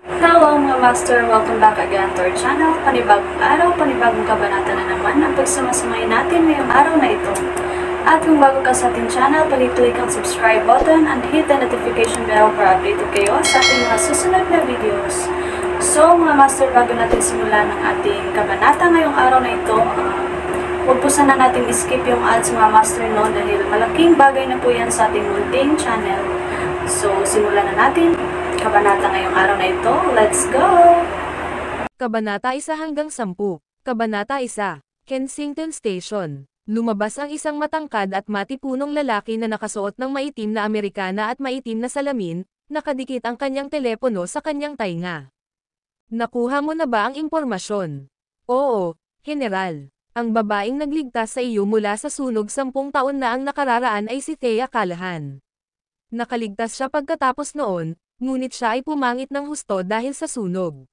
Hello mga master! Welcome back again to our channel. Panibagong araw, panibagong kabanata na naman ang pagsumasamayin natin ngayong araw na ito. At kung bago ka sa ating channel, pag-click ang subscribe button and hit the notification bell para updated kayo sa ating mga susunod na videos. So mga master, bago natin simulan ang ating kabanata ngayong araw na ito, huwag po sana natin skip yung ads mga master no, dahil malaking bagay na po yan sa ating munting channel. So simulan na natin kabanata ngayong araw na ito. Let's go! Kabanata 1 hanggang 10. Kabanata 1. Kensington Station. Lumabas ang isang matangkad at matipunong lalaki na nakasuot ng maitim na Amerikana at maitim na salamin, nakadikit ang kanyang telepono sa kanyang tainga. Nakuha mo na ba ang impormasyon? Oo, General. Ang babaeng nagligtas sa iyo mula sa sunog 10 taon na ang nakararaan ay si Thea Callahan. Nakaligtas siya pagkatapos noon, ngunit siya ay pumangit ng husto dahil sa sunog.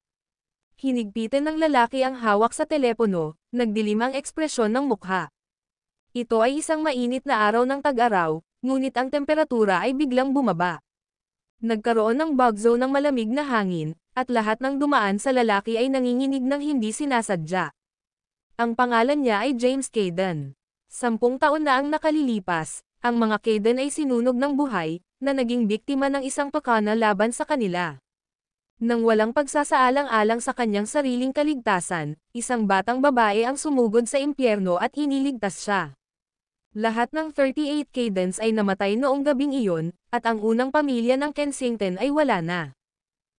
Hinigpitan ng lalaki ang hawak sa telepono, nagdilim ang ekspresyon ng mukha. Ito ay isang mainit na araw ng tag-araw, ngunit ang temperatura ay biglang bumaba. Nagkaroon ng bug zone ng malamig na hangin, at lahat ng dumaan sa lalaki ay nanginginig ng hindi sinasadya. Ang pangalan niya ay James Caden. 10 taon na ang nakalilipas, ang mga Caden ay sinunog ng buhay, na naging biktima ng isang pakana laban sa kanila. Nang walang pagsasaalang-alang sa kanyang sariling kaligtasan, isang batang babae ang sumugod sa impyerno at iniligtas siya. Lahat ng 38 Cadens ay namatay noong gabing iyon, at ang unang pamilya ng Kensington ay wala na.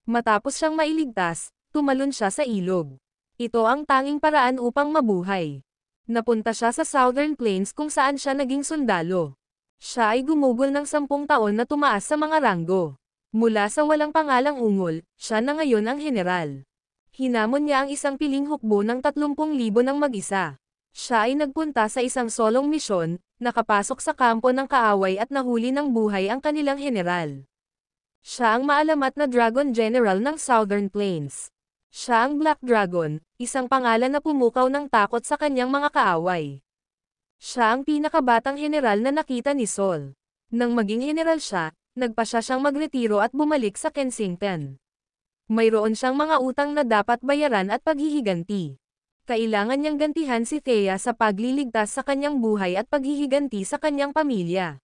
Matapos siyang mailigtas, tumalon siya sa ilog. Ito ang tanging paraan upang mabuhay. Napunta siya sa Southern Plains kung saan siya naging sundalo. Siya ay gumugol ng 10 taon na tumaas sa mga ranggo. Mula sa walang pangalang ungol, siya na ngayon ang general. Hinamon niya ang isang piling hukbo ng 30,000 ng mag-isa. Siya ay nagpunta sa isang solong misyon, nakapasok sa kampo ng kaaway at nahuli ng buhay ang kanilang general. Siya ang maalamat na Dragon General ng Southern Plains. Siya ang Black Dragon, isang pangalan na pumukaw ng takot sa kanyang mga kaaway. Siya ang pinakabatang general na nakita ni Saul. Nang maging general siya, nagpasya siyang magretiro at bumalik sa Kensington. Mayroon siyang mga utang na dapat bayaran at paghihiganti. Kailangan niyang gantihan si Thea sa pagliligtas sa kanyang buhay at paghihiganti sa kanyang pamilya.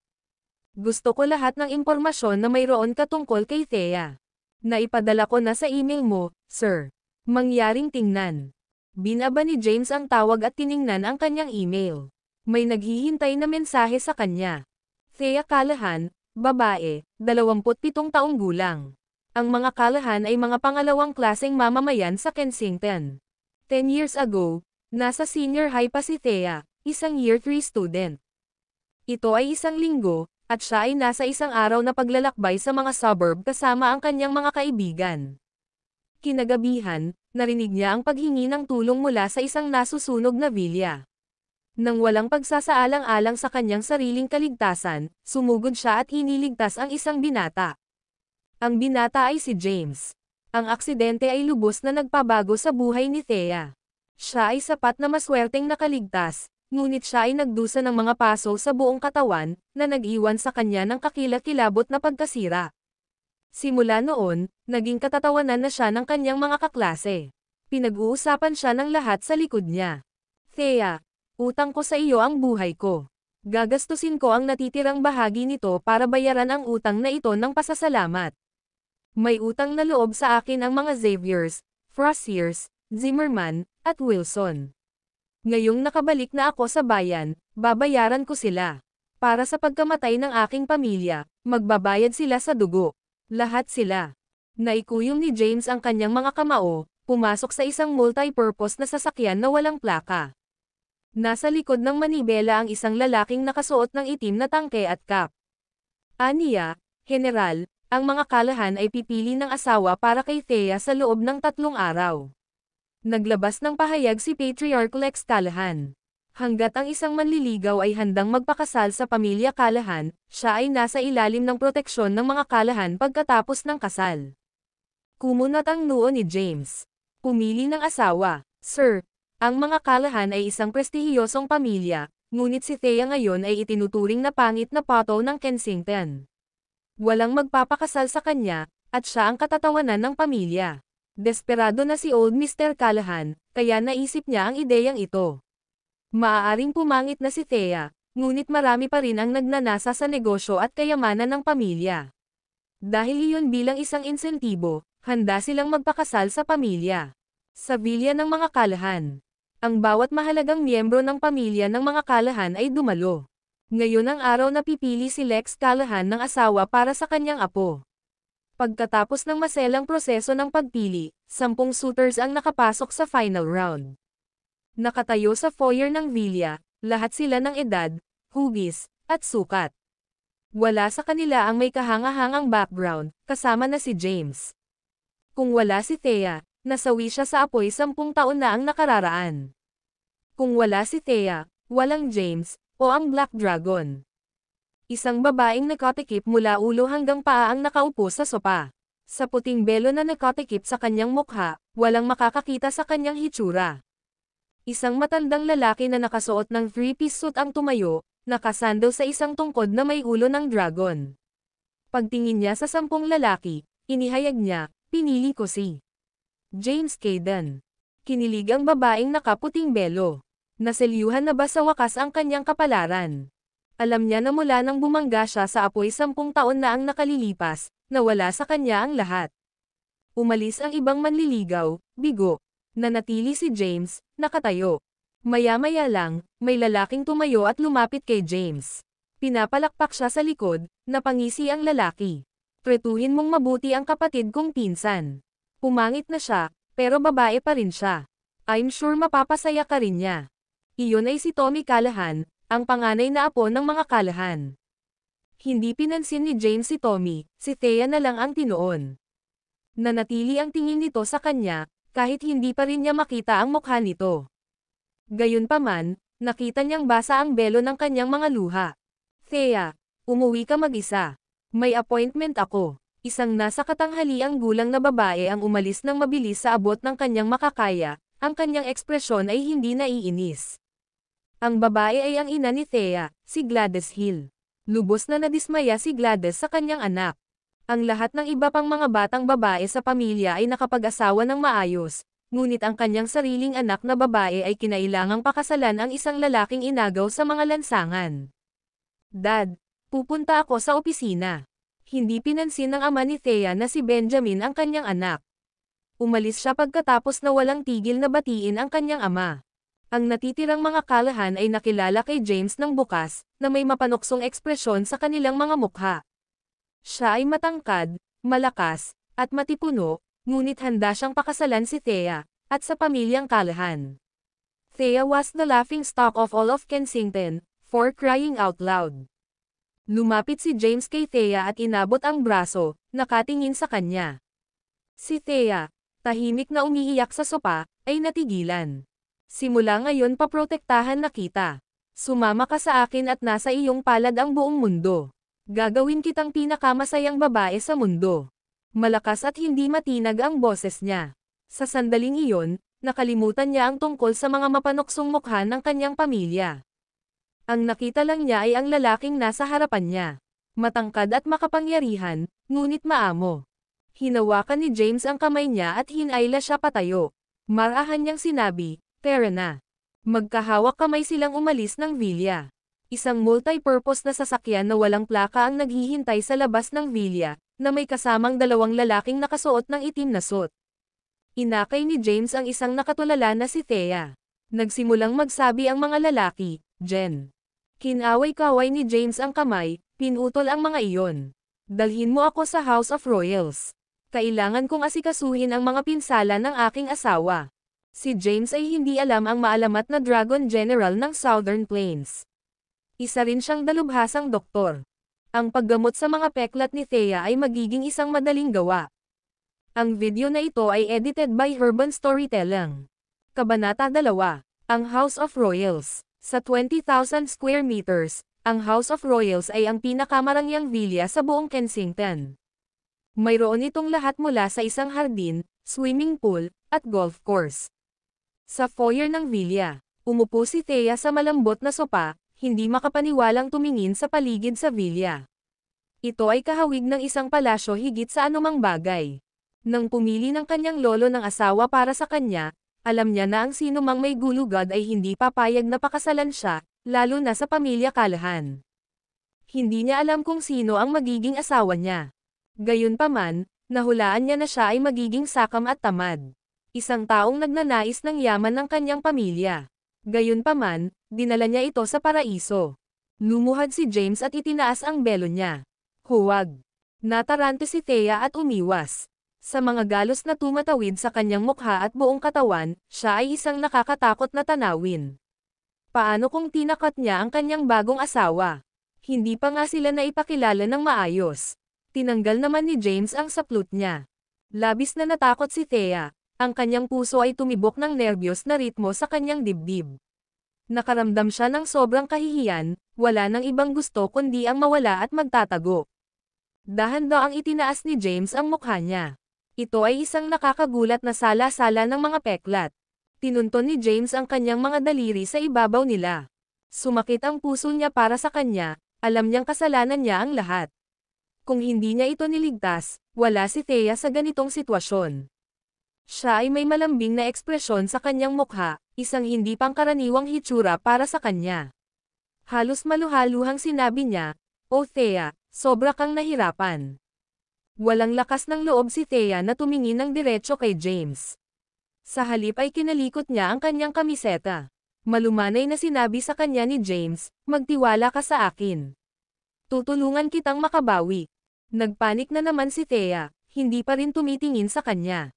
Gusto ko lahat ng impormasyon na mayroon ka tungkol kay Thea. Naipadala ko na sa email mo, sir. Mangyaring tingnan. Binaba ni James ang tawag at tiningnan ang kanyang email. May naghihintay na mensahe sa kanya. Thea Callahan, babae, 27 taong gulang. Ang mga Callahan ay mga pangalawang klaseng mamamayan sa Kensington. 10 years ago, nasa senior high pa si Thea, isang year 3 student. Ito ay isang linggo, at siya ay nasa isang araw na paglalakbay sa mga suburb kasama ang kanyang mga kaibigan. Kinagabihan, narinig niya ang paghingi ng tulong mula sa isang nasusunog na vilya. Nang walang pagsasaalang-alang sa kanyang sariling kaligtasan, sumugod siya at iniligtas ang isang binata. Ang binata ay si James. Ang aksidente ay lubos na nagpabago sa buhay ni Thea. Siya ay sapat na maswerteng nakaligtas, ngunit siya ay nagdusa ng mga paso sa buong katawan, na nag-iwan sa kanya ng kakilakilabot na pagkasira. Simula noon, naging katatawanan na siya ng kanyang mga kaklase. Pinag-uusapan siya ng lahat sa likod niya. Thea, utang ko sa iyo ang buhay ko. Gagastusin ko ang natitirang bahagi nito para bayaran ang utang na ito ng pasasalamat. May utang na loob sa akin ang mga Xaviers, Frosiers, Zimmerman, at Wilson. Ngayong nakabalik na ako sa bayan, babayaran ko sila. Para sa pagkamatay ng aking pamilya, magbabayad sila sa dugo. Lahat sila. Naikuyom ni James ang kanyang mga kamao, pumasok sa isang multi-purpose na sasakyan na walang plaka. Nasa likod ng manibela ang isang lalaking nakasuot ng itim na tangke at cap. Aniya, General, ang mga Callahan ay pipili ng asawa para kay Thea sa loob ng 3 araw. Naglabas ng pahayag si Patriarch Lex Callahan. Hanggat ang isang manliligaw ay handang magpakasal sa pamilya Callahan, siya ay nasa ilalim ng proteksyon ng mga Callahan pagkatapos ng kasal. Kumunat ang noo ni James. Pumili ng asawa. Sir, ang mga Callahan ay isang prestihiyosong pamilya, Ngunit si Thea ngayon ay itinuturing na pangit na pato ng Kensington. Walang magpapakasal sa kanya, at siya ang katatawanan ng pamilya. Desperado na si Old Mr. Callahan, kaya naisip niya ang ideyang ito. Maaaring pumangit na si Thea, ngunit marami pa rin ang nagnanasa sa negosyo at kayamanan ng pamilya. Dahil iyon bilang isang insentibo, handa silang magpakasal sa pamilya. Sa villa ng mga Callahan. Ang bawat mahalagang miyembro ng pamilya ng mga Callahan ay dumalo. Ngayon ang araw na pipili si Lex Callahan ng asawa para sa kanyang apo. Pagkatapos ng maselang proseso ng pagpili, 10 suitors ang nakapasok sa final round. Nakatayo sa foyer ng villa, lahat sila ng edad, hugis, at sukat. Wala sa kanila ang may kahanga-hangang background, kasama na si James. Kung wala si Thea, nasawi siya sa apoy 10 taon na ang nakararaan. Kung wala si Thea, walang James, o ang Black Dragon. Isang babaeng nakatikip mula ulo hanggang paa ang nakaupo sa sopa. Sa puting belo na nakatikip sa kanyang mukha, walang makakakita sa kanyang hitsura. Isang matandang lalaki na nakasuot ng 3-piece suit ang tumayo, nakasandal sa isang tungkod na may ulo ng dragon. Pagtingin niya sa 10 lalaki, inihayag niya, pinili ko si James Caden. Kinilig ang babaeng nakaputing belo. Naselyuhan na ba sa wakas ang kanyang kapalaran? Alam niya na mula nang bumangga siya sa apoy 10 taon na ang nakalilipas, nawala sa kanya ang lahat. Umalis ang ibang manliligaw, bigo. Nanatili si James, nakatayo. Maya-maya lang, may lalaking tumayo at lumapit kay James. Pinapalakpak siya sa likod, napangisi ang lalaki. Pretuhin mong mabuti ang kapatid kong pinsan. Pumangit na siya, pero babae pa rin siya. I'm sure mapapasaya ka rin niya. Iyon ay si Tommy Callahan, ang panganay na apo ng mga Callahan. Hindi pinansin ni James si Tommy, si Thea na lang ang tinuon. Nanatili ang tingin nito sa kanya, kahit hindi pa rin niya makita ang mukha nito. Gayunpaman, nakita niyang basa ang belo ng kanyang mga luha. Thea, umuwi ka mag-isa. May appointment ako. Isang nasa katanghaliang gulang na babae ang umalis ng mabilis sa abot ng kanyang makakaya, ang kanyang ekspresyon ay hindi naiinis. Ang babae ay ang ina ni Thea, si Gladys Hill. Lubos na nadismaya si Gladys sa kanyang anak. Ang lahat ng iba pang mga batang babae sa pamilya ay nakapag-asawa ng maayos, ngunit ang kanyang sariling anak na babae ay kinailangang pakasalan ang isang lalaking inagaw sa mga lansangan. Dad, pupunta ako sa opisina. Hindi pinansin ng ama ni Thea na si Benjamin ang kanyang anak. Umalis siya pagkatapos na walang tigil na batiin ang kanyang ama. Ang natitirang mga Callahan ay nakilala kay James ng bukas, na may mapanuksong ekspresyon sa kanilang mga mukha. Siya ay matangkad, malakas, at matipuno, ngunit handa siyang pakasalan si Thea, at sa pamilyang Callahan. Thea was the laughing stock of all of Kensington, for crying out loud. Lumapit si James kay Thea at inabot ang braso, nakatingin sa kanya. Si Thea, tahimik na umiiyak sa sopa, ay natigilan. Simula ngayon paprotektahan na kita. Sumama ka sa akin at nasa iyong palad ang buong mundo. Gagawin kitang pinakamasayang babae sa mundo. Malakas at hindi matinag ang boses niya. Sa sandaling iyon, nakalimutan niya ang tungkol sa mga mapanuksong mukha ng kanyang pamilya. Ang nakita lang niya ay ang lalaking nasa harapan niya. Matangkad at makapangyarihan, ngunit maamo. Hinawakan ni James ang kamay niya at hinayla siya patayo. Marahan niyang sinabi, "Tara na." Magkahawak kamay silang umalis ng villa. Isang multi-purpose na sasakyan na walang plaka ang naghihintay sa labas ng villa, na may kasamang 2 lalaking nakasuot ng itim na suit. Inakay ni James ang isang nakatulala na si Thea. Nagsimulang magsabi ang mga lalaki, "Jen." Kinaway-kaway ni James ang kamay, pinutol ang mga iyon. "Dalhin mo ako sa House of Royals. Kailangan kong asikasuhin ang mga pinsala ng aking asawa." Si James ay hindi alam ang maalamat na Dragon General ng Southern Plains. Isa rin siyang dalubhasang doktor. Ang paggamot sa mga peklat ni Thea ay magiging isang madaling gawa. Ang video na ito ay edited by Urban Storytelling. Kabanata 2. Ang House of Royals. Sa 20,000 square meters, ang House of Royals ay ang pinakamarangyang villa sa buong Kensington. Mayroon itong lahat mula sa isang hardin, swimming pool, at golf course. Sa foyer ng villa, umupo si Thea sa malambot na sopa, hindi makapaniwalang tumingin sa paligid sa villa. Ito ay kahawig ng isang palasyo higit sa anumang bagay. Nang pumili ng kanyang lolo ng asawa para sa kanya, alam niya na ang sino mang may gulugad ay hindi papayag na pakasalan siya, lalo na sa pamilya Callahan. Hindi niya alam kung sino ang magiging asawa niya. Gayunpaman, nahulaan niya na siya ay magiging sakam at tamad. Isang taong nagnanais ng yaman ng kanyang pamilya. Gayunpaman, dinala niya ito sa paraiso. Lumuhad si James at itinaas ang belo niya. Huwag. Natarante si Thea at umiwas. Sa mga galos na tumatawid sa kanyang mukha at buong katawan, siya ay isang nakakatakot na tanawin. Paano kung tinakat niya ang kanyang bagong asawa? Hindi pa nga sila naipakilala ng maayos. Tinanggal naman ni James ang saplot niya. Labis na natakot si Thea. Ang kanyang puso ay tumibok ng nerbiyos na ritmo sa kanyang dibdib. Nakaramdam siya ng sobrang kahihiyan, wala nang ibang gusto kundi ang mawala at magtatago. Dahan-daang itinaas ni James ang mukha niya. Ito ay isang nakakagulat na sala-sala ng mga peklat. Tinunton ni James ang kanyang mga daliri sa ibabaw nila. Sumakit ang puso niya para sa kanya, alam niyang kasalanan niya ang lahat. Kung hindi niya ito niligtas, wala si Thea sa ganitong sitwasyon. Siya ay may malambing na ekspresyon sa kanyang mukha, isang hindi pangkaraniwang hitsura para sa kanya. Halos maluhaluhang sinabi niya, "Oh Thea, sobra kang nahirapan." Walang lakas ng loob si Thea na tumingin ng diretso kay James. Sa halip ay kinalikot niya ang kanyang kamiseta. Malumanay na sinabi sa kanya ni James, "Magtiwala ka sa akin. Tutulungan kitang makabawi." Nagpanik na naman si Thea, hindi pa rin tumitingin sa kanya.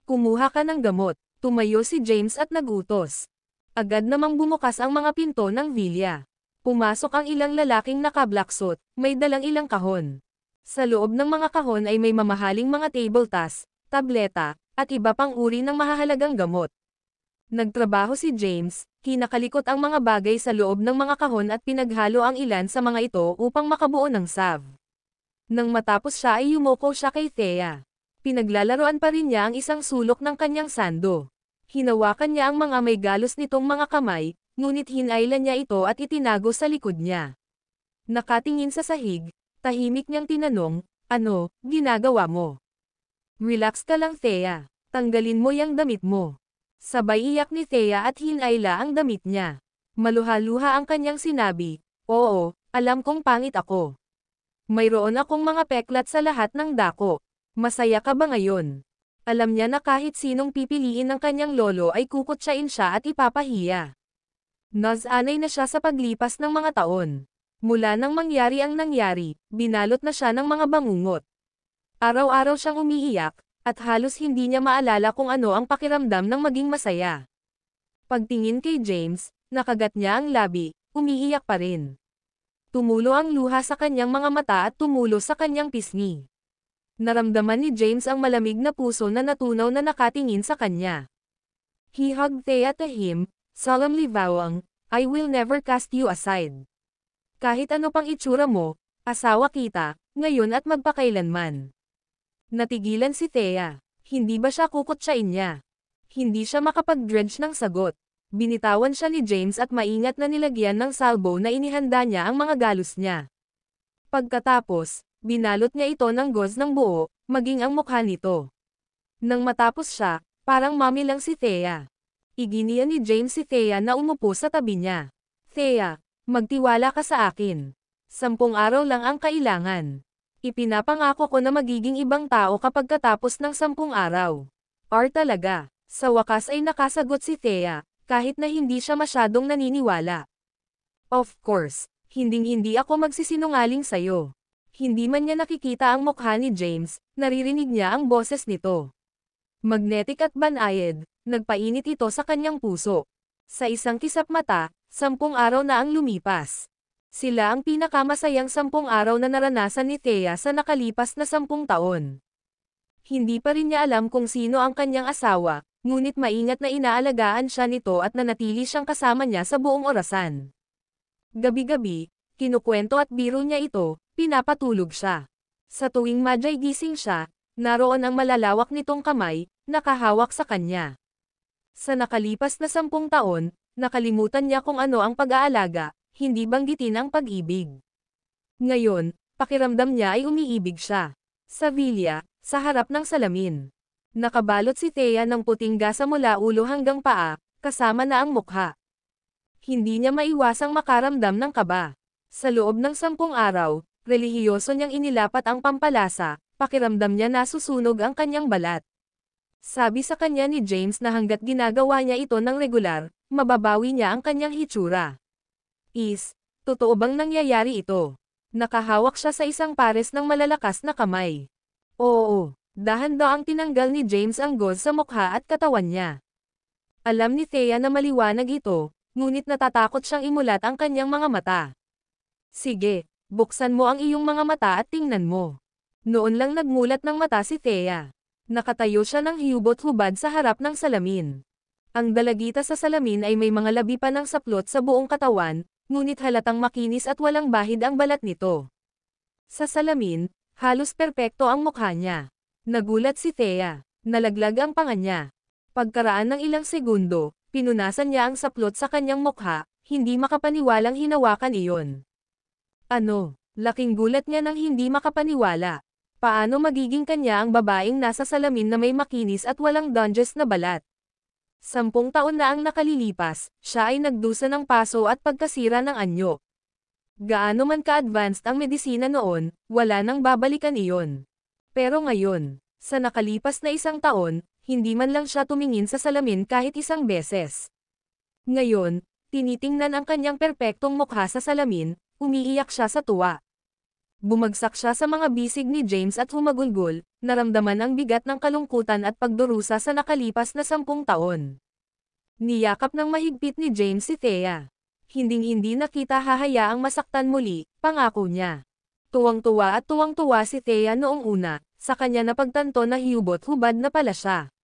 "Kumuha ka ng gamot." Tumayo si James at nagutos. Agad namang bumukas ang mga pinto ng villa. Pumasok ang ilang lalaking naka-black suit, may dalang ilang kahon. Sa loob ng mga kahon ay may mamahaling mga table tas, tableta, at iba pang uri ng mahahalagang gamot. Nagtrabaho si James, kinakalikot ang mga bagay sa loob ng mga kahon at pinaghalo ang ilan sa mga ito upang makabuo ng salve. Nang matapos siya ay yumoko siya kay Thea. Pinaglalaroan pa rin niya ang isang sulok ng kanyang sando. Hinawakan niya ang mga may galos nitong mga kamay, ngunit hinailan niya ito at itinago sa likod niya. Nakatingin sa sahig, tahimik niyang tinanong, "Ano, ginagawa mo?" "Relax ka lang Thea. Tanggalin mo yang damit mo." Sabay iyak ni Thea at hinayla ang damit niya. Maluha-luha ang kanyang sinabi, "Oo, alam kong pangit ako. Mayroon akong mga peklat sa lahat ng dako. Masaya ka ba ngayon?" Alam niya na kahit sinong pipiliin ng kanyang lolo ay kukutsain siya at ipapahiya. Nasanay na siya sa paglipas ng mga taon. Mula nang mangyari ang nangyari, binalot na siya ng mga bangungot. Araw-araw siyang umiiyak, at halos hindi niya maalala kung ano ang pakiramdam ng maging masaya. Pagtingin kay James, nakagat niya ang labi, umiiyak pa rin. Tumulo ang luha sa kanyang mga mata at tumulo sa kanyang pisngi. Naramdaman ni James ang malamig na puso na natunaw na nakatingin sa kanya. He hugged Thea to him, solemnly vowing, "I will never cast you aside. Kahit ano pang itsura mo, asawa kita, ngayon at magpakailanman." Natigilan si Thea. Hindi ba siya kukutsain niya? Hindi siya makapag-dredge ng sagot. Binitawan siya ni James at maingat na nilagyan ng salbo na inihanda niya ang mga galos niya. Pagkatapos, binalot niya ito ng gauze ng buo, maging ang mukha nito. Nang matapos siya, parang mami lang si Thea. Iginiya ni James si Thea na umupo sa tabi niya. "Thea, magtiwala ka sa akin. 10 araw lang ang kailangan. Ipinapangako ko na magiging ibang tao kapag katapos ng 10 araw." Talaga. Sa wakas ay nakasagot si Thea, kahit na hindi siya masyadong naniniwala. "Of course, hinding-hindi ako magsisinungaling sa'yo." Hindi man niya nakikita ang mukha ni James, naririnig niya ang boses nito. Magnetic at banayad, nagpainit ito sa kanyang puso. Sa isang kisap mata, 10 araw na ang lumipas. Sila ang pinakamasayang 10 araw na naranasan ni Thea sa nakalipas na 10 taon. Hindi pa rin niya alam kung sino ang kanyang asawa, ngunit maingat na inaalagaan siya nito at nanatili siyang kasama niya sa buong orasan. Gabi-gabi, kinukwento at biro niya ito, pinapatulog siya. Sa tuwing madyay gising siya, naroon ang malalawak nitong kamay, nakahawak sa kanya. Sa nakalipas na 10 taon, nakalimutan niya kung ano ang pag-aalaga, hindi banggitin ang pag-ibig. Ngayon, pakiramdam niya ay umiibig siya. Sa villa, sa harap ng salamin. Nakabalot si Thea ng puting gasa mula ulo hanggang paa, kasama na ang mukha. Hindi niya maiwasang makaramdam ng kaba. Sa loob ng 10 araw, relihiyoso niyang inilapat ang pampalasa, pakiramdam niya nasusunog ang kanyang balat. Sabi sa kanya ni James na hanggat ginagawa niya ito ng regular, mababawi niya ang kanyang hitsura. Totoo bang nangyayari ito? Nakahawak siya sa isang pares ng malalakas na kamay. Oo, dahan-daang tinanggal ni James ang gauze sa mukha at katawan niya. Alam ni Thea na maliwanag ito, ngunit natatakot siyang imulat ang kanyang mga mata. Sige, buksan mo ang iyong mga mata at tingnan mo. Noon lang nagmulat ng mata si Thea. Nakatayo siya ng hubot-hubad sa harap ng salamin. Ang dalagita sa salamin ay may mga labi pa ng saplot sa buong katawan, ngunit halatang makinis at walang bahid ang balat nito. Sa salamin, halos perpekto ang mukha niya. Nagulat si Thea. Nalaglag ang panga niya. Pagkaraan ng ilang segundo, pinunasan niya ang saplot sa kanyang mukha, hindi makapaniwalang hinawakan iyon. Ano? Laking gulat niya nang hindi makapaniwala. Paano magiging kanya ang babaeng nasa salamin na may makinis at walang dunges na balat? 10 taon na ang nakalilipas, siya ay nagdusa ng paso at pagkasira ng anyo. Gaano man ka-advanced ang medisina noon, wala nang babalikan iyon. Pero ngayon, sa nakalipas na 1 taon, hindi man lang siya tumingin sa salamin kahit 1 beses. Ngayon, tinitingnan ang kanyang perpektong mukha sa salamin, umiiyak siya sa tuwa. Bumagsak siya sa mga bisig ni James at humagulgol, naramdaman ang bigat ng kalungkutan at pagdurusa sa nakalipas na 10 taon. Niyakap ng mahigpit ni James si Thea. Hinding-hindi na kita hahayaang masaktan muli, pangako niya. Tuwang-tuwa si Thea noong una, sa kanya napagtanto na hubot-hubad na pala siya.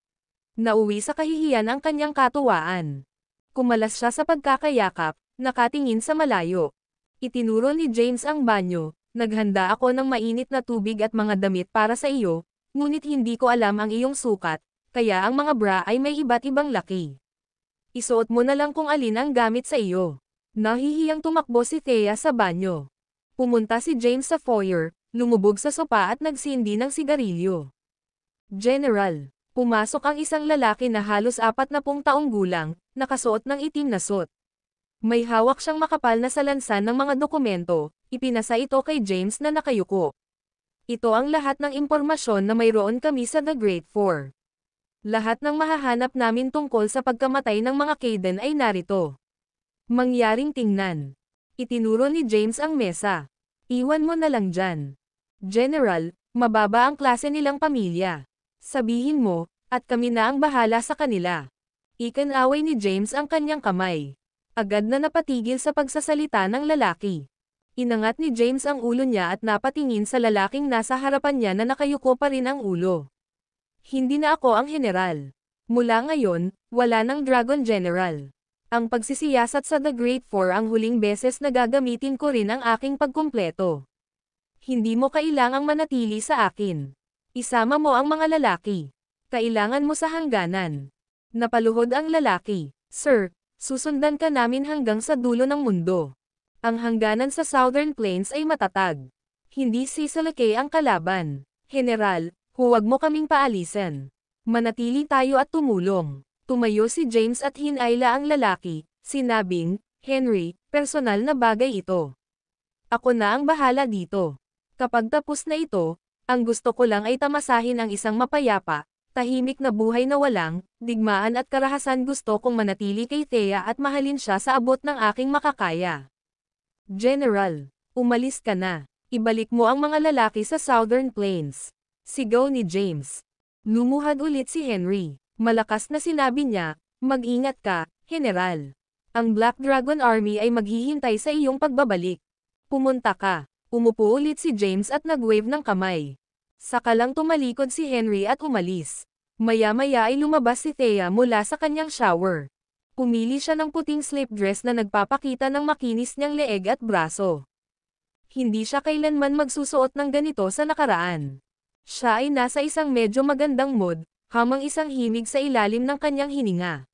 Nauwi sa kahihiyan ang kanyang katuwaan. Kumalas siya sa pagkakayakap, nakatingin sa malayo. Itinuro ni James ang banyo. Naghanda ako ng mainit na tubig at mga damit para sa iyo, ngunit hindi ko alam ang iyong sukat, kaya ang mga bra ay may iba't ibang laki. Isuot mo na lang kung alin ang gamit sa iyo. Nahihiyang tumakbo si Thea sa banyo. Pumunta si James sa foyer, lumubog sa sopa at nagsindi ng sigarilyo. General, pumasok ang isang lalaki na halos 40 taong gulang, nakasuot ng itim na suit. May hawak siyang makapal na salansan ng mga dokumento, ipinasa ito kay James na nakayuko. Ito ang lahat ng impormasyon na mayroon kami sa The Great Four. Lahat ng mahahanap namin tungkol sa pagkamatay ng mga Kayden ay narito. Mangyaring tingnan. Itinuro ni James ang mesa. Iwan mo na lang dyan. General, mababa ang klase nilang pamilya. Sabihin mo, at kami na ang bahala sa kanila. Ikinaway ni James ang kanyang kamay. Agad na napatigil sa pagsasalita ng lalaki. Inangat ni James ang ulo niya at napatingin sa lalaking nasa harapan niya na nakayuko pa rin ang ulo. Hindi na ako ang general. Mula ngayon, wala nang Dragon General. Ang pagsisiyasat sa The Great Four ang huling beses na gagamitin ko rin ang aking pagkumpleto. Hindi mo kailangang manatili sa akin. Isama mo ang mga lalaki. Kailangan mo sa hangganan. Napaluhod ang lalaki. Sir, susundan ka namin hanggang sa dulo ng mundo. Ang hangganan sa Southern Plains ay matatag. Hindi sisalake ang kalaban. General, huwag mo kaming paalisan. Manatili tayo at tumulong. Tumayo si James at hinayla ang lalaki, sinabing, Henry, personal na bagay ito. Ako na ang bahala dito. Kapag tapos na ito, ang gusto ko lang ay tamasahin ang isang mapayapa, tahimik na buhay na walang digmaan at karahasan. Gusto kong manatili kay Thea at mahalin siya sa abot ng aking makakaya. General, umalis ka na. Ibalik mo ang mga lalaki sa Southern Plains. Sigaw ni James. Lumuhad ulit si Henry. Malakas na sinabi niya, mag-ingat ka, General. Ang Black Dragon Army ay maghihintay sa iyong pagbabalik. Pumunta ka. Umupo ulit si James at nag-wave ng kamay. Saka lang tumalikod si Henry at umalis. Maya-maya ay lumabas si Thea mula sa kanyang shower. Pumili siya ng puting slip dress na nagpapakita ng makinis niyang leeg at braso. Hindi siya kailanman magsusuot ng ganito sa nakaraan. Siya ay nasa isang medyo magandang mood, hamang isang himig sa ilalim ng kanyang hininga.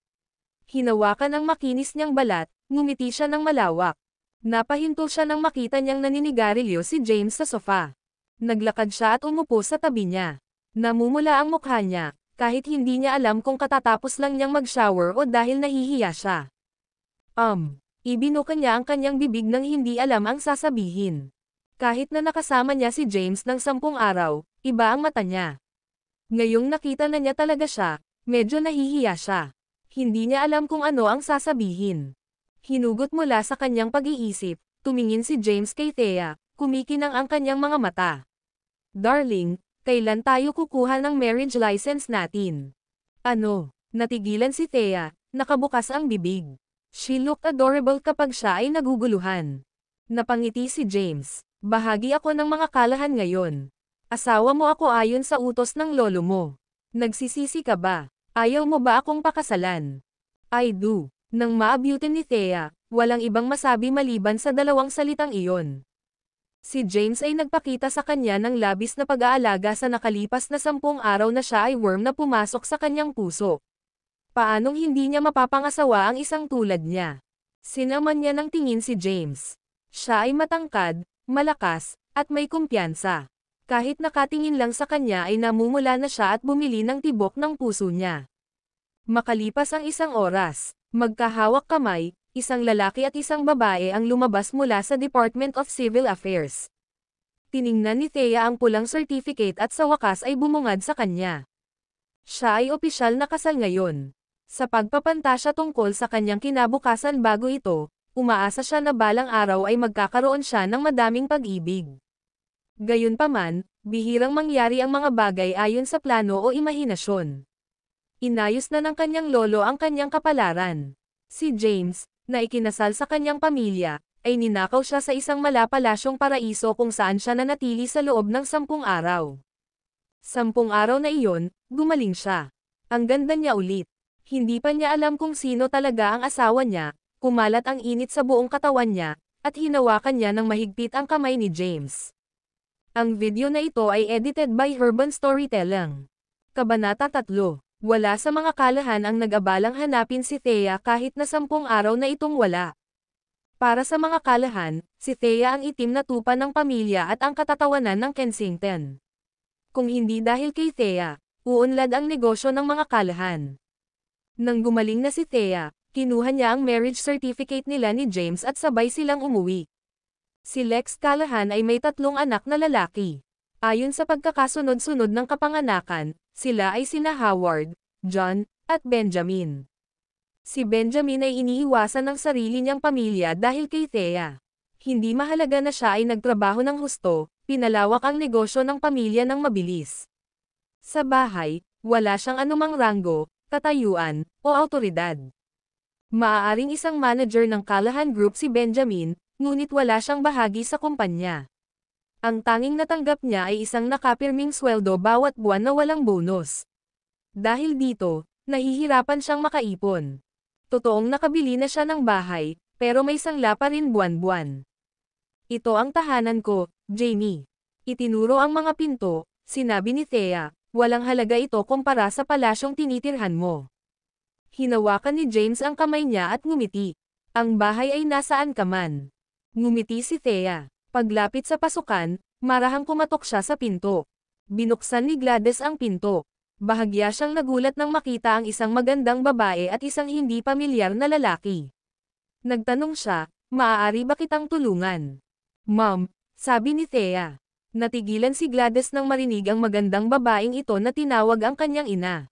Hinawakan ang makinis niyang balat, ngumiti siya ng malawak. Napahinto siya nang makita niyang naninigarilyo si James sa sofa. Naglakad siya at umupo sa tabi niya. Namumula ang mukha niya, kahit hindi niya alam kung katatapos lang niyang mag-shower o dahil nahihiya siya. Ibinuka niya ang kanyang bibig nang hindi alam ang sasabihin. Kahit na nakasama niya si James ng 10 araw, iba ang mata niya. Ngayong nakita na niya talaga siya, medyo nahihiya siya. Hindi niya alam kung ano ang sasabihin. Hinugot mula sa kanyang pag-iisip, tumingin si James kay Thea, kumikinang ang kanyang mga mata. Darling, kailan tayo kukuha ng marriage license natin? Ano? Natigilan si Thea, nakabukas ang bibig. She looked adorable kapag siya ay naguguluhan. Napangiti si James. Bahagi ako ng mga kalahan ngayon. Asawa mo ako ayon sa utos ng lolo mo. Nagsisisi ka ba? Ayaw mo ba akong pakasalan? I do. Nang maabutin ni Thea, walang ibang masabi maliban sa dalawang salitang iyon. Si James ay nagpakita sa kanya ng labis na pag-aalaga sa nakalipas na 10 araw na siya ay worm na pumasok sa kanyang puso. Paanong hindi niya mapapangasawa ang isang tulad niya? Sinaman niya ng tingin si James. Siya ay matangkad, malakas, at may kumpiyansa. Kahit nakatingin lang sa kanya ay namumula na siya at bumili ng tibok ng puso niya. Makalipas ang 1 oras, magkahawak kamay, isang lalaki at isang babae ang lumabas mula sa Department of Civil Affairs. Tiningnan ni Thea ang pulang certificate at sa wakas ay bumungad sa kanya. Siya ay opisyal na kasal ngayon. Sa pagpapantasya tungkol sa kanyang kinabukasan bago ito, umaasa siya na balang araw ay magkakaroon siya ng madaming pag-ibig. Gayunpaman, bihirang mangyari ang mga bagay ayon sa plano o imahinasyon. Inayos na ng kanyang lolo ang kanyang kapalaran. Si James, na ikinasal sa kanyang pamilya, ay ninakaw siya sa isang malapalasyong paraiso kung saan siya nanatili sa loob ng 10 araw. 10 araw na iyon, gumaling siya. Ang ganda niya ulit. Hindi pa niya alam kung sino talaga ang asawa niya, kumalat ang init sa buong katawan niya, at hinawakan niya ng mahigpit ang kamay ni James. Ang video na ito ay edited by Urban Storytelling. Kabanata 3. Wala sa mga kalahan ang nag-abalang hanapin si Thea kahit na 10 araw na itong wala. Para sa mga kalahan, si Thea ang itim na tupa ng pamilya at ang katatawanan ng Kensington. Kung hindi dahil kay Thea, uunlad ang negosyo ng mga kalahan. Nang gumaling na si Thea, kinuha niya ang marriage certificate nila ni James at sabay silang umuwi. Si Lex Callahan ay may 3 anak na lalaki. Ayon sa pagkakasunod-sunod ng kapanganakan, sila ay sina Howard, John, at Benjamin. Si Benjamin ay iniiwasan ng sarili niyang pamilya dahil kay Thea. Hindi mahalaga na siya ay nagtrabaho ng husto, pinalawak ang negosyo ng pamilya ng mabilis. Sa bahay, wala siyang anumang ranggo, katayuan, o awtoridad. Maaaring isang manager ng Callahan Group si Benjamin, ngunit wala siyang bahagi sa kumpanya. Ang tanging natanggap niya ay isang nakapirming sweldo bawat buwan na walang bonus. Dahil dito, nahihirapan siyang makaipon. Totoong nakabili na siya ng bahay, pero may sangla pa rin buwan-buwan. Ito ang tahanan ko, Jamie. Itinuro ang mga pinto, sinabi ni Thea, walang halaga ito kumpara sa palasyong tinitirhan mo. Hinawakan ni James ang kamay niya at ngumiti. Ang bahay ay nasaan ka man. Ngumiti si Thea. Paglapit sa pasukan, marahang kumatok siya sa pinto. Binuksan ni Gladys ang pinto. Bahagya siyang nagulat nang makita ang isang magandang babae at isang hindi pamilyar na lalaki. Nagtanong siya, maaari ba kitang tulungan? Ma'am, sabi ni Thea. Natigilan si Gladys nang marinig ang magandang babaeng ito na tinawag ang kanyang ina.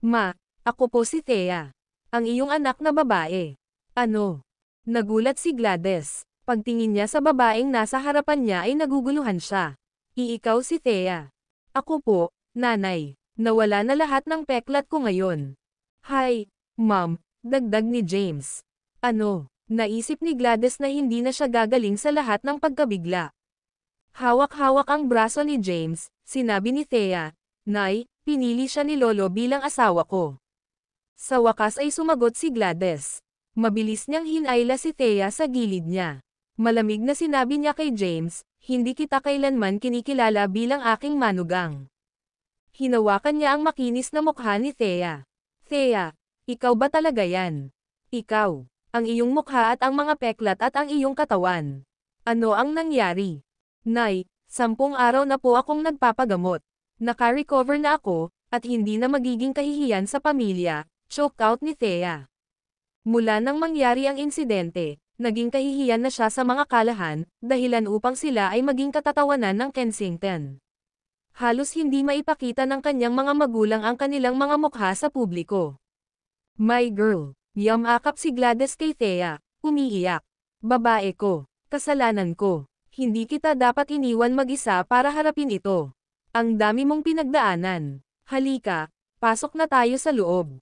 Ma, ako po si Thea. Ang iyong anak na babae. Ano? Nagulat si Gladys. Pagtingin niya sa babaeng nasa harapan niya ay naguguluhan siya. Ikaw si Thea. Ako po, nanay. Nawala na lahat ng peklat ko ngayon. Hi, ma'am, dagdag ni James. Ano? Naisip ni Gladys na hindi na siya gagaling sa lahat ng pagkabigla. Hawak-hawak ang braso ni James, sinabi ni Thea, Nay, pinili siya ni Lolo bilang asawa ko. Sa wakas ay sumagot si Gladys. Mabilis niyang hinayla si Thea sa gilid niya. Malamig na sinabi niya kay James, hindi kita kailanman kinikilala bilang aking manugang. Hinawakan niya ang makinis na mukha ni Thea. Thea, ikaw ba talaga yan? Ikaw. Ang iyong mukha at ang mga peklat at ang iyong katawan. Ano ang nangyari? Nay, 10 araw na po akong nagpapagamot. Naka-recover na ako, at hindi na magiging kahihiyan sa pamilya, choke out ni Thea. Mula nang mangyari ang insidente, naging kahihiyan na siya sa mga kalahan, dahilan upang sila ay maging katatawanan ng Kensington. Halos hindi maipakita ng kanyang mga magulang ang kanilang mga mukha sa publiko. My girl, yamakap si Gladys kay Thea, umiiyak. Babae ko, kasalanan ko. Hindi kita dapat iniwan mag-isa para harapin ito. Ang dami mong pinagdaanan. Halika, pasok na tayo sa loob.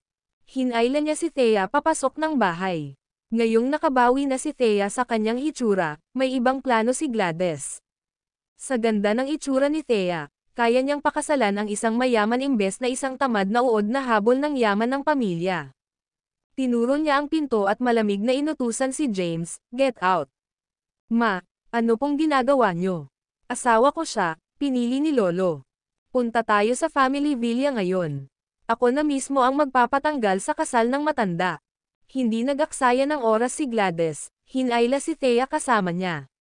Hinayla niya si Thea papasok ng bahay. Ngayong nakabawi na si Thea sa kanyang hitsura, may ibang plano si Gladys. Sa ganda ng itsura ni Thea, kaya niyang pakasalan ang isang mayaman imbes na isang tamad na uod na habol ng yaman ng pamilya. Tinuro niya ang pinto at malamig na inutusan si James, "Get out." "Ma, ano pong ginagawa niyo?" "Asawa ko siya," pinili ni Lolo. "Punta tayo sa family villa ngayon. Ako na mismo ang magpapatanggal sa kasal ng matanda." Hindi nag-aksaya ng oras si Gladys, hinayla si Thea kasama niya.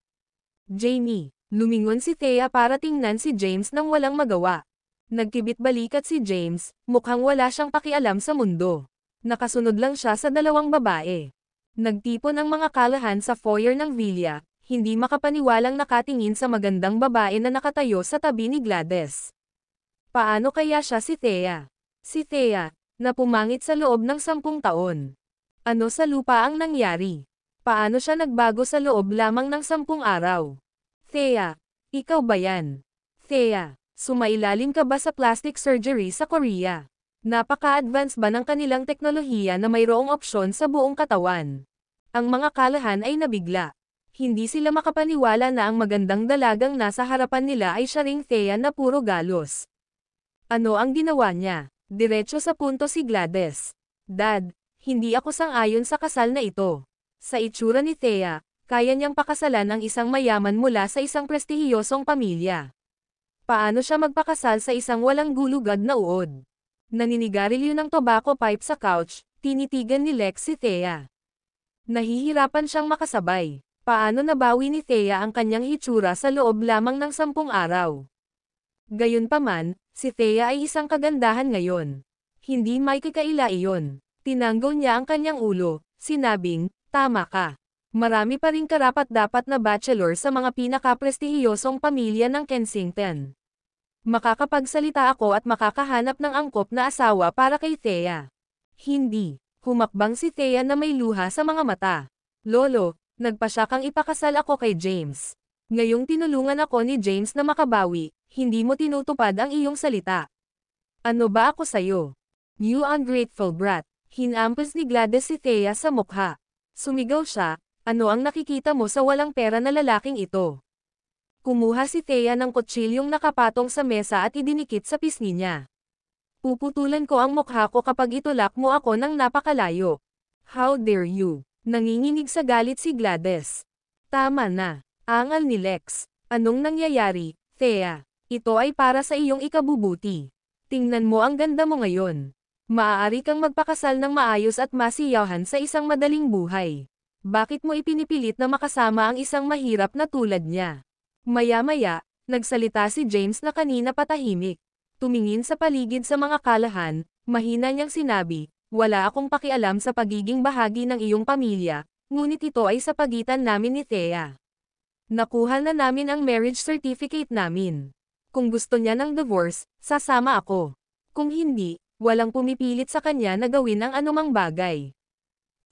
"Jamie." Lumingon si Thea para tingnan si James nang walang magawa. Nagkibit balikat si James, mukhang wala siyang pakialam sa mundo. Nakasunod lang siya sa dalawang babae. Nagtipon ang mga kalahan sa foyer ng villa, hindi makapaniwalang nakatingin sa magandang babae na nakatayo sa tabi ni Gladys. Paano kaya siya si Thea? Si Thea, na pumangit sa loob ng 10 taon. Ano sa lupa ang nangyari? Paano siya nagbago sa loob lamang ng 10 araw? Thea, ikaw ba yan? Thea, sumailalim ka ba sa plastic surgery sa Korea? Napaka-advance ba ng kanilang teknolohiya na mayroong opsyon sa buong katawan? Ang mga kalahan ay nabigla. Hindi sila makapaniwala na ang magandang dalagang nasa harapan nila ay siya ring Thea na puro galos. Ano ang ginawa niya? Diretso sa punto si Gladys. "Dad, hindi ako sang-ayon sa kasal na ito." Sa itsura ni Thea, kaya niyang pakasalan ang isang mayaman mula sa isang prestihiyosong pamilya. Paano siya magpakasal sa isang walang gulugad na uod? Naninigarilyo ng tobacco pipe sa couch, tinitigan ni Lex si Thea. Nahihirapan siyang makasabay. Paano nabawi ni Thea ang kanyang hitsura sa loob lamang ng 10 araw? Gayunpaman, si Thea ay isang kagandahan ngayon. Hindi may kakaila iyon. Tinanggo niya ang kanyang ulo, sinabing, "Tama ka. Marami pa ring karapat-dapat na bachelor sa mga pinaka-prestihiyosong pamilya ng Kensington. Makakapagsalita ako at makakahanap ng angkop na asawa para kay Thea." Hindi. Humakbang si Thea na may luha sa mga mata. "Lolo, nagpasya kang ipakasal ako kay James. Ngayong tinulungan ako ni James na makabawi, hindi mo tinutupad ang iyong salita. Ano ba ako sayo? You ungrateful brat." Hinampas ni Gladys si Thea sa mukha. Sumigaw siya, "Ano ang nakikita mo sa walang pera na lalaking ito?" Kumuha si Thea ng kutsilyong nakapatong sa mesa at idinikit sa pisngi niya. "Puputulan ko ang mukha ko kapag itulak mo ako ng napakalayo. How dare you?" Nanginginig sa galit si Gladys. "Tama na." Angal ni Lex. "Anong nangyayari, Thea? Ito ay para sa iyong ikabubuti. Tingnan mo ang ganda mo ngayon. Maaari kang magpakasal ng maayos at masiyahan sa isang madaling buhay. Bakit mo ipinipilit na makasama ang isang mahirap na tulad niya?" Maya-maya, nagsalita si James na kanina patahimik. Tumingin sa paligid sa mga kalahan, mahina niyang sinabi, "Wala akong pakialam sa pagiging bahagi ng iyong pamilya, ngunit ito ay sa pagitan namin ni Thea. Nakuha na namin ang marriage certificate namin. Kung gusto niya ng divorce, sasama ako. Kung hindi, walang pumipilit sa kanya na gawin ang anumang bagay."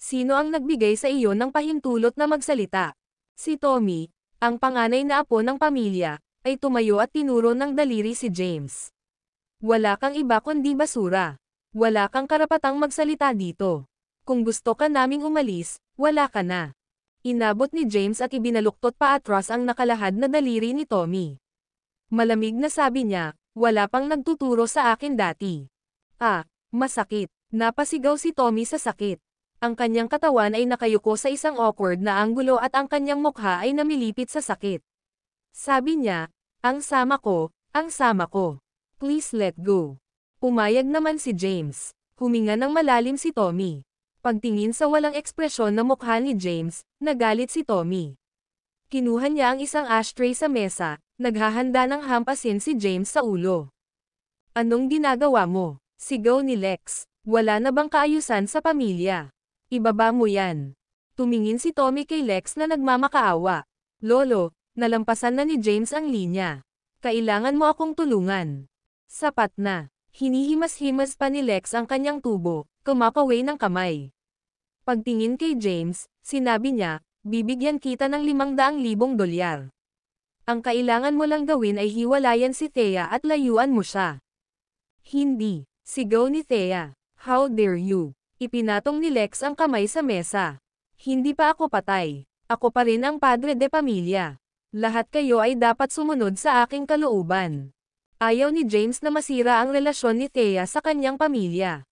"Sino ang nagbigay sa iyo ng pahintulot na magsalita?" Si Tommy, ang panganay na apo ng pamilya, ay tumayo at tinuro ng daliri si James. "Wala kang iba kundi basura. Wala kang karapatang magsalita dito. Kung gusto ka naming umalis, wala ka na." Inabot ni James at ibinaluktot pa atras ang nakalahad na daliri ni Tommy. Malamig na sabi niya, "Wala pang nagtuturo sa akin dati." "Ah, masakit." Napasigaw si Tommy sa sakit. Ang kanyang katawan ay nakayuko sa isang awkward na anggulo at ang kanyang mukha ay namilipit sa sakit. Sabi niya, ang sama ko. Please let go." Pumayag naman si James. Huminga ng malalim si Tommy. Pagtingin sa walang ekspresyon na mukha ni James, nagalit si Tommy. Kinuha niya ang isang ashtray sa mesa, naghahanda ng hampasin si James sa ulo. Anong ginagawa mo? Sigaw ni Lex. Wala na bang kaayusan sa pamilya? Ibaba mo yan. Tumingin si Tommy kay Lex na nagmamakaawa. Lolo, nalampasan na ni James ang linya. Kailangan mo akong tulungan. Sapat na. Hinihimas-himas pa ni Lex ang kanyang tubo, kumakaway ng kamay. Pagtingin kay James, sinabi niya, bibigyan kita ng $500,000. Ang kailangan mo lang gawin ay hiwalayan si Thea at layuan mo siya. Hindi, sigaw ni Thea. How dare you? Ipinatong ni Lex ang kamay sa mesa. Hindi pa ako patay. Ako pa rin ang padre de pamilya. Lahat kayo ay dapat sumunod sa aking kalooban. Ayaw ni James na masira ang relasyon ni Thea sa kanyang pamilya.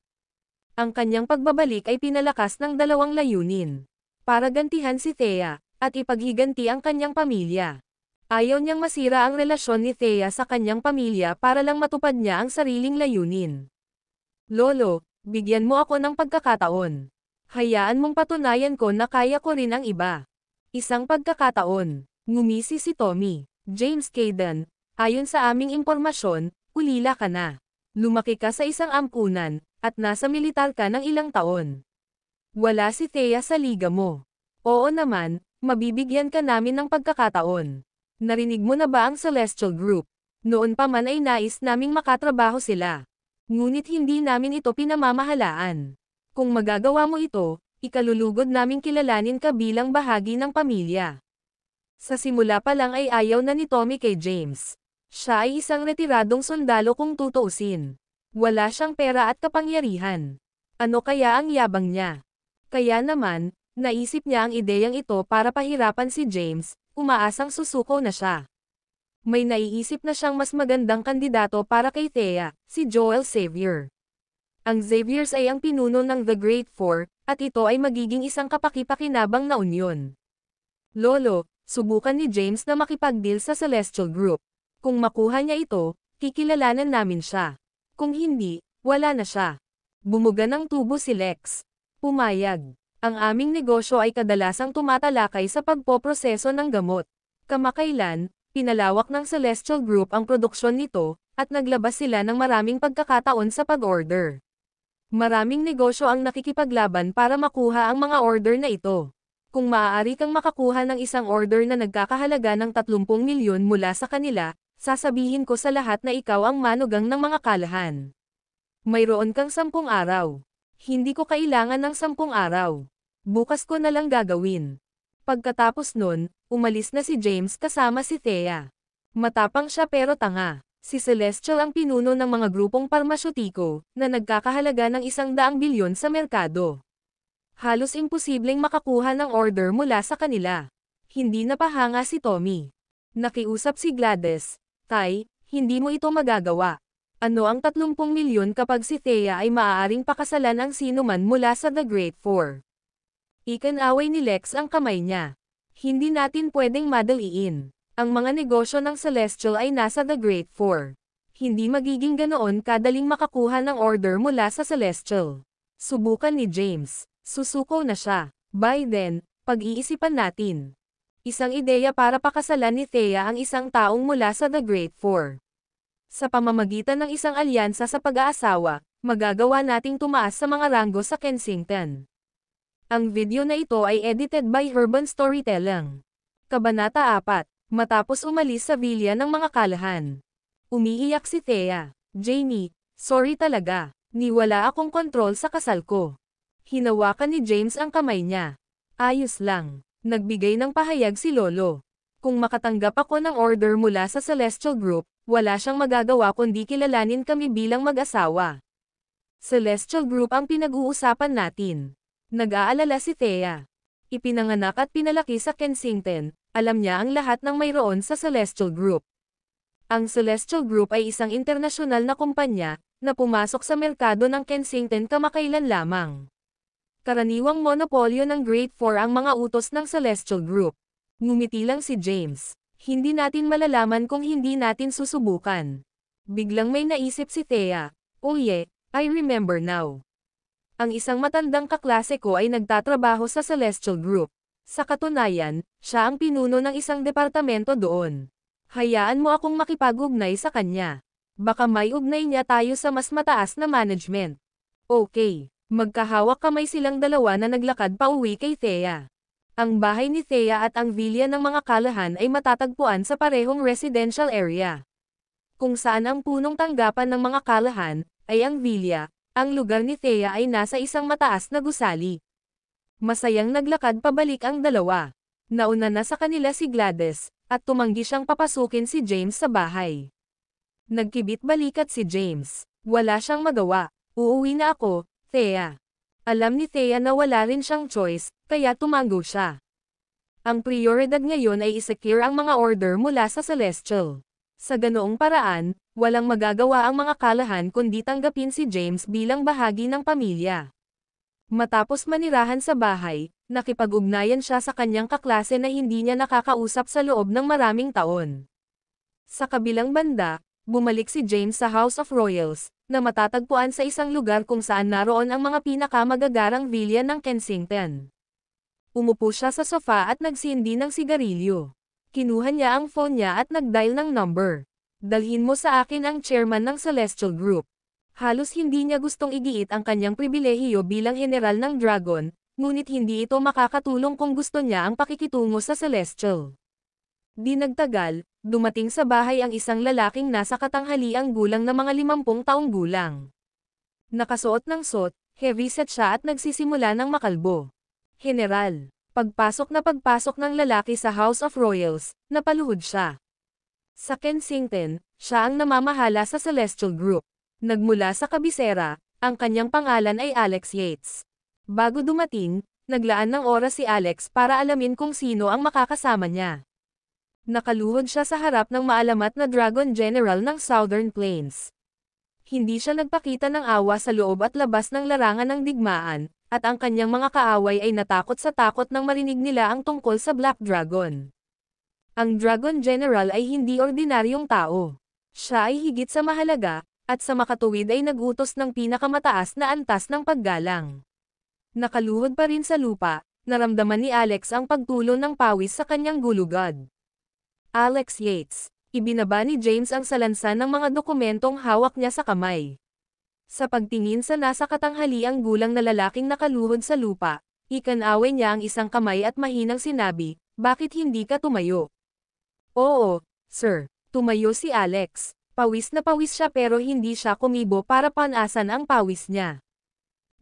Ang kanyang pagbabalik ay pinalakas ng dalawang layunin. Para gantihan si Thea, at ipaghiganti ang kanyang pamilya. Ayaw niyang masira ang relasyon ni Thea sa kanyang pamilya para lang matupad niya ang sariling layunin. Lolo, bigyan mo ako ng pagkakataon. Hayaan mong patunayan ko na kaya ko rin ang iba. Isang pagkakataon. Ngumisi si Tommy. James Caden, ayon sa aming impormasyon, ulila ka na. Lumaki ka sa isang ampunan, at nasa militar ka ng ilang taon. Wala si Thea sa liga mo. Oo naman, mabibigyan ka namin ng pagkakataon. Narinig mo na ba ang Celestial Group? Noon pa man ay nais naming makatrabaho sila. Ngunit hindi namin ito pinamamahalaan. Kung magagawa mo ito, ikalulugod naming kilalanin ka bilang bahagi ng pamilya. Sa simula pa lang ay ayaw na ni Tommy kay James. Siya ay isang retiradong sundalo kung tutuusin. Wala siyang pera at kapangyarihan. Ano kaya ang yabang niya? Kaya naman, naisip niya ang ideyang ito para pahirapan si James, umaasang susuko na siya. May naiisip na siyang mas magandang kandidato para kay Thea, si Joel Xavier. Ang Xaviers ay ang pinuno ng The Great Four, at ito ay magiging isang kapaki-pakinabang na unyon. Lolo, subukan ni James na makipag-deal sa Celestial Group. Kung makuha niya ito, kikilalanan namin siya. Kung hindi, wala na siya. Bumuga ng tubo si Lex. Pumayag. Ang aming negosyo ay kadalasang tumatalakay sa pagpoproseso ng gamot. Kamakailan, pinalawak ng Celestial Group ang produksyon nito, at naglabas sila ng maraming pagkakataon sa pag-order. Maraming negosyo ang nakikipaglaban para makuha ang mga order na ito. Kung maaari kang makakuha ng isang order na nagkakahalaga ng 30 milyon mula sa kanila, sasabihin ko sa lahat na ikaw ang manugang ng mga kalahan. Mayroon kang 10 araw. Hindi ko kailangan ng 10 araw. Bukas ko na lang gagawin. Pagkatapos nun, umalis na si James kasama si Thea. Matapang siya pero tanga. Si Celestial ang pinuno ng mga grupong parmasyutiko, na nagkakahalaga ng 100 bilyon sa merkado. Halos imposibleng makakuha ng order mula sa kanila. Hindi napahanga si Tommy. Nakiusap si Gladys, Tay, hindi mo ito magagawa. Ano ang 30 milyon kapag si Thea ay maaaring pakasalan ang sinuman mula sa The Great Four? Ikan-away ni Lex ang kamay niya. Hindi natin pwedeng madaliin. Ang mga negosyo ng Celestial ay nasa The Great Four. Hindi magiging ganoon kadaling makakuha ng order mula sa Celestial. Subukan ni James. Susuko na siya. By then, pag-iisipan natin. Isang ideya para pakasalan ni Thea ang isang taong mula sa The Great Four. Sa pamamagitan ng isang alyansa sa pag-aasawa, magagawa nating tumaas sa mga ranggo sa Kensington. Ang video na ito ay edited by Urban Storytelling. Kabanata 4. Matapos umalis sa villa ng mga kalahan. Umiiyak si Thea. Jamie, sorry talaga. Niwala akong kontrol sa kasal ko. Hinawakan ni James ang kamay niya. Ayos lang. Nagbigay ng pahayag si Lolo. Kung makatanggap ako ng order mula sa Celestial Group, wala siyang magagawa kundi kilalanin kami bilang mag-asawa. Celestial Group ang pinag-uusapan natin. Nag-aalala si Thea. Ipinanganak at pinalaki sa Kensington, alam niya ang lahat ng mayroon sa Celestial Group. Ang Celestial Group ay isang internasyonal na kumpanya, na pumasok sa merkado ng Kensington kamakailan lamang. Karaniwang monopolyo ng Great Four ang mga utos ng Celestial Group. Ngumiti lang si James. Hindi natin malalaman kung hindi natin susubukan. Biglang may naisip si Thea. Oh yeah, I remember now. Ang isang matandang kaklase ko ay nagtatrabaho sa Celestial Group. Sa katunayan, siya ang pinuno ng isang departamento doon. Hayaan mo akong makipag-ugnay sa kanya. Baka may ugnay niya tayo sa mas mataas na management. Okay. Magkahawak kamay silang dalawa na naglakad pa uwi kay Thea. Ang bahay ni Thea at ang vilya ng mga Callahan ay matatagpuan sa parehong residential area. Kung saan ang punong tanggapan ng mga Callahan, ay ang vilya, ang lugar ni Thea ay nasa isang mataas na gusali. Masayang naglakad pabalik ang dalawa. Nauna na sa kanila si Gladys, at tumanggi siyang papasukin si James sa bahay. Nagkibit-balikat si James. Wala siyang magawa. Uuwi na ako, Thea. Alam ni Thea na wala rin siyang choice, kaya tumango siya. Ang prioridad ngayon ay i-secure ang mga order mula sa Celestial. Sa ganoong paraan, walang magagawa ang mga Callahan kundi tanggapin si James bilang bahagi ng pamilya. Matapos manirahan sa bahay, nakipag-ugnayan siya sa kanyang kaklase na hindi niya nakakausap sa loob ng maraming taon. Sa kabilang banda, bumalik si James sa House of Royals, na matatagpuan sa isang lugar kung saan naroon ang mga pinakamagagarang vilya ng Kensington. Umupo siya sa sofa at nagsindi ng sigarilyo. Kinuha niya ang phone niya at nag-dial ng number. Dalhin mo sa akin ang chairman ng Celestial Group. Halos hindi niya gustong igiit ang kanyang pribilehiyo bilang general ng Dragon, ngunit hindi ito makakatulong kung gusto niya ang pakikitungo sa Celestial. Di nagtagal, dumating sa bahay ang isang lalaking nasa katanghaliang gulang na mga 50 taong gulang. Nakasuot ng suit, heavyset siya at nagsisimula ng makalbo. General. Pagpasok ng lalaki sa House of Royals, napaluhod siya. Sa Kensington, siya ang namamahala sa Celestial Group. Nagmula sa kabisera, ang kanyang pangalan ay Alex Yates. Bago dumating, naglaan ng oras si Alex para alamin kung sino ang makakasama niya. Nakaluhod siya sa harap ng maalamat na Dragon General ng Southern Plains. Hindi siya nagpakita ng awa sa loob at labas ng larangan ng digmaan, at ang kanyang mga kaaway ay natakot sa takot nang marinig nila ang tungkol sa Black Dragon. Ang Dragon General ay hindi ordinaryong tao. Siya ay higit sa mahalaga, at sa makatuwid ay nagutos ng pinakamataas na antas ng paggalang. Nakaluhod pa rin sa lupa, naramdaman ni Alex ang pagtulo ng pawis sa kanyang gulugad. Alex Yates. Ibinaba ni James ang salansan ng mga dokumentong hawak niya sa kamay. Sa pagtingin sa nasa katanghaliang gulang na lalaking nakaluhod sa lupa, ikanaway niya ang isang kamay at mahinang sinabi, "Bakit hindi ka tumayo?" "Oo, sir." Tumayo si Alex. Pawis na pawis siya pero hindi siya kumibo para panasan ang pawis niya.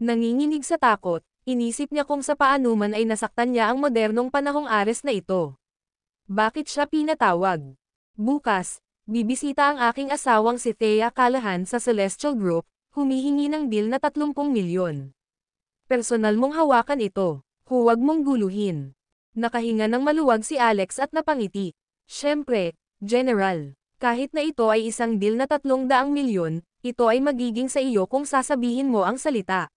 Nanginginig sa takot, inisip niya kung sa paanuman ay nasaktan niya ang modernong panahong Ares na ito. Bakit siya pinatawag? "Bukas, bibisita ang aking asawang si Thea Callahan sa Celestial Group, humihingi ng deal na 30 milyon. Personal mong hawakan ito. Huwag mong guluhin." Nakahinga ng maluwag si Alex at napangiti. "Siyempre, General. Kahit na ito ay isang deal na 300 milyon, ito ay magiging sa iyo kung sasabihin mo ang salita.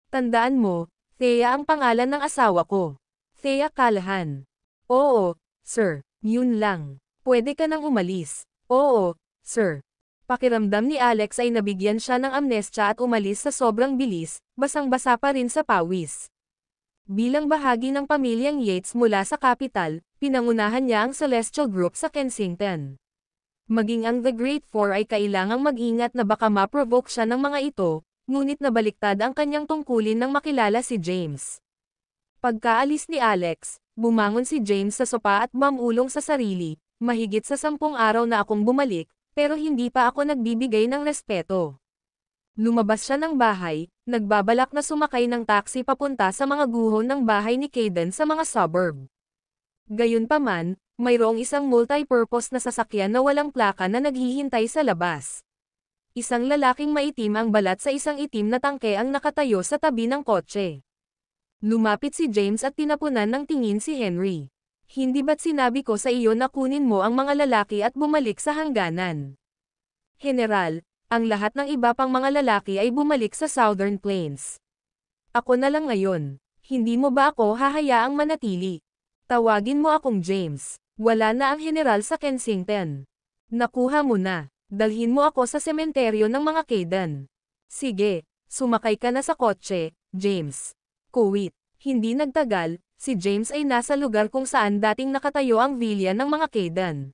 Tandaan mo, Thea ang pangalan ng asawa ko. Thea Callahan." "Oo, sir. Yun lang. Pwede ka nang umalis." "Oo, sir." Pakiramdam ni Alex ay nabigyan siya ng amnestia at umalis sa sobrang bilis, basang-basa pa rin sa pawis. Bilang bahagi ng pamilyang Yates mula sa capital, pinangunahan niya ang Celestial Group sa Kensington. Maging ang The Great Four ay kailangang mag-ingat na baka ma-provoke siya ng mga ito, ngunit nabaliktad ang kanyang tungkulin nang makilala si James. Pagkaalis ni Alex, bumangon si James sa sopa at mamulong sa sarili, "Mahigit sa 10 araw na akong bumalik, pero hindi pa ako nagbibigay ng respeto." Lumabas siya ng bahay, nagbabalak na sumakay ng taxi papunta sa mga guhon ng bahay ni Caden sa mga suburb. Gayunpaman, mayroong isang multi-purpose na sasakyan na walang plaka na naghihintay sa labas. Isang lalaking maitim ang balat sa isang itim na tangke ang nakatayo sa tabi ng kotse. Lumapit si James at tinapunan ng tingin si Henry. "Hindi ba't sinabi ko sa iyo na kunin mo ang mga lalaki at bumalik sa hangganan?" "General, ang lahat ng iba pang mga lalaki ay bumalik sa Southern Plains. Ako na lang ngayon. Hindi mo ba ako hahayaang manatili? Tawagin mo akong James. Wala na ang general sa Kensington. Nakuha mo na. Dalhin mo ako sa sementeryo ng mga Caden." "Sige, Sumakay ka na sa kotse, James. Kuwit. Hindi nagtagal, si James ay nasa lugar kung saan dating nakatayo ang villa ng mga Kaydan.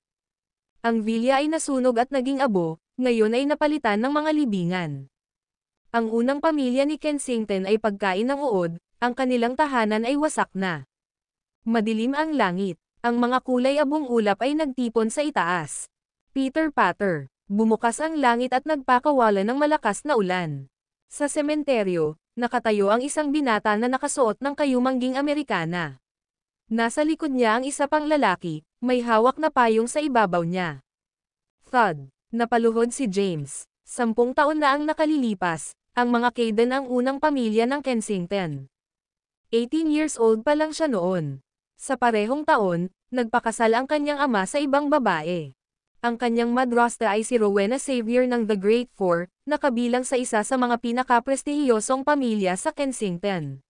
Ang villa ay nasunog at naging abo, ngayon ay napalitan ng mga libingan. Ang unang pamilya ni Kensington ay pagkain ng uod, ang kanilang tahanan ay wasak na. Madilim ang langit, ang mga kulay abong ulap ay nagtipon sa itaas. Pitter-patter, bumukas ang langit at nagpakawala ng malakas na ulan. Sa sementeryo, nakatayo ang isang binata na nakasuot ng kayumangging Amerikana. Nasa likod niya ang isa pang lalaki, may hawak na payong sa ibabaw niya. Thud, napaluhod si James. 10 taon na ang nakalilipas, ang mga Kaydan ang unang pamilya ng Kensington. 18 years old pa lang siya noon. Sa parehong taon, nagpakasal ang kanyang ama sa ibang babae. Ang kanyang madrasta ay si Rowena Xavier ng The Great Four, na kabilang sa isa sa mga pinakaprestihiyosong pamilya sa Kensington.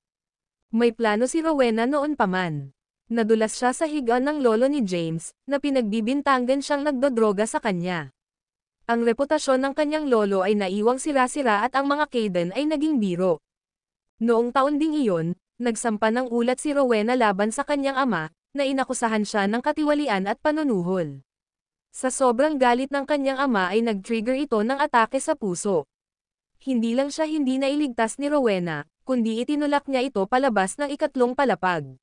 May plano si Rowena noon pa man. Nadulas siya sa higaan ng lolo ni James, na pinagbibintangan siyang nagdodroga sa kanya. Ang reputasyon ng kanyang lolo ay naiwang sira-sira at ang mga Kaydan ay naging biro. Noong taon ding iyon, nagsampa ng ulat si Rowena laban sa kanyang ama, na inakusahan siya ng katiwalian at panunuhol. Sa sobrang galit ng kanyang ama ay nag-trigger ito ng atake sa puso. Hindi lang siya hindi nailigtas ni Rowena, kundi itinulak niya ito palabas ng ikatlong palapag.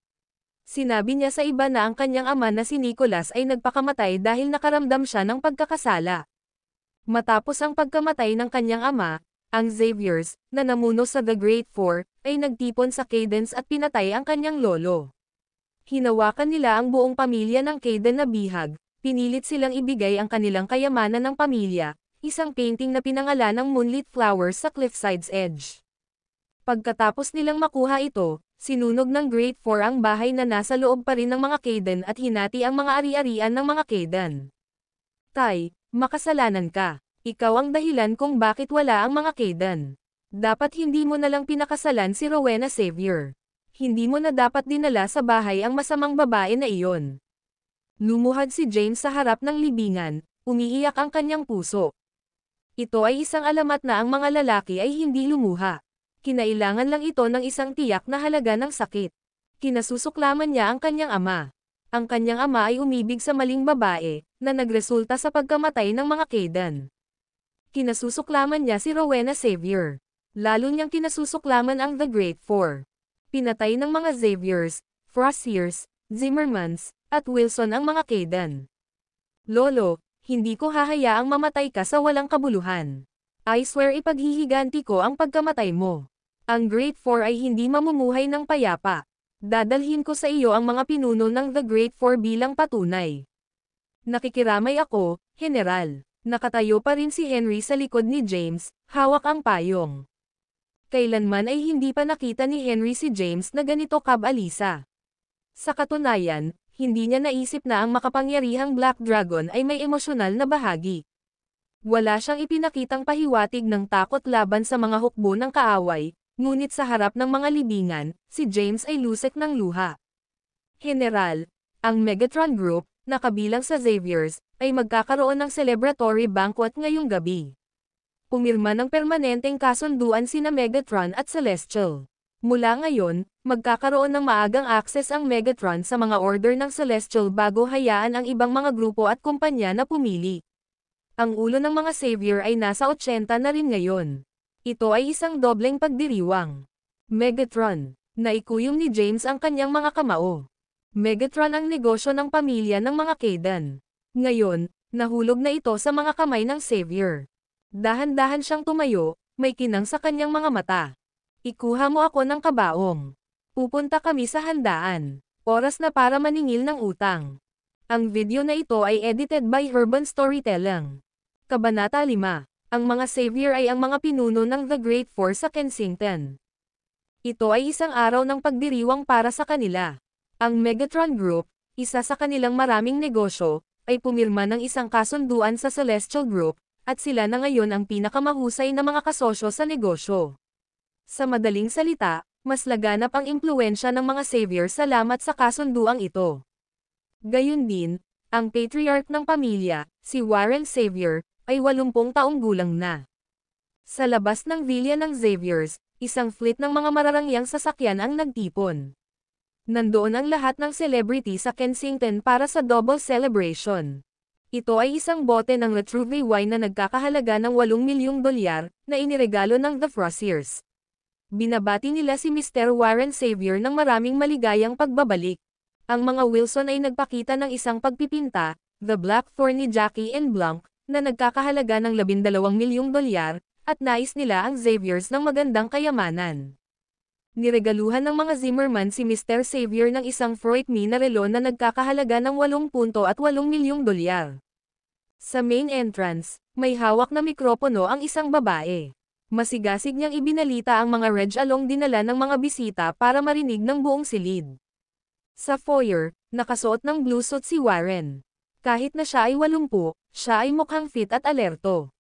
Sinabi niya sa iba na ang kanyang ama na si Nicholas ay nagpakamatay dahil nakaramdam siya ng pagkakasala. Matapos ang pagkamatay ng kanyang ama, ang Xaviers, na namuno sa The Great Four, ay nagtipon sa Kaydans at pinatay ang kanyang lolo. Hinawakan nila ang buong pamilya ng Kaydan na bihag, pinilit silang ibigay ang kanilang kayamanan ng pamilya, isang painting na pinangalan ng Moonlit Flowers sa Cliffside's Edge. Pagkatapos nilang makuha ito, sinunog ng Great Four ang bahay na nasa loob pa rin ng mga Kaydan at hinati ang mga ari-arian ng mga Kaydan. Tay, makasalanan ka. Ikaw ang dahilan kung bakit wala ang mga Kaydan. Dapat hindi mo na lang pinakasalan si Rowena Xavier. Hindi mo na dapat dinala sa bahay ang masamang babae na iyon. Lumuhad si James sa harap ng libingan, umiiyak ang kanyang puso. Ito ay isang alamat na ang mga lalaki ay hindi lumuha. Kinailangan lang ito ng isang tiyak na halaga ng sakit. Kinasusuklaman niya ang kanyang ama. Ang kanyang ama ay umibig sa maling babae, na nagresulta sa pagkamatay ng mga Kaydan. Kinasusuklaman niya si Rowena Xavier. Lalo niyang kinasusuklaman ang The Great Four. Pinatay ng mga Xaviers, Frosiers, Zimmermans, at Wilson ang mga Kaydan. Lolo, hindi ko hahayaang mamatay ka sa walang kabuluhan. I swear ipaghihiganti ko ang pagkamatay mo. Ang Great Four ay hindi mamumuhay ng payapa. Dadalhin ko sa iyo ang mga pinuno ng The Great Four bilang patunay. Nakikiramay ako, General. Nakatayo pa rin si Henry sa likod ni James, hawak ang payong. Kailanman ay hindi pa nakita ni Henry si James na ganito kabalisa. Sa katunayan, hindi niya naisip na ang makapangyarihang Black Dragon ay may emosyonal na bahagi. Wala siyang ipinakitang pahiwatig ng takot laban sa mga hukbo ng kaaway, ngunit sa harap ng mga libingan, si James ay lusek ng luha. General, ang Megatron Group, na kabilang sa Xaviers, ay magkakaroon ng celebratory banquet ngayong gabi. Pumirma ng permanenteng kasunduan sina Megatron at Celestial. Mula ngayon, magkakaroon ng maagang access ang Megatron sa mga order ng Celestial bago hayaan ang ibang mga grupo at kumpanya na pumili. Ang ulo ng mga Xavier ay nasa 80 na rin ngayon. Ito ay isang dobleng pagdiriwang. Megatron, naikuyom ni James ang kanyang mga kamao. Megatron ang negosyo ng pamilya ng mga Kaydan. Ngayon, nahulog na ito sa mga kamay ng Xavier. Dahan-dahan siyang tumayo, may kinang sa kanyang mga mata. Ikuha mo ako ng kabaong. Pupunta kami sa handaan. Oras na para maningil ng utang. Ang video na ito ay edited by Urban Storytelling. Kabanata 5. Ang mga Xavier ay ang mga pinuno ng The Great Four sa Kensington. Ito ay isang araw ng pagdiriwang para sa kanila. Ang Megatron Group, isa sa kanilang maraming negosyo, ay pumirma ng isang kasunduan sa Celestial Group, at sila na ngayon ang pinakamahusay na mga kasosyo sa negosyo. Sa madaling salita, mas laganap ang impluwensya ng mga Xavier salamat sa kasunduang ito. Gayun din, ang patriarch ng pamilya, si Warren Xavier, ay 80 taong gulang na. Sa labas ng villa ng Xavier's, isang fleet ng mga mararangyang sasakyan ang nagtipon. Nandoon ang lahat ng celebrity sa Kensington para sa double celebration. Ito ay isang bote ng Retrouvé wine na nagkakahalaga ng $8 milyong na iniregalo ng The Frosiers. Binabati nila si Mr. Warren Xavier ng maraming maligayang pagbabalik. Ang mga Wilson ay nagpakita ng isang pagpipinta, The Blackthorn ni Jackie and Blanc, na nagkakahalaga ng $12 milyong, at nais nila ang Xaviers ng magandang kayamanan. Niregaluhan ng mga Zimmerman si Mr. Xavier ng isang Freud-Me na relo na nagkakahalaga ng $8.8 milyong. Sa main entrance, may hawak na mikropono ang isang babae. Masigasig niyang ibinalita ang mga read-along dinala ng mga bisita para marinig ng buong silid. Sa foyer, nakasuot ng blue suit si Warren. Kahit na siya ay 80, siya ay mukhang fit at alerto.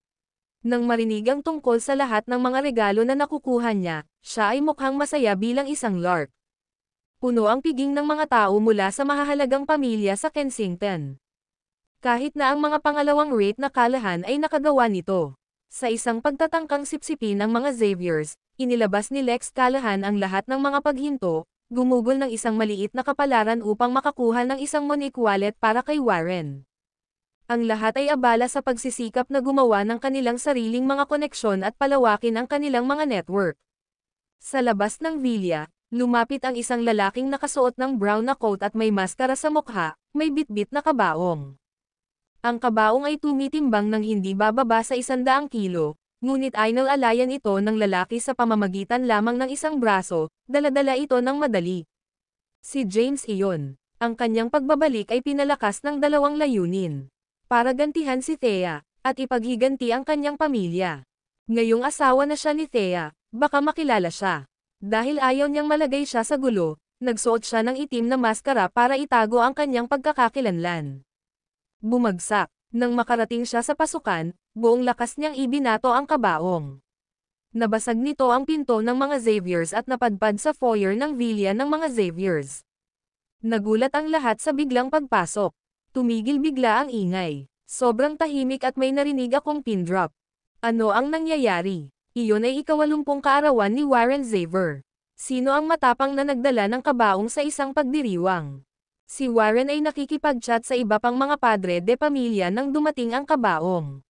Nang marinig ang tungkol sa lahat ng mga regalo na nakukuha niya, siya ay mukhang masaya bilang isang lark. Puno ang piging ng mga tao mula sa mahahalagang pamilya sa Kensington. Kahit na ang mga pangalawang rate na kalahan ay nakagawa nito. Sa isang pagtatangkang sipsipin ng mga Xaviers, inilabas ni Lex Callahan ang lahat ng mga paghinto, gumugol ng isang maliit na kapalaran upang makakuha ng isang Monique wallet para kay Warren. Ang lahat ay abala sa pagsisikap na gumawa ng kanilang sariling mga koneksyon at palawakin ang kanilang mga network. Sa labas ng villa, lumapit ang isang lalaking nakasuot ng brown na coat at may maskara sa mukha, may bitbit na kabaong. Ang kabaong ay tumitimbang ng hindi bababa sa 100 kilo, ngunit ay nalalayan ito ng lalaki sa pamamagitan lamang ng isang braso, dala-dala ito ng madali. Si James iyon. Ang kanyang pagbabalik ay pinalakas ng dalawang layunin. Para gantihan si Thea, at ipaghiganti ang kanyang pamilya. Ngayong asawa na siya ni Thea, baka makilala siya. Dahil ayaw niyang malagay siya sa gulo, nagsuot siya ng itim na maskara para itago ang kanyang pagkakakilanlan. Bumagsak. Nang makarating siya sa pasukan, buong lakas niyang ibinato ang kabaong. Nabasag nito ang pinto ng mga Xaviers at napadpad sa foyer ng villa ng mga Xaviers. Nagulat ang lahat sa biglang pagpasok. Tumigil bigla ang ingay. Sobrang tahimik at may narinig akong pin drop. Ano ang nangyayari? Iyon ay ika-80 kaarawan ni Warren Xavier. Sino ang matapang na nagdala ng kabaong sa isang pagdiriwang? Si Warren ay nakikipag-chat sa iba pang mga padre de pamilya nang dumating ang kabaong.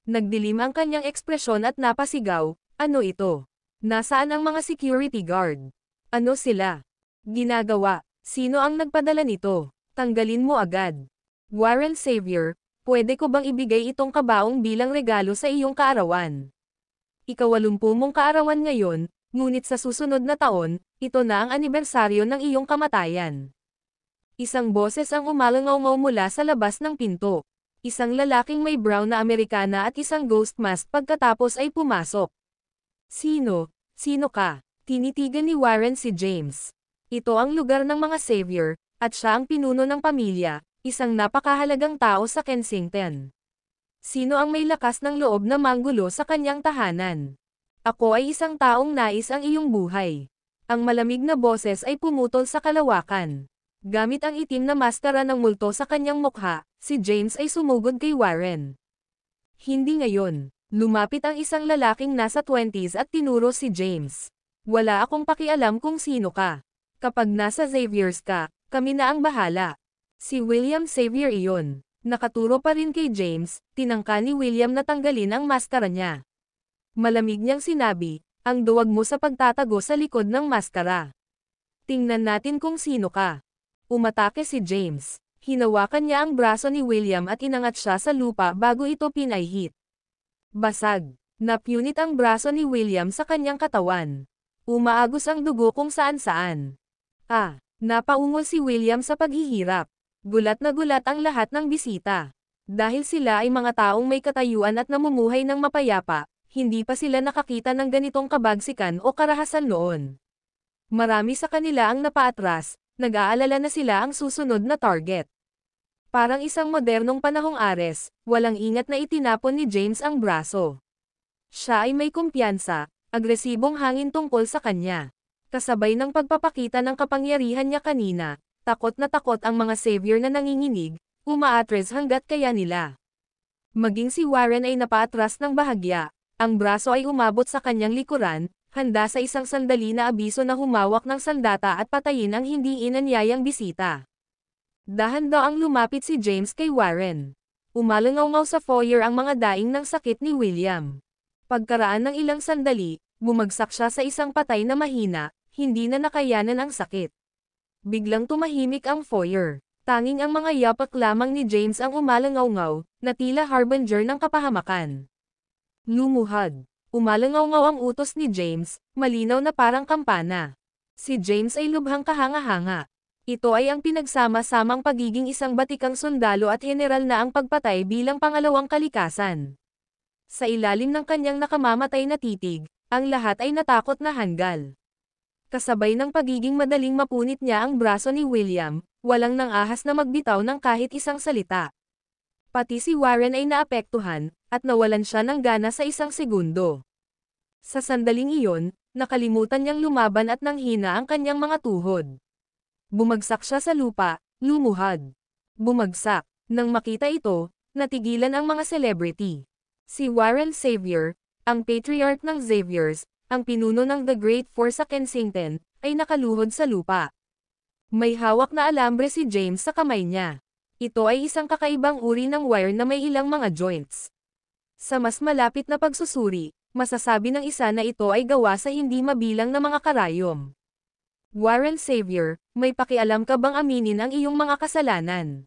Nagdilim ang kanyang ekspresyon at napasigaw, ano ito? Nasaan ang mga security guard? Ano sila? Ginagawa? Sino ang nagpadala nito? Tanggalin mo agad. Warren Xavier, pwede ko bang ibigay itong kabaong bilang regalo sa iyong kaarawan? Ika-80 mong kaarawan ngayon, ngunit sa susunod na taon, ito na ang anibersaryo ng iyong kamatayan. Isang boses ang umalangaw mula sa labas ng pinto. Isang lalaking may brown na Amerikana at isang ghost mask pagkatapos ay pumasok. Sino? Sino ka? Tinitigan ni Warren si James. Ito ang lugar ng mga Xavier, at siya ang pinuno ng pamilya, isang napakahalagang tao sa Kensington. Sino ang may lakas ng loob na manggulo sa kanyang tahanan? Ako ay isang taong nais ang iyong buhay. Ang malamig na boses ay pumutol sa kalawakan. Gamit ang itim na maskara ng multo sa kanyang mukha, si James ay sumugod kay Warren. Hindi ngayon. Lumapit ang isang lalaking nasa 20s at tinuro si James. Wala akong pakialam kung sino ka. Kapag nasa Xavier's ka, kami na ang bahala. Si William Xavier iyon. Nakaturo pa rin kay James, tinangka ni William na tanggalin ang maskara niya. Malamig niyang sinabi, ang duwag mo sa pagtatago sa likod ng maskara. Tingnan natin kung sino ka. Umatake si James. Hinawakan niya ang braso ni William at inangat siya sa lupa bago ito pinahit. Basag. Napunit ang braso ni William sa kanyang katawan. Umaagos ang dugo kung saan-saan. Napaungol si William sa paghihirap. Gulat na gulat ang lahat ng bisita. Dahil sila ay mga taong may katayuan at namumuhay ng mapayapa, hindi pa sila nakakita ng ganitong kabagsikan o karahasan noon. Marami sa kanila ang napaatras, nag-aalala na sila ang susunod na target. Parang isang modernong panahong Ares, walang ingat na itinapon ni James ang braso. Siya ay may kumpiyansa, agresibong hangin tungkol sa kanya. Kasabay ng pagpapakita ng kapangyarihan niya kanina, takot na takot ang mga Xavier na nanginginig, umaatres hanggat kaya nila. Maging si Warren ay napaatras ng bahagya, Ang braso ay umabot sa kanyang likuran, handa sa isang sandali na abiso na humawak ng sandata at patayin ang hindi inanyayang bisita. Dahan-daang lumapit si James kay Warren. Umalangaw-ngaw sa foyer ang mga daing ng sakit ni William. Pagkaraan ng ilang sandali, bumagsak siya sa isang patay na mahina, hindi na nakayanan ang sakit. Biglang tumahimik ang foyer. Tanging ang mga yapak lamang ni James ang umalangaw-ngaw, na tila harbinger ng kapahamakan. Lumuhad. Umalangaw-ngaw ang utos ni James, malinaw na parang kampana. Si James ay lubhang kahanga-hanga. Ito ay ang pinagsama-samang pagiging isang batikang sundalo at general na ang pagpatay bilang pangalawang kalikasan. Sa ilalim ng kanyang nakamamatay na titig, ang lahat ay natakot na hanggal. Kasabay ng pagiging madaling mapunit niya ang braso ni William, walang nang ahas na magbitaw ng kahit isang salita. Pati si Warren ay naapektuhan, at nawalan siya ng gana sa isang segundo. Sa sandaling iyon, nakalimutan niyang lumaban at nanghina ang kanyang mga tuhod. Bumagsak siya sa lupa, lumuhad. Bumagsak. Nang makita ito, natigilan ang mga celebrity. Si Warren Xavier, ang patriarch ng Xaviers, ang pinuno ng The Great Four sa Kensington, ay nakaluhod sa lupa. May hawak na alambre si James sa kamay niya. Ito ay isang kakaibang uri ng wire na may ilang mga joints. Sa mas malapit na pagsusuri, masasabi ng isa na ito ay gawa sa hindi mabilang na mga karayom. Warren Xavier, may pakialam ka bang aminin ang iyong mga kasalanan?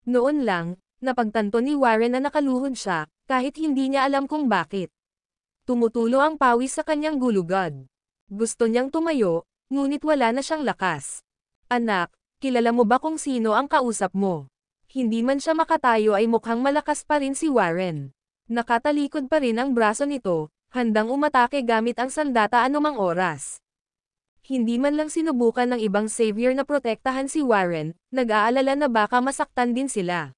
Noon lang, napagtanto ni Warren na nakaluhod siya, kahit hindi niya alam kung bakit. Tumutulo ang pawis sa kanyang gulugad. Gusto niyang tumayo, ngunit wala na siyang lakas. Anak, kilala mo ba kung sino ang kausap mo? Hindi man siya makatayo ay mukhang malakas pa rin si Warren. Nakatalikod pa rin ang braso nito, handang umatake gamit ang sandata anumang oras. Hindi man lang sinubukan ng ibang savior na protektahan si Warren, nag-aalala na baka masaktan din sila.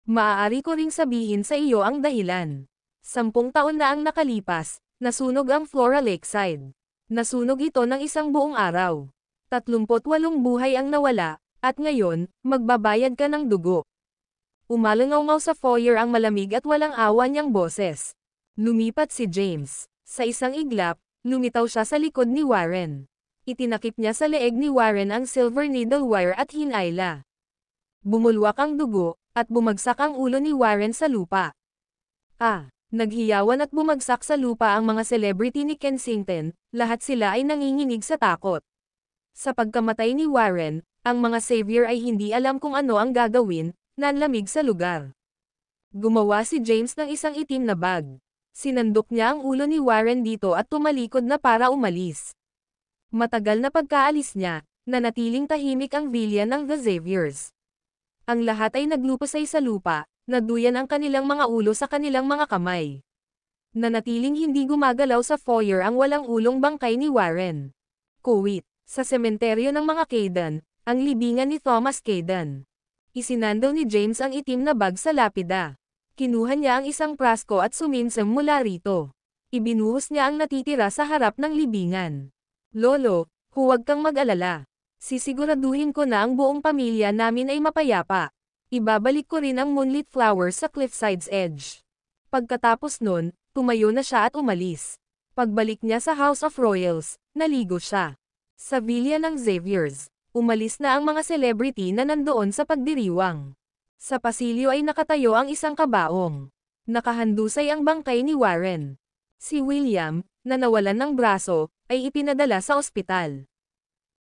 Maaari ko ring sabihin sa iyo ang dahilan. 10 taon na ang nakalipas, nasunog ang Flora Lakeside. Nasunog ito ng isang buong araw. 38 buhay ang nawala, at ngayon, magbabayad ka ng dugo. Umalangaw-ngaw sa foyer ang malamig at walang awa niyang boses. Lumipat si James. Sa isang iglap, lumitaw siya sa likod ni Warren. Itinakip niya sa leeg ni Warren ang silver needle wire at hinayla. Bumulwak ang dugo, at bumagsak ang ulo ni Warren sa lupa. Naghiyawan at bumagsak sa lupa ang mga celebrity ni Kensington, lahat sila ay nanginginig sa takot. Sa pagkamatay ni Warren, ang mga savior ay hindi alam kung ano ang gagawin, nanlamig sa lugar. Gumawa si James ng isang itim na bag. Sinandok niya ang ulo ni Warren dito at tumalikod na para umalis. Matagal na pagkaalis niya, nanatiling tahimik ang villa ng The Xaviers. Ang lahat ay naglupasay sa lupa, naduyan ang kanilang mga ulo sa kanilang mga kamay. Nanatiling hindi gumagalaw sa foyer ang walang ulong bangkay ni Warren. Kuwait, sa sementeryo ng mga Caden, ang libingan ni Thomas Caden. Isinandaw ni James ang itim na bag sa lapida. Kinuha niya ang isang prasko at sumimsam mula rito. Ibinuhos niya ang natitira sa harap ng libingan. Lolo, huwag kang mag-alala. Sisiguraduhin ko na ang buong pamilya namin ay mapayapa. Ibabalik ko rin ang moonlit flowers sa cliffside's edge. Pagkatapos nun, tumayo na siya at umalis. Pagbalik niya sa House of Royals, naligo siya. Sa villa ng Xaviers, umalis na ang mga celebrity na nandoon sa pagdiriwang. Sa pasilyo ay nakatayo ang isang kabaong. Nakahandusay ang bangkay ni Warren. Si William, na nawalan ng braso, ay ipinadala sa ospital.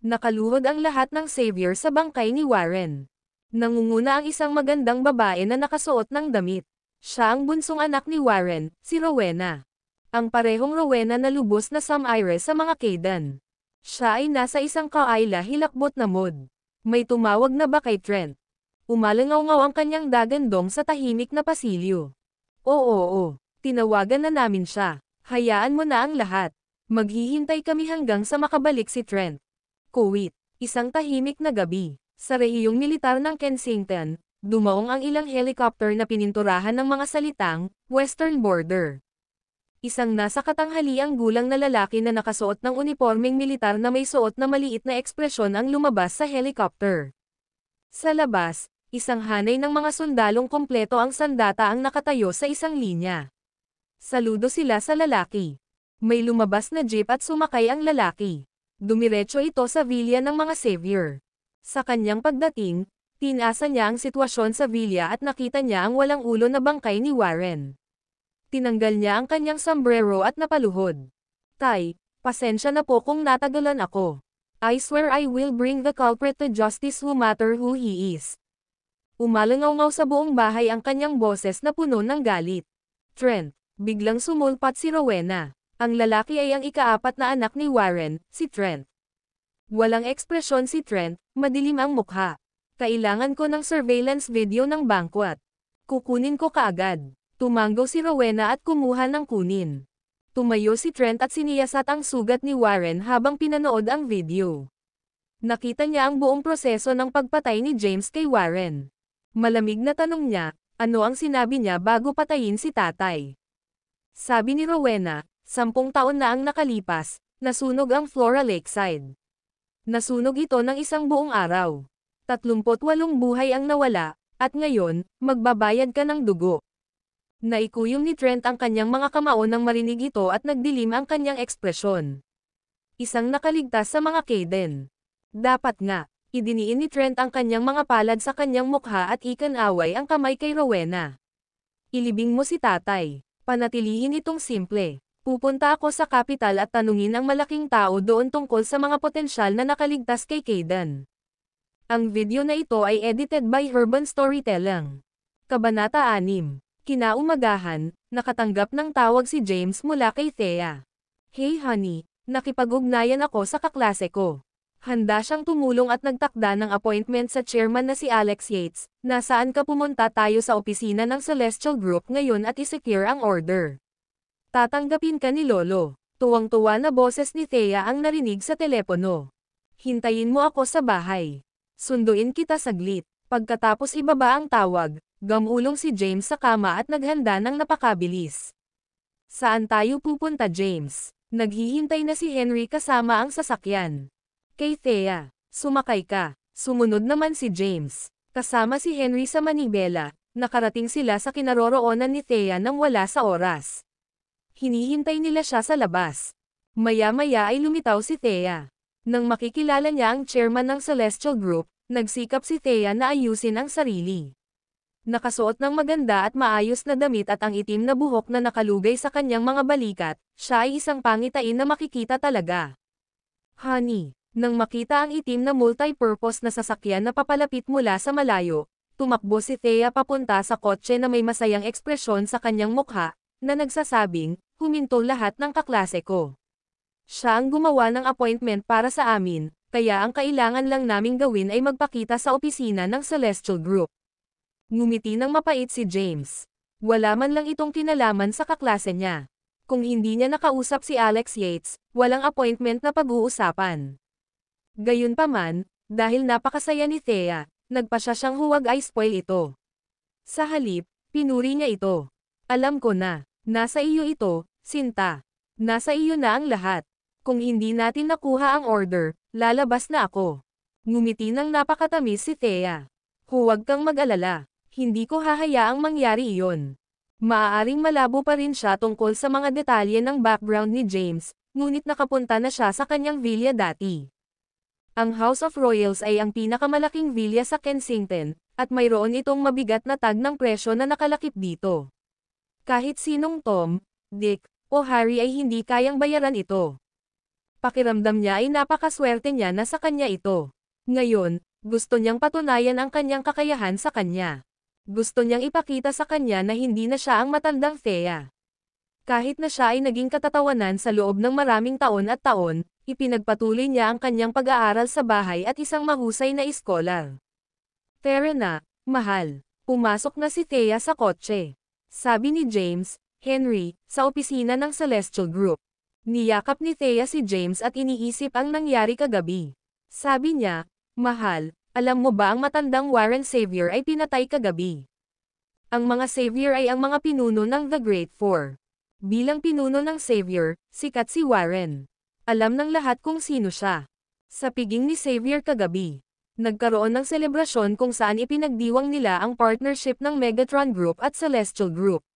Nakaluhod ang lahat ng savior sa bangkay ni Warren. Nangunguna ang isang magandang babae na nakasuot ng damit. Siya ang bunsong anak ni Warren, si Rowena. Ang parehong Rowena na lubos na Samire sa mga Caden. Siya ay nasa isang kaayla hilakbot na mod. May tumawag na ba kay Trent? Umalangaw-ngaw ang kanyang dagandong sa tahimik na pasilyo. Oo, tinawagan na namin siya. Hayaan mo na ang lahat. Maghihintay kami hanggang sa makabalik si Trent. Kuwait, isang tahimik na gabi. Sa rehiyong militar ng Kensington, dumaong ang ilang helicopter na pininturahan ng mga salitang, Western Border. Isang nasa katanghaliang gulang na lalaki na nakasuot ng unipormeng militar na may suot na maliit na ekspresyon ang lumabas sa helicopter. Sa labas, isang hanay ng mga sundalong kompleto ang sandata ang nakatayo sa isang linya. Saludo sila sa lalaki. May lumabas na jeep at sumakay ang lalaki. Dumiretso ito sa villa ng mga savior. Sa kanyang pagdating, tinasa niya ang sitwasyon sa villa at nakita niya ang walang ulo na bangkay ni Warren. Tinanggal niya ang kanyang sombrero at napaluhod. Tay, pasensya na po kung natagalan ako. I swear I will bring the culprit to justice no matter who he is. Umalangaw-ngaw sa buong bahay ang kanyang boses na puno ng galit. Trent, biglang sumulpat si Rowena. Ang lalaki ay ang ika-4 na anak ni Warren, si Trent. Walang ekspresyon si Trent, madilim ang mukha. Kailangan ko ng surveillance video ng bangkwat. Kukunin ko kaagad. Tumanggo si Rowena at kumuha ng kunin. Tumayo si Trent at siniyasat ang sugat ni Warren habang pinanood ang video. Nakita niya ang buong proseso ng pagpatay ni James kay Warren. Malamig na tanong niya, ano ang sinabi niya bago patayin si tatay. Sabi ni Rowena, 10 taon na ang nakalipas, nasunog ang Flora Lakeside. Nasunog ito ng isang buong araw. 38 buhay ang nawala, at ngayon, magbabayad ka ng dugo. Naikuyom ni Trent ang kanyang mga kamao nang marinig ito at nagdilim ang kanyang ekspresyon. Isang nakaligtas sa mga Kaden. Dapat nga, idiniin ni Trent ang kanyang mga palad sa kanyang mukha at ikan-away ang kamay kay Rowena. Ilibing mo si tatay. Panatilihin itong simple. Pupunta ako sa kapital at tanungin ang malaking tao doon tungkol sa mga potensyal na nakaligtas kay Kaden. Ang video na ito ay edited by Urban Storytelling. Kabanata 6. Kinaumagahan, nakatanggap ng tawag si James mula kay Thea. Hey honey, nakipag-ugnayan ako sa kaklase ko. Handa siyang tumulong at nagtakda ng appointment sa chairman na si Alex Yates, nasaan ka pumunta tayo sa opisina ng Celestial Group ngayon at isecure ang order. Tatanggapin ka ni Lolo. Tuwang-tuwa na boses ni Thea ang narinig sa telepono. Hintayin mo ako sa bahay. Sunduin kita saglit. Pagkatapos ibaba ang tawag, gamulong si James sa kama at naghanda ng napakabilis. Saan tayo pupunta James? Naghihintay na si Henry kasama ang sasakyan. Kay Thea, sumakay ka. Sumunod naman si James. Kasama si Henry sa manibela, nakarating sila sa kinaroroonan ni Thea nang wala sa oras. Hinihintay nila siya sa labas. Maya-maya ay lumitaw si Thea. Nang makikilala niya ang chairman ng Celestial Group, nagsikap si Thea na ayusin ang sarili. Nakasuot ng maganda at maayos na damit at ang itim na buhok na nakalugay sa kanyang mga balikat, siya ay isang pangitain na makikita talaga. Honey, nang makita ang itim na multi-purpose na sasakyan na papalapit mula sa malayo, tumakbo si Thea papunta sa kotse na may masayang ekspresyon sa kanyang mukha, na nagsasabing, huminto lahat ng kaklase ko. Siya ang gumawa ng appointment para sa amin, kaya ang kailangan lang naming gawin ay magpakita sa opisina ng Celestial Group. Ngumiti ng mapait si James. Wala man lang itong kinalaman sa kaklase niya. Kung hindi niya nakausap si Alex Yates, walang appointment na pag-uusapan. Gayunpaman, dahil napakasaya ni Thea, nagpasya siyang huwag ay spoil ito. Sa halip, pinuri niya ito. Alam ko na, nasa iyo ito, Sinta. Nasa iyo na ang lahat. Kung hindi natin nakuha ang order, lalabas na ako. Ngumiti ng napakatamis si Thea. Huwag kang mag-alala. Hindi ko hahayaang mangyari iyon. Maaaring malabo pa rin siya tungkol sa mga detalye ng background ni James, ngunit nakapunta na siya sa kanyang villa dati. Ang House of Royals ay ang pinakamalaking villa sa Kensington, at mayroon itong mabigat na tag ng presyo na nakalakip dito. Kahit sinong Tom, Dick, o Harry ay hindi kayang bayaran ito. Pakiramdam niya ay napakaswerte niya na sa kanya ito. Ngayon, gusto niyang patunayan ang kanyang kakayahan sa kanya. Gusto niyang ipakita sa kanya na hindi na siya ang matandang Thea. Kahit na siya ay naging katatawanan sa loob ng maraming taon at taon, ipinagpatuloy niya ang kanyang pag-aaral sa bahay at isang mahusay na iskolar. Tara na, mahal. Pumasok na si Thea sa kotse. Sabi ni James, Henry, sa opisina ng Celestial Group. Niyakap ni Thea si James at iniisip ang nangyari kagabi. Sabi niya, mahal, alam mo ba ang matandang Warren Xavier ay pinatay kagabi? Ang mga Xavier ay ang mga pinuno ng The Great Four. Bilang pinuno ng Xavier, sikat si Warren. Alam ng lahat kung sino siya. Sa piging ni Xavier kagabi, nagkaroon ng selebrasyon kung saan ipinagdiwang nila ang partnership ng Megatron Group at Celestial Group.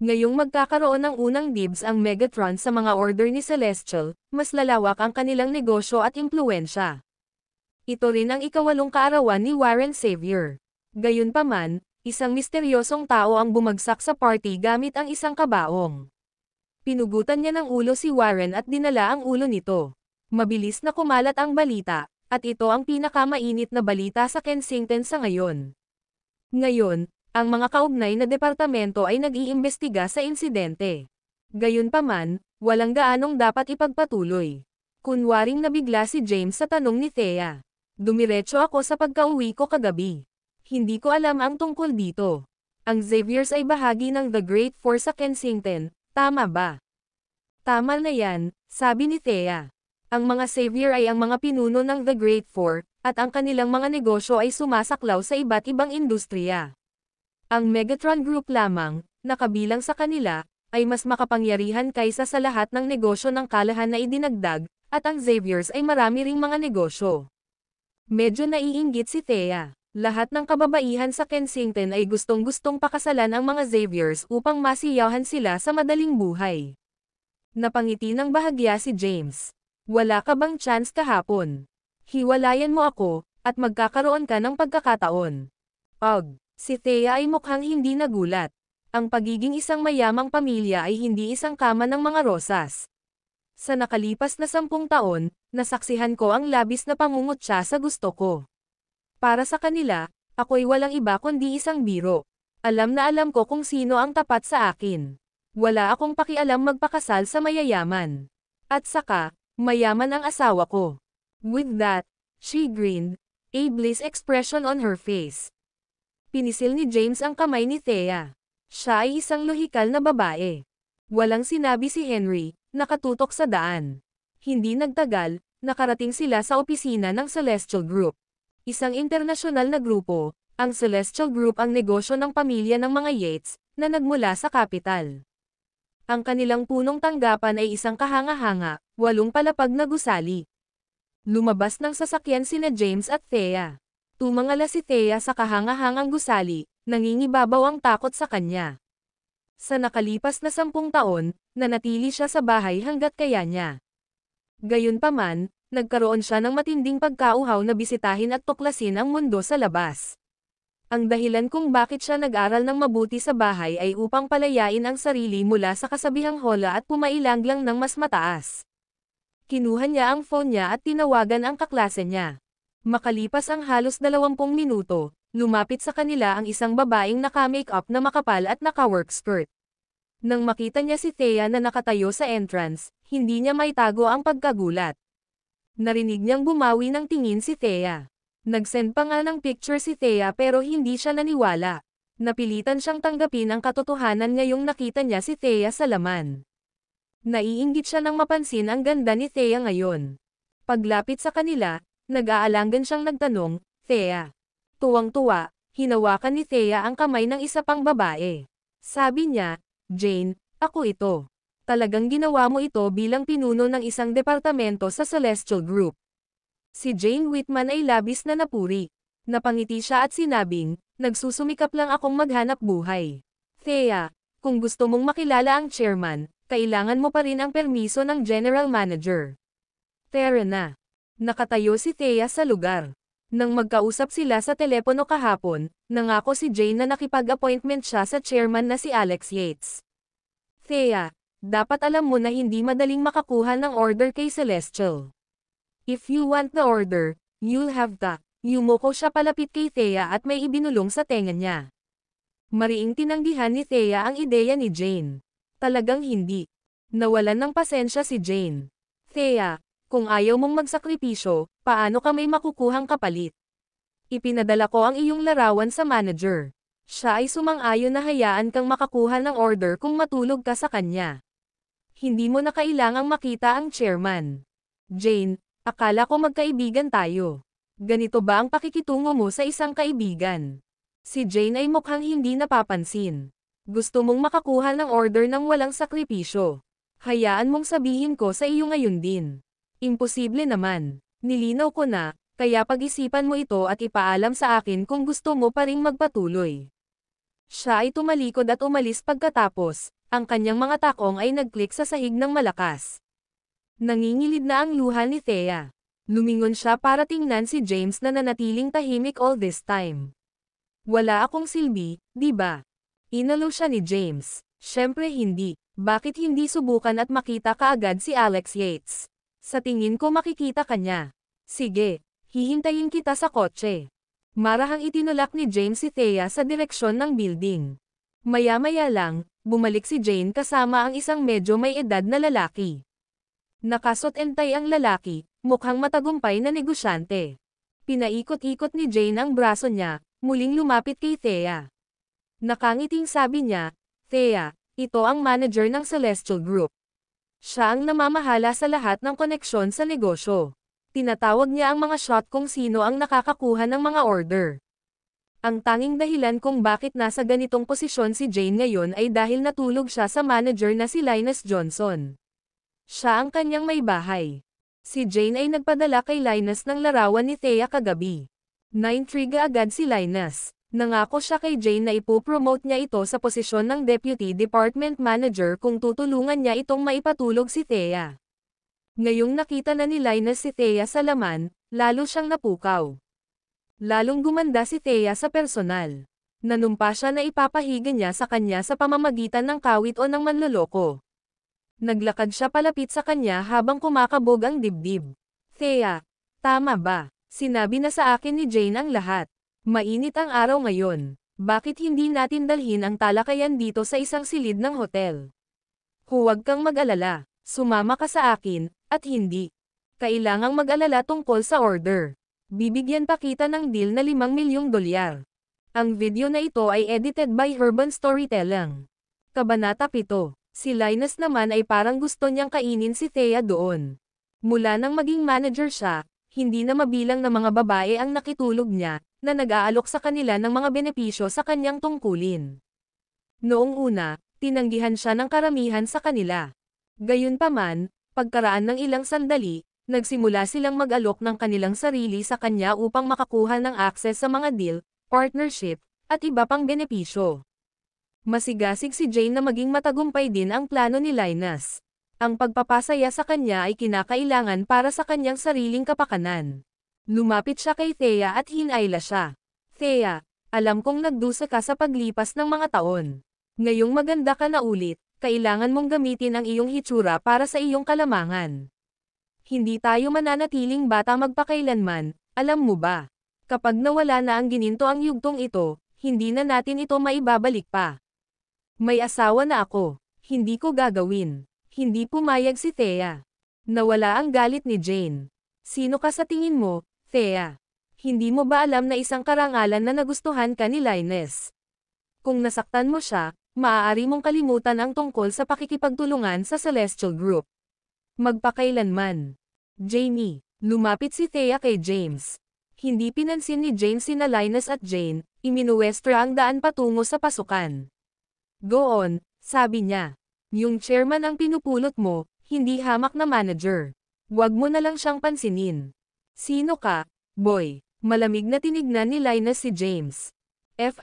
Ngayong magkakaroon ng unang dibs ang Megatron sa mga order ni Celestial, mas lalawak ang kanilang negosyo at impluwensya. Ito rin ang ikawalong kaarawan ni Warren Xavier. Gayunpaman, isang misteryosong tao ang bumagsak sa party gamit ang isang kabaong. Pinugutan niya ng ulo si Warren at dinala ang ulo nito. Mabilis na kumalat ang balita, at ito ang pinakamainit na balita sa Kensington sa ngayon. Ngayon, ang mga kaugnay na departamento ay nag-iimbestiga sa insidente. Gayunpaman, walang gaanong dapat ipagpatuloy. Kunwaring nabigla si James sa tanong ni Thea. Dumiretso ako sa pagka-uwi ko kagabi. Hindi ko alam ang tungkol dito. Ang Xaviers ay bahagi ng The Great Four sa Kensington, tama ba? Tama na yan, sabi ni Thea. Ang mga Xavier ay ang mga pinuno ng The Great Four, at ang kanilang mga negosyo ay sumasaklaw sa iba't ibang industriya. Ang Megatron Group lamang, na kabilang sa kanila, ay mas makapangyarihan kaysa sa lahat ng negosyo ng kalahan na idinagdag, at ang Xaviers ay marami ring mga negosyo. Medyo naiinggit si Thea. Lahat ng kababaihan sa Kensington ay gustong-gustong pakasalan ang mga Xaviers upang masiyahan sila sa madaling buhay. Napangiti ng bahagya si James. Wala ka bang chance kahapon? Hiwalayan mo ako, at magkakaroon ka ng pagkakataon. Si Thea ay mukhang hindi nagulat. Ang pagiging isang mayamang pamilya ay hindi isang kama ng mga rosas. Sa nakalipas na 10 taon, nasaksihan ko ang labis na pangungutya sa gusto ko. Para sa kanila, ako'y walang iba kundi isang biro. Alam na alam ko kung sino ang tapat sa akin. Wala akong pakialam magpakasal sa mayayaman. At saka, mayaman ang asawa ko. With that, she grinned, a bliss expression on her face. Pinisil ni James ang kamay ni Thea. Siya ay isang lohikal na babae. Walang sinabi si Henry, nakatutok sa daan. Hindi nagtagal, nakarating sila sa opisina ng Celestial Group. Isang internasyonal na grupo, ang Celestial Group ang negosyo ng pamilya ng mga Yates, na nagmula sa kapital. Ang kanilang punong tanggapan ay isang kahanga-hanga, 8 palapag na gusali. Lumabas ng sasakyan sina James at Thea. Tumangala si Thea sa kahanga-hangang gusali, nangingibabaw ang takot sa kanya. Sa nakalipas na 10 taon, nanatili siya sa bahay hanggat kaya niya. Gayunpaman, nagkaroon siya ng matinding pagkauhaw na bisitahin at tuklasin ang mundo sa labas. Ang dahilan kung bakit siya nag-aral ng mabuti sa bahay ay upang palayain ang sarili mula sa kasabihang hola at pumailanglang ng mas mataas. Kinuha niya ang phone niya at tinawagan ang kaklase niya. Makalipas ang halos 20 minuto, lumapit sa kanila ang isang babaeng naka-makeup na makapal at naka-work skirt. Nang makita niya si Thea na nakatayo sa entrance, hindi niya maitago ang pagkagulat. Narinig niyang bumawi ng tingin si Thea. Nag-send pa nga ng picture si Thea pero hindi siya naniwala. Napilitan siyang tanggapin ang katotohanan ngayong nakita niya si Thea sa laman. Naiinggit siya nang mapansin ang ganda ni Thea ngayon. Paglapit sa kanila, nag-aalangan siyang nagtanong, Thea. Tuwang-tuwa, hinawakan ni Thea ang kamay ng isa pang babae. Sabi niya, Jane, ako ito. Talagang ginawa mo ito bilang pinuno ng isang departamento sa Celestial Group. Si Jane Whitman ay labis na napuri. Napangiti siya at sinabing, nagsusumikap lang akong maghanap buhay. Thea, kung gusto mong makilala ang chairman, kailangan mo pa rin ang permiso ng general manager. Tara na. Nakatayo si Thea sa lugar. Nang magkausap sila sa telepono kahapon, nangako si Jane na nakipag-appointment siya sa chairman na si Alex Yates. Thea, dapat alam mo na hindi madaling makakuha ng order kay Celestial. If you want the order, you'll have to. Yumoko siya palapit kay Thea at may ibinulong sa tenga niya. Mariing tinanggihan ni Thea ang ideya ni Jane. Talagang hindi. Nawalan ng pasensya si Jane. Thea, kung ayaw mong magsakripisyo, paano ka may makukuhang kapalit? Ipinadala ko ang iyong larawan sa manager. Siya ay sumang-ayon na hayaan kang makakuha ng order kung matulog ka sa kanya. Hindi mo na kailangang makita ang chairman. Jane, akala ko magkaibigan tayo. Ganito ba ang pakikitungo mo sa isang kaibigan? Si Jane ay mukhang hindi napapansin. Gusto mong makakuha ng order ng walang sakripisyo. Hayaan mong sabihin ko sa iyo ngayon din. Imposible naman. Nilinaw ko na, kaya pag-isipan mo ito at ipaalam sa akin kung gusto mo pa ring magpatuloy. Siya ay tumalikod at umalis pagkatapos, Ang kanyang mga takong ay nag-click sa sahig ng malakas. Nangingilid na ang luha ni Thea. Lumingon siya para tingnan si James na nanatiling tahimik all this time. Wala akong silbi, di ba? Inalo siya ni James. Siyempre hindi. Bakit hindi subukan at makita kaagad si Alex Yates? Sa tingin ko makikita kanya. Sige, hihintayin kita sa kotse. Marahang itinulak ni James si Thea sa direksyon ng building. Maya-maya lang, bumalik si Jane kasama ang isang medyo may edad na lalaki. Nakasot-entay ang lalaki, mukhang matagumpay na negosyante. Pinaikot-ikot ni Jane ang braso niya, muling lumapit kay Thea. Nakangiting sabi niya, Thea, ito ang manager ng Celestial Group. Siya ang namamahala sa lahat ng koneksyon sa negosyo. Tinatawag niya ang mga shot kung sino ang nakakakuha ng mga order. Ang tanging dahilan kung bakit nasa ganitong posisyon si Jane ngayon ay dahil natulog siya sa manager na si Linus Johnson. Siya ang kanyang may bahay. Si Jane ay nagpadala kay Linus ng larawan ni Thea kagabi. Naintriga agad si Linus. Nangako siya kay Jane na ipopromote niya ito sa posisyon ng Deputy Department Manager kung tutulungan niya itong maipatulog si Thea. Ngayong nakita na ni Linus si Thea sa laman, lalo siyang napukaw. Lalong gumanda si Thea sa personal. Nanumpa siya na ipapahiga niya sa kanya sa pamamagitan ng kawit o ng manloloko. Naglakad siya palapit sa kanya habang kumakabog ang dibdib. Thea, tama ba? Sinabi na sa akin ni Jane ang lahat. Mainit ang araw ngayon. Bakit hindi natin dalhin ang talakayan dito sa isang silid ng hotel? Huwag kang mag-alala. Sumama ka sa akin, at hindi. Kailangang mag-alala tungkol sa order. Bibigyan pa kita ng deal na $5 milyong. Ang video na ito ay edited by Urban Storytelling. Kabanata 7. Si Linus naman ay parang gusto niyang kainin si Thea doon. Mula nang maging manager siya, hindi na mabilang na mga babae ang nakitulog niya, na nag-aalok sa kanila ng mga benepisyo sa kanyang tungkulin. Noong una, tinanggihan siya ng karamihan sa kanila. Gayunpaman, pagkaraan ng ilang sandali, nagsimula silang mag-alok ng kanilang sarili sa kanya upang makakuha ng akses sa mga deal, partnership, at iba pang benepisyo. Masigasig si Jane na maging matagumpay din ang plano ni Linus. Ang pagpapasaya sa kanya ay kinakailangan para sa kanyang sariling kapakanan. Lumapit siya kay Thea at hinayla siya. Thea, alam kong nagdusa ka sa paglipas ng mga taon. Ngayong maganda ka na ulit, kailangan mong gamitin ang iyong hitsura para sa iyong kalamangan. Hindi tayo mananatiling bata magpakailanman, alam mo ba? Kapag nawala na ang gininto ang yugtong ito, hindi na natin ito maibabalik pa. May asawa na ako. Hindi ko gagawin. Hindi pumayag si Thea. Nawala ang galit ni Jane. Sino ka sa tingin mo, Thea? Hindi mo ba alam na isang karangalan na nagustuhan ka ni Linus? Kung nasaktan mo siya, maaari mong kalimutan ang tungkol sa pakikipagtulungan sa Celestial Group. Magpakailanman. Jamie, lumapit si Thea kay James. Hindi pinansin ni James sina Linus at Jane, iminuwestra ang daan patungo sa pasukan. Go on, sabi niya. Yung chairman ang pinupulot mo, hindi hamak na manager. Huwag mo na lang siyang pansinin. Sino ka, boy? Malamig na tinignan ni Linus si James. F***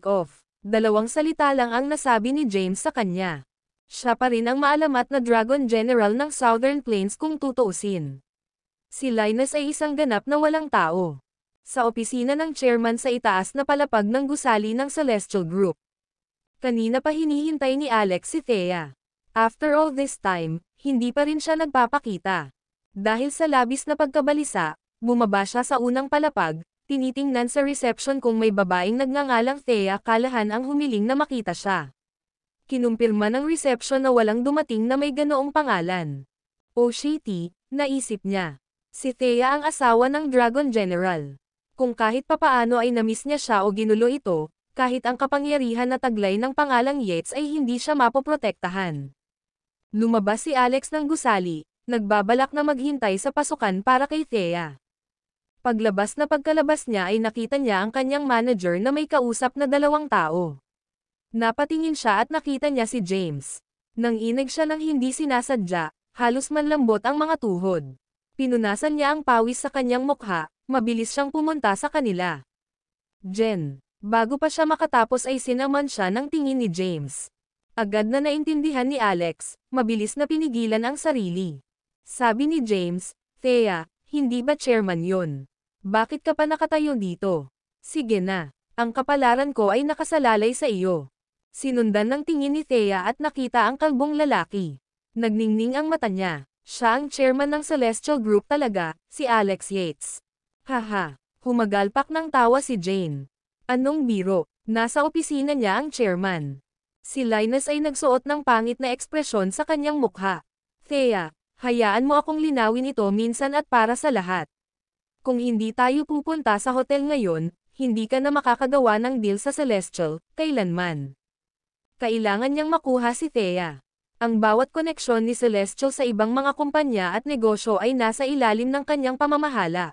off. Dalawang salita lang ang nasabi ni James sa kanya. Siya pa rin ang maalamat na Dragon General ng Southern Plains kung tutuusin. Si Linus ay isang ganap na walang tao. Sa opisina ng chairman sa itaas na palapag ng gusali ng Celestial Group. Kanina pa hinihintay ni Alex si Thea. After all this time, hindi pa rin siya nagpapakita. Dahil sa labis na pagkabalisa, bumaba siya sa unang palapag, tinitingnan sa reception kung may babaeng nagngangalang Thea Callahan ang humiling na makita siya. Kinumpirma ng reception na walang dumating na may ganoong pangalan. Oh shitty, naisip niya. Si Thea ang asawa ng Dragon General. Kung kahit papaano ay namiss niya siya o ginulo ito, kahit ang kapangyarihan na taglay ng pangalang Yates ay hindi siya mapoprotektahan. Lumabas si Alex ng gusali, nagbabalak na maghintay sa pasukan para kay Thea. Paglabas na pagkalabas niya ay nakita niya ang kanyang manager na may kausap na 2 tao. Napatingin siya at nakita niya si James. Nanginig siya ng hindi sinasadya, halos manlambot ang mga tuhod. Pinunasan niya ang pawis sa kanyang mukha, mabilis siyang pumunta sa kanila. Jen. Bago pa siya makatapos ay sinaman siya ng tingin ni James. Agad na naintindihan ni Alex, mabilis na pinigilan ang sarili. Sabi ni James, Thea, hindi ba chairman yun? Bakit ka pa nakatayo dito? Sige na, ang kapalaran ko ay nakasalalay sa iyo. Sinundan ng tingin ni Thea at nakita ang kalbong lalaki. Nagningning ang mata niya. Siya ang chairman ng Celestial Group talaga, si Alex Yates. Haha, humagalpak ng tawa si Jane. Anong biro? Nasa opisina niya ang chairman. Si Linus ay nagsuot ng pangit na ekspresyon sa kanyang mukha. Thea, hayaan mo akong linawin ito minsan at para sa lahat. Kung hindi tayo pupunta sa hotel ngayon, hindi ka na makakagawa ng deal sa Celestial, kailanman. Kailangan niyang makuha si Thea. Ang bawat koneksyon ni Celestial sa ibang mga kumpanya at negosyo ay nasa ilalim ng kanyang pamamahala.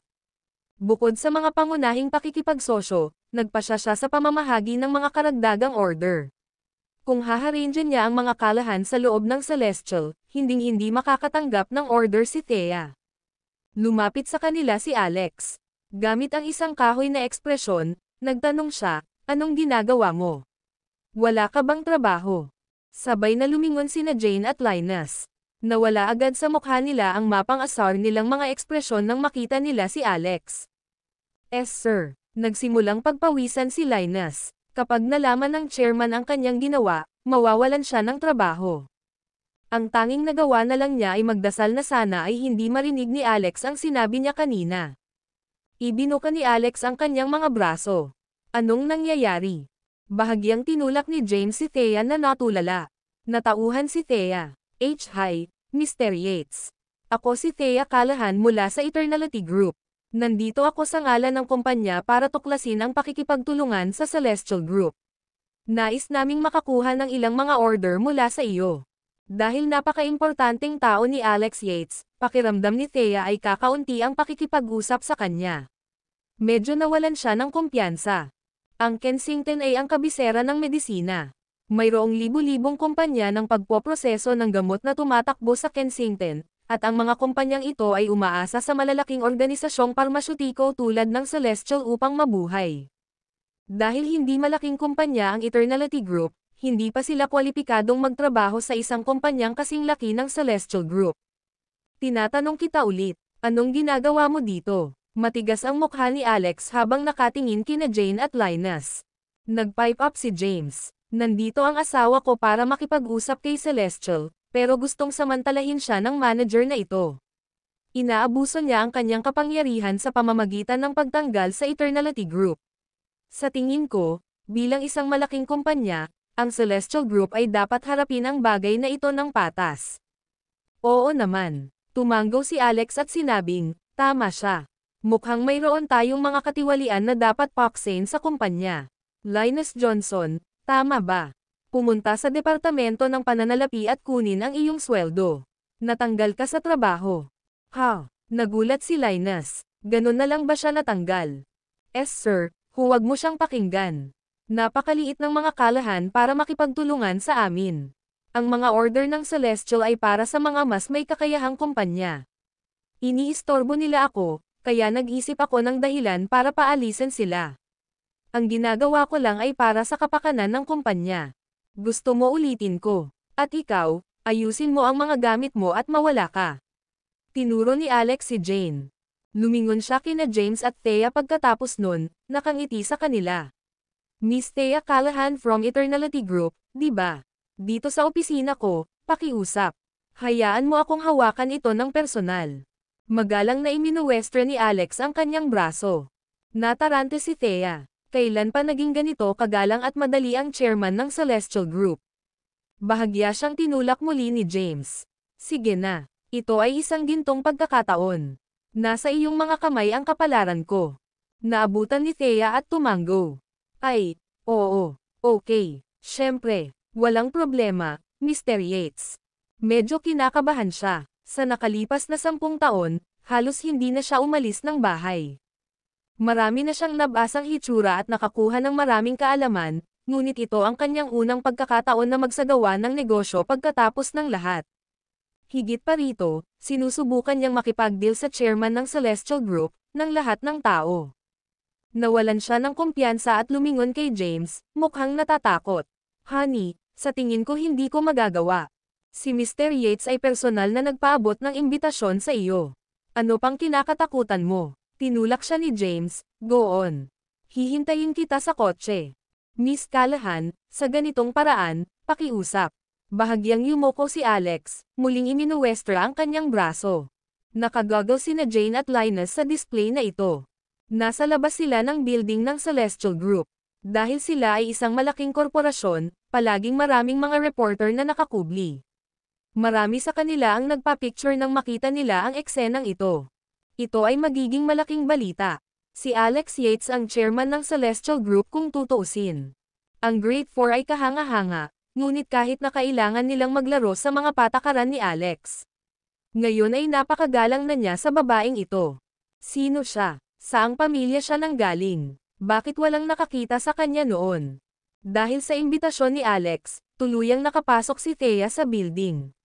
Bukod sa mga pangunahing pakikipagsosyo, nagpasya siya sa pamamahagi ng mga karagdagang order. Kung haharingan niya ang mga kalahan sa loob ng Celestial, hinding-hindi makakatanggap ng order si Thea. Lumapit sa kanila si Alex. Gamit ang isang kahoy na ekspresyon, nagtanong siya, anong ginagawa mo? Wala ka bang trabaho? Sabay na lumingon sina Jane at Linus. Nawala agad sa mukha nila ang mapang-asar nilang mga ekspresyon nang makita nila si Alex. Sir. Nagsimulang pagpawisan si Linus. Kapag nalaman ng chairman ang kanyang ginawa, mawawalan siya ng trabaho. Ang tanging nagawa na lang niya ay magdasal na sana ay hindi marinig ni Alex ang sinabi niya kanina. Ibinuka ni Alex ang kanyang mga braso. Anong nangyayari? Bahagyang tinulak ni James si Thea na natulala. Natauhan si Thea. Hi, Mr. Yates. Ako si Thea Callahan mula sa Eternality Group. Nandito ako sa ngalan ng kumpanya para tuklasin ang pakikipagtulungan sa Celestial Group. Nais naming makakuha ng ilang mga order mula sa iyo. Dahil napaka-importanteng tao ni Alex Yates, pakiramdam ni Thea ay kakaunti ang pakikipag-usap sa kanya. Medyo nawalan siya ng kumpiyansa. Ang Kensington ay ang kabisera ng medisina. Mayroong libu-libong kumpanya ng pagpoproseso ng gamot na tumatakbo sa Kensington, at ang mga kumpanyang ito ay umaasa sa malalaking organisasyong parmasyutiko tulad ng Celestial upang mabuhay. Dahil hindi malaking kumpanya ang Eternality Group, hindi pa sila kwalipikadong magtrabaho sa isang kumpanyang kasing laki ng Celestial Group. Tinatanong kita ulit, anong ginagawa mo dito? Matigas ang mukha ni Alex habang nakatingin kina Jane at Linus. Nag-pipe up si James. Nandito ang asawa ko para makipag-usap kay Celestial, pero gustong samantalahin siya ng manager na ito. Inaabuso niya ang kanyang kapangyarihan sa pamamagitan ng pagtanggal sa Eternality Group. Sa tingin ko, bilang isang malaking kumpanya, ang Celestial Group ay dapat harapin ang bagay na ito ng patas. Oo naman. Tumanggo si Alex at sinabing, tama siya. Mukhang mayroon tayong mga katiwalian na dapat paksain sa kumpanya. Linus Johnson, tama ba? Pumunta sa departamento ng pananalapi at kunin ang iyong sweldo. Natanggal ka sa trabaho. Ha? Nagulat si Linus. Ganun na lang ba siya natanggal? Sir, huwag mo siyang pakinggan. Napakaliit ng mga kalahan para makipagtulungan sa amin. Ang mga order ng Celestial ay para sa mga mas may kakayahang kumpanya. Iniistorbo nila ako, kaya nag-isip ako ng dahilan para paalisin sila. Ang ginagawa ko lang ay para sa kapakanan ng kumpanya. Gusto mo ulitin ko. At ikaw, ayusin mo ang mga gamit mo at mawala ka. Tinuro ni Alex si Jane. Lumingon siya kina James at Thea pagkatapos nun, nakangiti sa kanila. Miss Thea Callahan from Eternality Group, di ba? Dito sa opisina ko, pakiusap. Hayaan mo akong hawakan ito ng personal. Magalang na iminuwestre ni Alex ang kanyang braso. Natarante si Thea. Kailan pa naging ganito kagalang at madali ang chairman ng Celestial Group? Bahagya siyang tinulak muli ni James. Sige na. Ito ay isang gintong pagkakataon. Nasa iyong mga kamay ang kapalaran ko. Naabutan ni Thea at tumanggo. Ay, oo, okay. Siyempre, walang problema, Mr. Yates. Medyo kinakabahan siya. Sa nakalipas na 10 taon, halos hindi na siya umalis ng bahay. Marami na siyang nabasang hitsura at nakakuha ng maraming kaalaman, ngunit ito ang kanyang unang pagkakataon na magsagawa ng negosyo pagkatapos ng lahat. Higit pa rito, sinusubukan niyang makipag-deal sa chairman ng Celestial Group, ng lahat ng tao. Nawalan siya ng kumpiyansa at lumingon kay James, mukhang natatakot. Honey, Sa tingin ko hindi ko magagawa. Si Mr. Yates ay personal na nagpaabot ng imbitasyon sa iyo. Ano pang kinakatakutan mo? Tinulak siya ni James, go on. Hihintayin kita sa kotse. Miss Callahan, sa ganitong paraan, pakiusap. Bahagyang yumoko si Alex, muling iminuwestra ang kanyang braso. Nakagoggle sina Jane at Linus sa display na ito. Nasa labas sila ng building ng Celestial Group. Dahil sila ay isang malaking korporasyon, palaging maraming mga reporter na nakakubli. Marami sa kanila ang nagpa-picture nang makita nila ang eksenang ito. Ito ay magiging malaking balita. Si Alex Yates ang chairman ng Celestial Group kung tutuusin. Ang Great Four ay kahanga-hanga, ngunit kahit na kailangan nilang maglaro sa mga patakaran ni Alex. Ngayon ay napakagalang na niya sa babaeng ito. Sino siya? Saang pamilya siya nanggaling? Bakit walang nakakita sa kanya noon? Dahil sa imbitasyon ni Alex, tuluyang nakapasok si Thea sa building.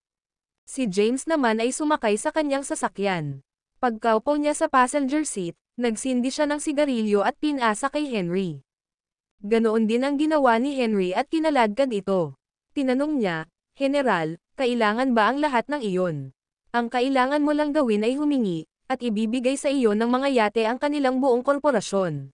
Si James naman ay sumakay sa kanyang sasakyan. Pagkaupo niya sa passenger seat, nagsindi siya ng sigarilyo at pinasa kay Henry. Ganoon din ang ginawa ni Henry at kinaladkad ito. Tinanong niya, General, kailangan ba ang lahat ng iyon? Ang kailangan mo lang gawin ay humingi, at ibibigay sa iyo ng mga yate ang kanilang buong korporasyon.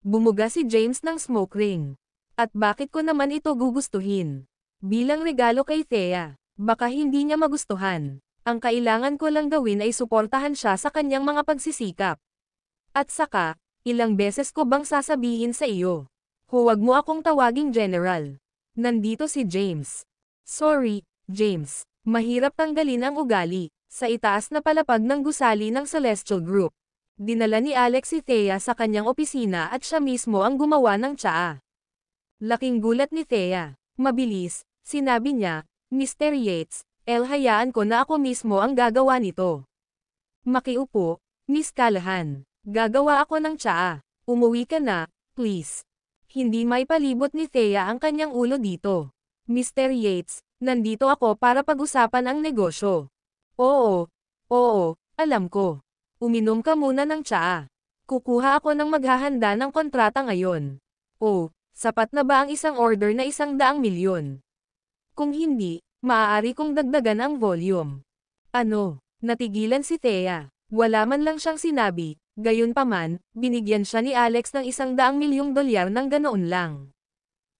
Bumuga si James ng smoke ring. At bakit ko naman ito gugustuhin? Bilang regalo kay Thea, baka hindi niya magustuhan. Ang kailangan ko lang gawin ay suportahan siya sa kanyang mga pagsisikap. At saka, ilang beses ko bang sasabihin sa iyo? Huwag mo akong tawaging General. Nandito si James. Sorry, James. Mahirap tanggalin ang ugali. Sa itaas na palapag ng gusali ng Celestial Group. Dinala ni Alex si Thea sa kanyang opisina at siya mismo ang gumawa ng tsaa. Laking gulat ni Thea. Mabilis, sinabi niya, Mr. Yates, hayaan ko na ako mismo ang gagawa nito. Makiupo, Miss Callahan. Gagawa ako ng tsaa. Umuwi ka na, please. Hindi may palibot ni Thea ang kanyang ulo dito. Mr. Yates, nandito ako para pag-usapan ang negosyo. Oo, alam ko. Uminom ka muna ng tsaa. Kukuha ako ng maghahanda ng kontrata ngayon. Oh, sapat na ba ang isang order na 100 milyon? Kung hindi, maaari kong dagdagan ang volume. Ano? Natigilan si Thea. Wala man lang siyang sinabi, gayunpaman, binigyan siya ni Alex ng 100 milyong dolyar ng ganoon lang.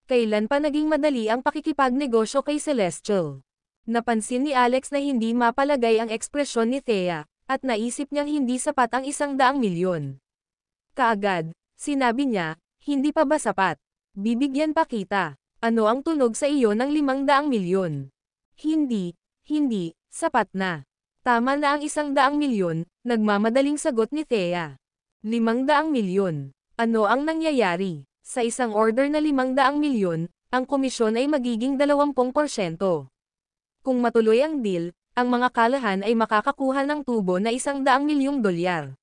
Kailan pa naging madali ang pakikipagnegosyo kay Celestial? Napansin ni Alex na hindi mapalagay ang ekspresyon ni Thea, at naisip niyang hindi sapat ang 100 milyon. Kaagad, sinabi niya, hindi pa ba sapat? Bibigyan pa kita. Ano ang tunog sa iyo ng 500 milyon? Hindi, sapat na. Tama na ang 100 milyon, nagmamadaling sagot ni Thea. 500 milyon. Ano ang nangyayari? Sa isang order na 500 milyon, ang komisyon ay magiging 20%. Kung matuloy ang deal, ang mga Callahan ay makakakuha ng tubo na 100 milyong dolyar.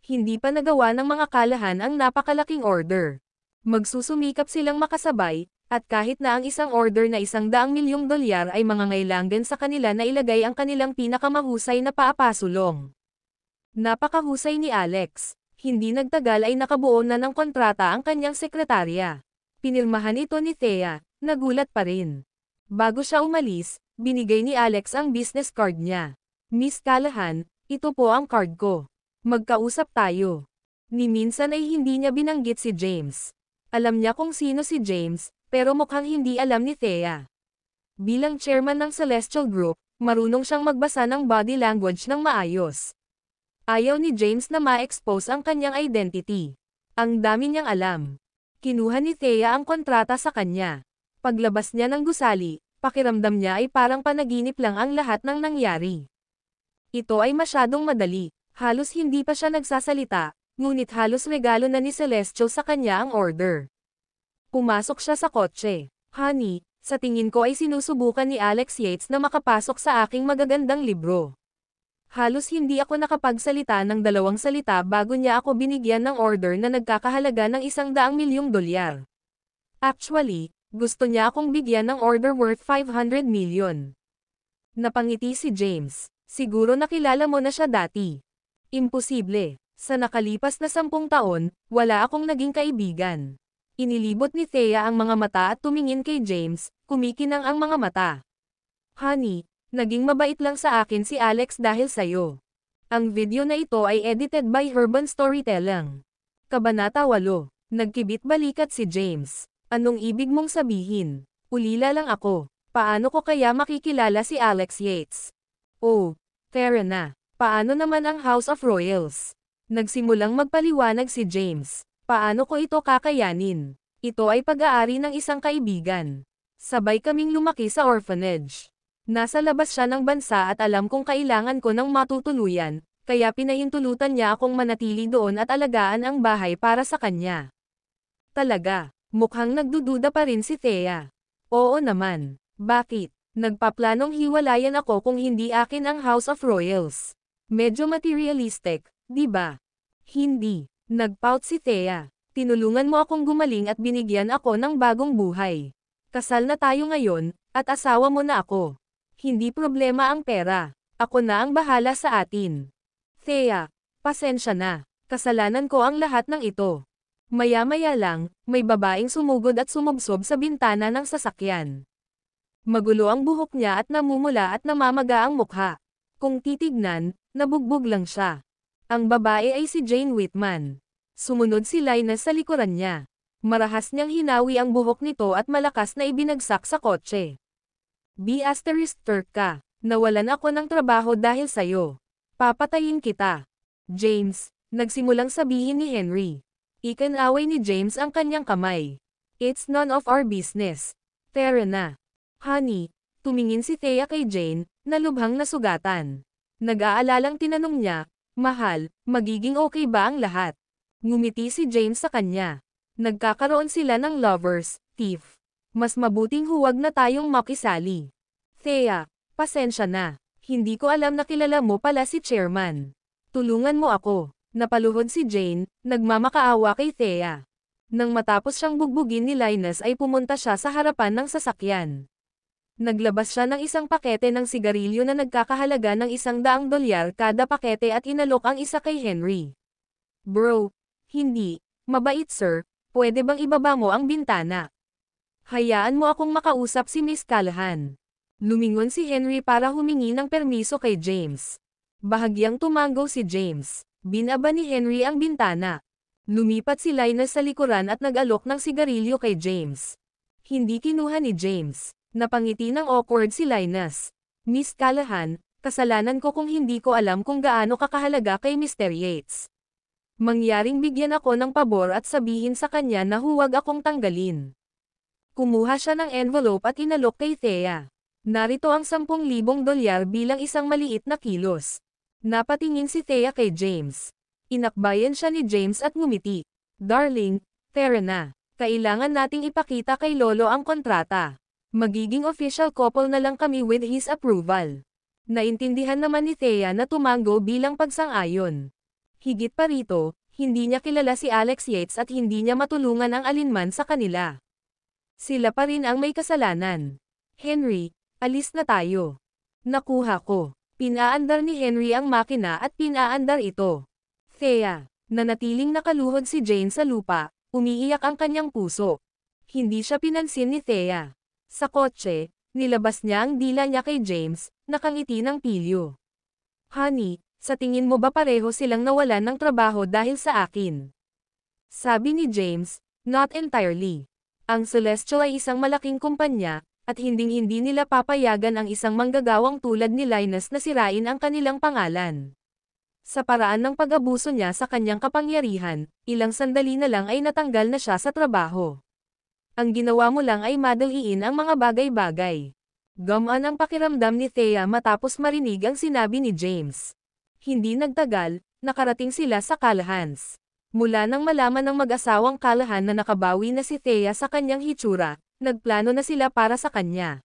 Hindi pa nagawa ng mga Callahan ang napakalaking order. Magsusumikap silang makasabay, at kahit na ang isang order na 100 milyong dolyar ay mangangailangan sa kanila na ilagay ang kanilang pinakamahusay na paapasulong. Napakahusay ni Alex. Hindi nagtagal ay nakabuo na ng kontrata ang kanyang sekretarya. Pinirmahan ito ni Thea, nagulat pa rin. Bago siya umalis, binigay ni Alex ang business card niya. Miss Callahan, ito po ang card ko. Magkausap tayo. Ni minsan ay hindi niya binanggit si James. Alam niya kung sino si James, pero mukhang hindi alam ni Thea. Bilang chairman ng Celestial Group, marunong siyang magbasa ng body language ng maayos. Ayaw ni James na ma-expose ang kanyang identity. Ang dami niyang alam. Kinuha ni Thea ang kontrata sa kanya. Paglabas niya ng gusali, pakiramdam niya ay parang panaginip lang ang lahat ng nangyari. Ito ay masyadong madali. Halos hindi pa siya nagsasalita, ngunit halos regalo na ni Celestial sa kanya ang order. Pumasok siya sa kotse. Honey, sa tingin ko ay sinusubukan ni Alex Yates na makapasok sa aking magagandang libro. Halos hindi ako nakapagsalita ng 2 salita bago niya ako binigyan ng order na nagkakahalaga ng 100 milyong dolyar. Actually, gusto niya akong bigyan ng order worth 500 million. Napangiti si James. Siguro nakilala mo na siya dati. Imposible. Sa nakalipas na 10 taon, wala akong naging kaibigan. Inilibot ni Thea ang mga mata at tumingin kay James, Kumikinang ang mga mata. Honey, naging mabait lang sa akin si Alex dahil sa'yo. Ang video na ito ay edited by Urban Storytelling. Kabanata 8. Nagkibit balikat si James. Anong ibig mong sabihin? Ulila lang ako. Paano ko kaya makikilala si Alex Yates? Oh, tara na. Paano naman ang House of Royals? Nagsimulang magpaliwanag si James. Paano ko ito kakayanin? Ito ay pag-aari ng isang kaibigan. Sabay kaming lumaki sa orphanage. Nasa labas siya ng bansa at alam kong kailangan ko ng matutuluyan, kaya pinahintulutan niya akong manatili doon at alagaan ang bahay para sa kanya. Talaga, mukhang nagdududa pa rin si Thea. Oo naman. Bakit? Nagpaplanong hiwalayan ako kung hindi akin ang House of Royals. Medyo materialistic, di ba? Hindi. Nagpout si Thea. Tinulungan mo akong gumaling at binigyan ako ng bagong buhay. Kasal na tayo ngayon, at asawa mo na ako. Hindi problema ang pera. Ako na ang bahala sa atin. Thea, pasensya na. Kasalanan ko ang lahat ng ito. Maya-maya lang, may babaeng sumugod at sumubsob sa bintana ng sasakyan. Magulo ang buhok niya at namumula at namamaga ang mukha. Kung titignan, nabugbog lang siya. Ang babae ay si Jane Whitman. Sumunod si Linus sa likuran niya. Marahas niyang hinawi ang buhok nito at malakas na ibinagsak sa kotse. B*Turk ka. Nawalan ako ng trabaho dahil sa'yo. Papatayin kita. James, nagsimulang sabihin ni Henry. Ikinaway ni James ang kanyang kamay. It's none of our business. Tara na. Honey, tumingin si Thea kay Jane, na lubhang nasugatan. Nag-aalalang tinanong niya, mahal, magiging okay ba ang lahat? Ngumiti si James sa kanya. Nagkakaroon sila ng lovers, thief. Mas mabuting huwag na tayong makisali. Thea, pasensya na. Hindi ko alam na kilala mo pala si Chairman. Tulungan mo ako. Napaluhod si Jane, nagmamakaawa kay Thea. Nang matapos siyang bugbugin ni Linus ay pumunta siya sa harapan ng sasakyan. Naglabas siya ng isang pakete ng sigarilyo na nagkakahalaga ng $100 kada pakete at inalok ang isa kay Henry. Bro, hindi, mabait sir, pwede bang ibaba mo ang bintana? Hayaan mo akong makausap si Miss Callahan. Lumingon si Henry para humingi ng permiso kay James. Bahagyang tumango si James. Binaba ni Henry ang bintana. Lumipat si Linus sa likuran at nag-alok ng sigarilyo kay James. Hindi kinuha ni James. Napangiti ng awkward si Linus. Miss Callahan, kasalanan ko kung hindi ko alam kung gaano kakahalaga kay Mr. Yates. Mangyaring bigyan ako ng pabor at sabihin sa kanya na huwag akong tanggalin. Kumuha siya ng envelope at inalok kay Thea. Narito ang $10,000 bilang isang maliit na kilos. Napatingin si Thea kay James. Inakbayan siya ni James at ngumiti. Darling, tara na. Kailangan nating ipakita kay Lolo ang kontrata. Magiging official couple na lang kami with his approval. Naintindihan naman ni Thea na tumango bilang pagsang-ayon. Higit pa rito, hindi niya kilala si Alex Yates at hindi niya matulungan ang alinman sa kanila. Sila pa rin ang may kasalanan. Henry, alis na tayo. Nakuha ko. Pinaandar ni Henry ang makina at pinaandar ito. Thea, nanatiling nakaluhod si Jane sa lupa, umiiyak ang kanyang puso. Hindi siya pinansin ni Thea. Sa kotse, nilabas niya ang dila niya kay James, nakangiti ng pilyo. Honey, sa tingin mo ba pareho silang nawalan ng trabaho dahil sa akin? Sabi ni James, not entirely. Ang Celestial ay isang malaking kumpanya, at hinding-hindi nila papayagan ang isang manggagawang tulad ni Linus na sirain ang kanilang pangalan. Sa paraan ng pag-abuso niya sa kanyang kapangyarihan, ilang sandali na lang ay natanggal na siya sa trabaho. Ang ginawa mo lang ay madaliin ang mga bagay-bagay. Gumaan ang pakiramdam ni Thea matapos marinig ang sinabi ni James. Hindi nagtagal, nakarating sila sa Callahans. Mula nang malaman ng mag-asawang Callahan na nakabawi na si Thea sa kanyang hitsura, nagplano na sila para sa kanya.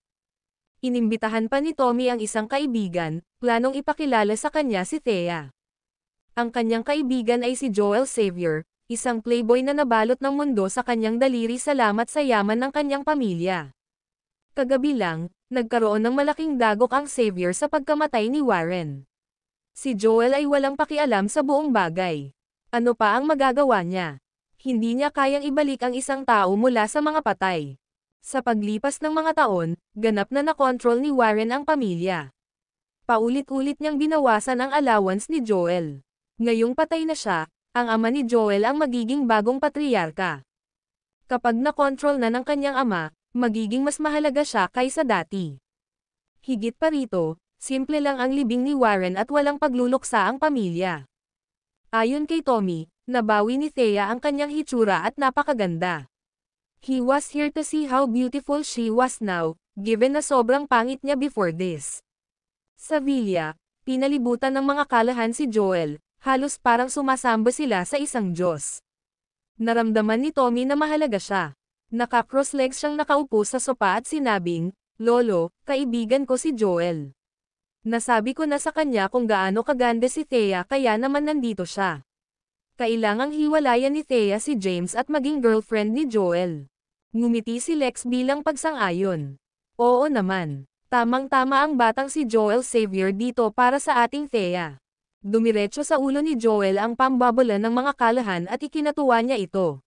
Inimbitahan pa ni Tommy ang isang kaibigan, planong ipakilala sa kanya si Thea. Ang kanyang kaibigan ay si Joel Xavier, isang playboy na nabalot ng mundo sa kanyang daliri salamat sa yaman ng kanyang pamilya. Kagabi lang, nagkaroon ng malaking dagok ang Xavier sa pagkamatay ni Warren. Si Joel ay walang pakialam sa buong bagay. Ano pa ang magagawa niya? Hindi niya kayang ibalik ang isang tao mula sa mga patay. Sa paglipas ng mga taon, ganap na nakontrol ni Warren ang pamilya. Paulit-ulit niyang binawasan ang allowance ni Joel. Ngayong patay na siya, ang ama ni Joel ang magiging bagong patriarka. Kapag nakontrol na ng kanyang ama, magiging mas mahalaga siya kaysa dati. Higit pa rito, simple lang ang libing ni Warren at walang pagluluksa ang pamilya. Ayon kay Tommy, nabawi ni Thea ang kanyang hitsura at napakaganda. He was here to see how beautiful she was now, given na sobrang pangit niya before this. Sa villa, pinalibutan ng mga kalahan si Joel, halos parang sumasamba sila sa isang Diyos. Naramdaman ni Tommy na mahalaga siya. Naka-cross legs siyang nakaupo sa sopa at sinabing, "Lolo, kaibigan ko si Joel. Nasabi ko na sa kanya kung gaano kaganda si Thea kaya naman nandito siya. Kailangang hiwalayan ni Thea si James at maging girlfriend ni Joel." Ngumiti si Lex bilang pagsang-ayon. Oo naman. Tamang-tama ang batang si Joel Xavier dito para sa ating Thea. Dumiretso sa ulo ni Joel ang pambabola ng mga kalahan at ikinatuwa niya ito.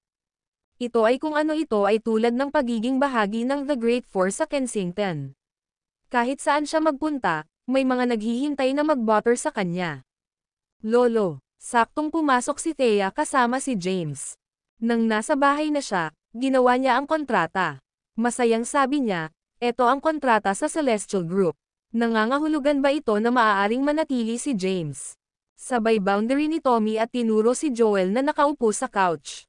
Ito ay kung ano ito ay tulad ng pagiging bahagi ng The Great Four sa Kensington. Kahit saan siya magpunta, may mga naghihintay na mag-butter sa kanya. Lolo, saktong pumasok si Thea kasama si James. Nang nasa bahay na siya, ginawa niya ang kontrata. Masayang sabi niya, "Eto ang kontrata sa Celestial Group." Nangangahulugan ba ito na maaaring manatili si James? Sabay boundary ni Tommy at tinuro si Joel na nakaupo sa couch.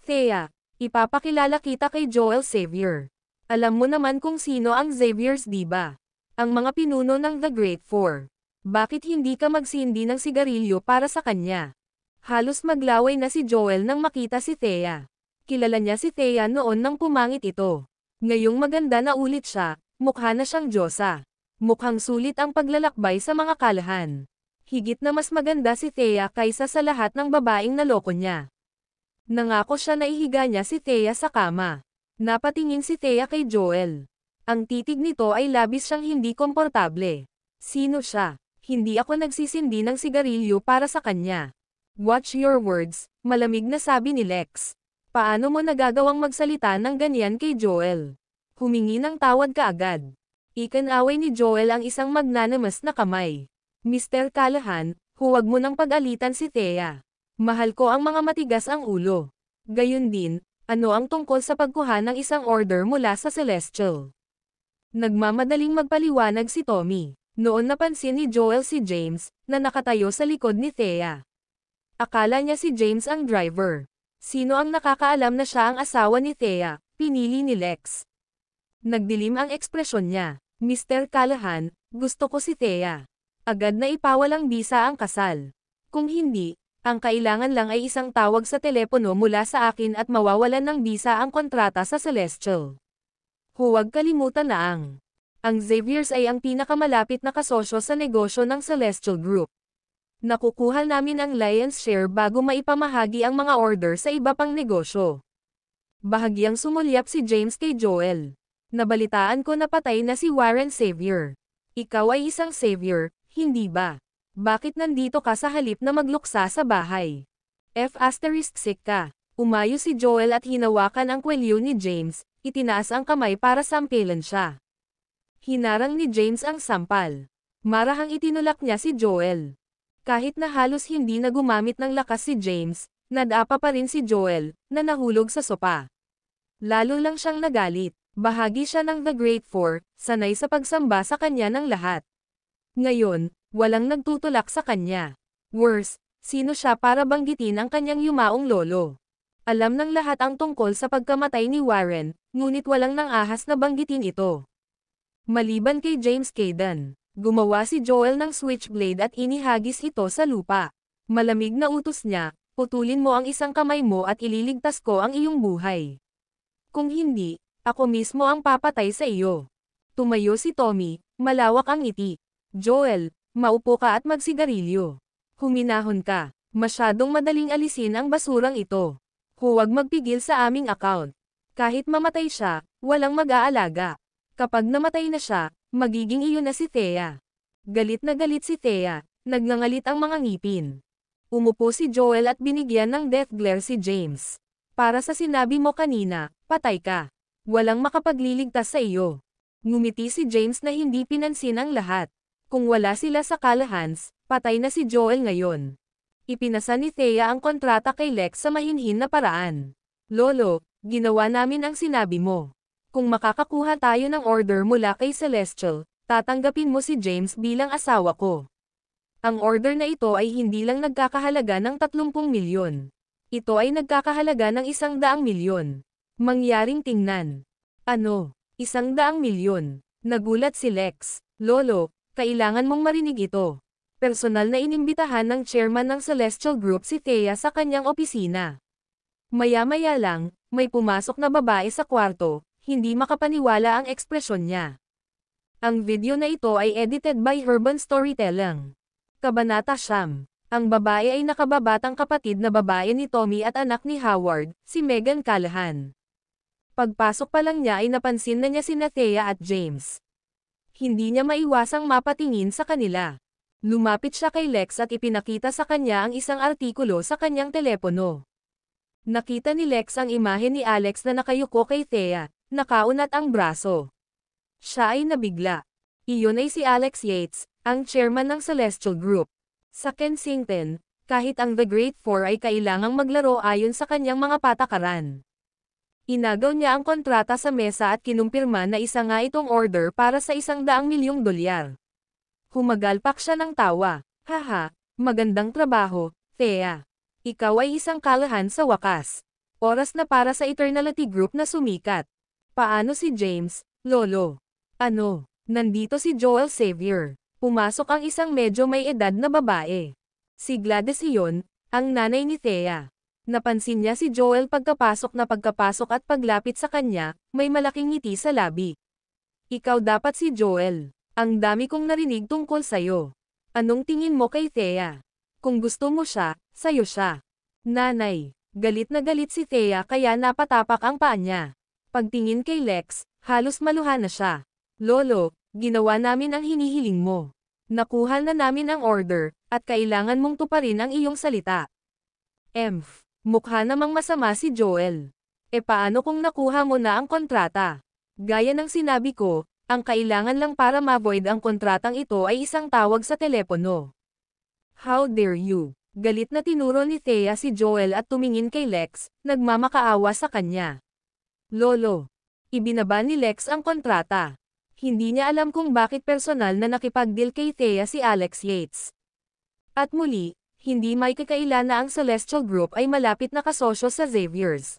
Thea, ipapakilala kita kay Joel Xavier. Alam mo naman kung sino ang Xaviers, di ba? Ang mga pinuno ng The Great Four. Bakit hindi ka magsindi ng sigarilyo para sa kanya? Halos maglaway na si Joel nang makita si Thea. Kilala niya si Thea noon nang pumangit ito. Ngayong maganda na ulit siya, mukha na siyang Diyosa. Mukhang sulit ang paglalakbay sa mga kalahan. Higit na mas maganda si Thea kaysa sa lahat ng babaeng naloko niya. Nangako siya na ihiga niya si Thea sa kama. Napatingin si Thea kay Joel. Ang titig nito ay labis siyang hindi komportable. Sino siya? Hindi ako nagsisindi ng sigarilyo para sa kanya. Watch your words, malamig na sabi ni Lex. Paano mo nagagawang magsalita ng ganyan kay Joel? Humingi ng tawad ka agad. Ikinaway ni Joel ang isang magnanimous na kamay. Mr. Callahan, huwag mo nang pag-alitan si Thea. Mahal ko ang mga matigas ang ulo. Gayun din, ano ang tungkol sa pagkuha ng isang order mula sa Celestial? Nagmamadaling magpaliwanag si Tommy. Noon napansin ni Joel si James, na nakatayo sa likod ni Thea. Akala niya si James ang driver. Sino ang nakakaalam na siya ang asawa ni Thea? Pinili ni Lex. Nagdilim ang ekspresyon niya. Mr. Callahan, gusto ko si Thea. Agad na ipawalang bisa ang kasal. Kung hindi, ang kailangan lang ay isang tawag sa telepono mula sa akin at mawawalan ng bisa ang kontrata sa Celestial. Huwag kalimutan na ang Xaviers ay ang pinakamalapit na kasosyo sa negosyo ng Celestial Group. Nakukuha namin ang lion's share bago maipamahagi ang mga order sa iba pang negosyo. Bahagyang sumulyap si James kay Joel. Nabalitaan ko na patay na si Warren Xavier. Ikaw ay isang Xavier, hindi ba? Bakit nandito ka sa halip na magluksa sa bahay? F*** ka. Umayo si Joel at hinawakan ang kwelyo ni James, itinaas ang kamay para sampilan siya. Hinarang ni James ang sampal. Marahang itinulak niya si Joel. Kahit na halos hindi na gumamit ng lakas si James, nadapa pa rin si Joel, na nahulog sa sopa. Lalo lang siyang nagalit. Bahagi siya ng The Great Four, sanay sa pagsamba sa kanya ng lahat. Ngayon, walang nagtutulak sa kanya. Worse, sino siya para banggitin ang kanyang yumaong lolo? Alam ng lahat ang tungkol sa pagkamatay ni Warren, ngunit walang nang-ahas na banggitin ito. Maliban kay James Caden. Gumawa si Joel ng switchblade at inihagis ito sa lupa. Malamig na utos niya, putulin mo ang isang kamay mo at ililigtas ko ang iyong buhay. Kung hindi, ako mismo ang papatay sa iyo. Tumayo si Tommy, malawak ang ngiti. Joel, maupo ka at magsigarilyo. Huminahon ka, masyadong madaling alisin ang basurang ito. Huwag magpigil sa aming account. Kahit mamatay siya, walang mag-aalaga. Kapag namatay na siya, magiging iyo na si Thea. Galit na galit si Thea, nagngangalit ang mga ngipin. Umupo si Joel at binigyan ng death glare si James. Para sa sinabi mo kanina, patay ka. Walang makapagliligtas sa iyo. Ngumiti si James na hindi pinansin ang lahat. Kung wala sila sa Callahans, patay na si Joel ngayon. Ipinasa ni Thea ang kontrata kay Lex sa mahinhin na paraan. Lolo, ginawa namin ang sinabi mo. Kung makakakuha tayo ng order mula kay Celestial, tatanggapin mo si James bilang asawa ko. Ang order na ito ay hindi lang nagkakahalaga ng 30 milyon. Ito ay nagkakahalaga ng 100 milyon. Mangyaring tingnan. Ano? 100 milyon. Nagulat si Lex. Lolo, kailangan mong marinig ito. Personal na inimbitahan ng chairman ng Celestial Group si Thea sa kanyang opisina. Maya-maya lang, may pumasok na babae sa kwarto, hindi makapaniwala ang ekspresyon niya. Ang video na ito ay edited by Urban Storytelling. Kabanata Siyam. Ang babae ay nakababatang kapatid na babae ni Tommy at anak ni Howard, si Megan Callahan. Pagpasok pa lang niya ay napansin na niya sina Thea at James. Hindi niya maiwasang mapatingin sa kanila. Lumapit siya kay Lex at ipinakita sa kanya ang isang artikulo sa kanyang telepono. Nakita ni Lex ang imahe ni Alex na nakayuko kay Thea, nakaunat ang braso. Siya ay nabigla. Iyon ay si Alex Yates, ang chairman ng Celestial Group. Sa Kensington, kahit ang The Great Four ay kailangang maglaro ayon sa kanyang mga patakaran. Inagaw niya ang kontrata sa mesa at kinumpirma na isa nga itong order para sa 100 milyong dolyar. Humagalpak siya ng tawa. Haha, magandang trabaho, Thea. Ikaw ay isang Callahan sa wakas. Oras na para sa Eternality Group na sumikat. Paano si James, Lolo? Ano, nandito si Joel Xavier. Pumasok ang isang medyo may edad na babae. Si Gladys iyon, ang nanay ni Thea. Napansin niya si Joel pagkapasok at paglapit sa kanya, may malaking ngiti sa labi. Ikaw dapat si Joel. Ang dami kong narinig tungkol sayo. Anong tingin mo kay Thea? Kung gusto mo siya, sayo siya. Nanay, galit na galit si Thea kaya napatapak ang paa niya. Pagtingin kay Lex, halos maluha na siya. Lolo, ginawa namin ang hinihiling mo. Nakuha na namin ang order, at kailangan mong tuparin ang iyong salita. Mukha namang masama si Joel. E paano kung nakuha mo na ang kontrata? Gaya ng sinabi ko, ang kailangan lang para ma-void ang kontratang ito ay isang tawag sa telepono. How dare you? Galit na tinuro ni Thea si Joel at tumingin kay Lex, nagmamakaawa sa kanya. Lolo. Ibinaba ni Lex ang kontrata. Hindi niya alam kung bakit personal na nakipag-deal kay Thea si Alex Yates. At muli, hindi may kakaila na ang Celestial Group ay malapit na kasosyo sa Xavier's.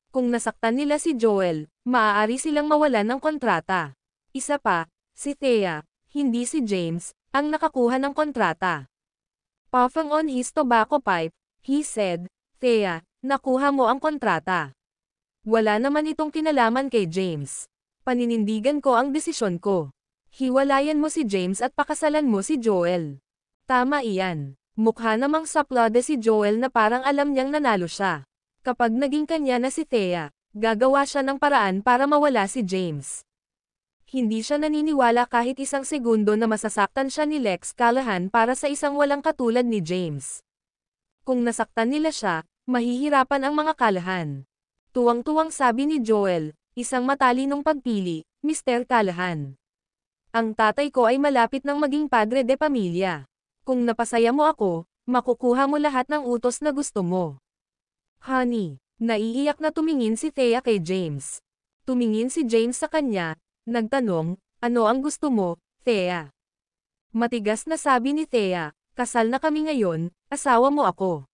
Kung nasaktan nila si Joel, maaari silang mawalan ng kontrata. Isa pa, si Thea, hindi si James, ang nakakuha ng kontrata. Puffing on his tobacco pipe, he said, Thea, nakuha mo ang kontrata. Wala naman itong kinalaman kay James. Paninindigan ko ang desisyon ko. Hiwalayan mo si James at pakasalan mo si Joel. Tama iyan. Mukha namang saplade si Joel na parang alam niyang nanalo siya. Kapag naging kanya na si Thea, gagawa siya ng paraan para mawala si James. Hindi siya naniniwala kahit isang segundo na masasaktan siya ni Lex Callahan para sa isang walang katulad ni James. Kung nasaktan nila siya, mahihirapan ang mga Callahan. Tuwang-tuwang sabi ni Joel, isang matalinong pagpili, Mr. Callahan. Ang tatay ko ay malapit ng maging padre de pamilya. Kung napasaya mo ako, makukuha mo lahat ng utos na gusto mo. Honey, naiiyak na tumingin si Thea kay James. Tumingin si James sa kanya, nagtanong, ano ang gusto mo, Thea? Matigas na sabi ni Thea, kasal na kami ngayon, asawa mo ako.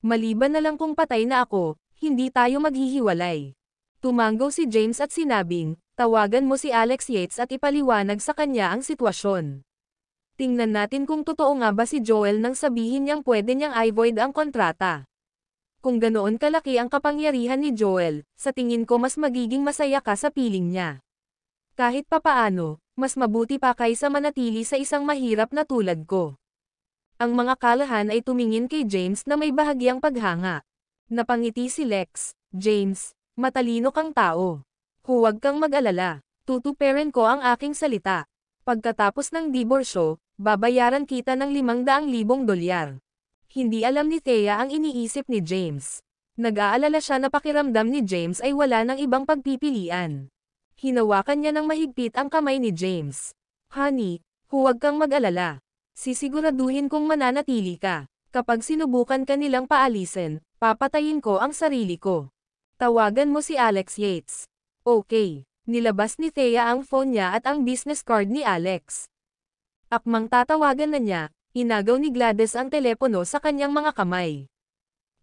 Maliban na lang kung patay na ako, hindi tayo maghihiwalay. Tumanggaw si James at sinabing, tawagan mo si Alex Yates at ipaliwanag sa kanya ang sitwasyon. Tingnan natin kung totoo nga ba si Joel nang sabihin niyang pwede niyang i-void ang kontrata. Kung ganoon kalaki ang kapangyarihan ni Joel, sa tingin ko mas magiging masaya ka sa piling niya. Kahit papaano, mas mabuti pa kaysa manatili sa isang mahirap na tulad ko. Ang mga Callahan ay tumingin kay James na may bahagyang paghanga. Napangiti si Lex, James, matalino kang tao. Huwag kang mag-alala, tutuperin ko ang aking salita. Pagkatapos ng diborsyo, babayaran kita ng $500,000. Hindi alam ni Thea ang iniisip ni James. Nag-aalala siya na pakiramdam ni James ay wala ng ibang pagpipilian. Hinawakan niya ng mahigpit ang kamay ni James. Honey, huwag kang mag-alala. Sisiguraduhin kong mananatili ka. Kapag sinubukan ka nilang paalisin, papatayin ko ang sarili ko. Tawagan mo si Alex Yates. Okay. Nilabas ni Thea ang phone niya at ang business card ni Alex. Akmang tatawagan na niya, inagaw ni Gladys ang telepono sa kanyang mga kamay.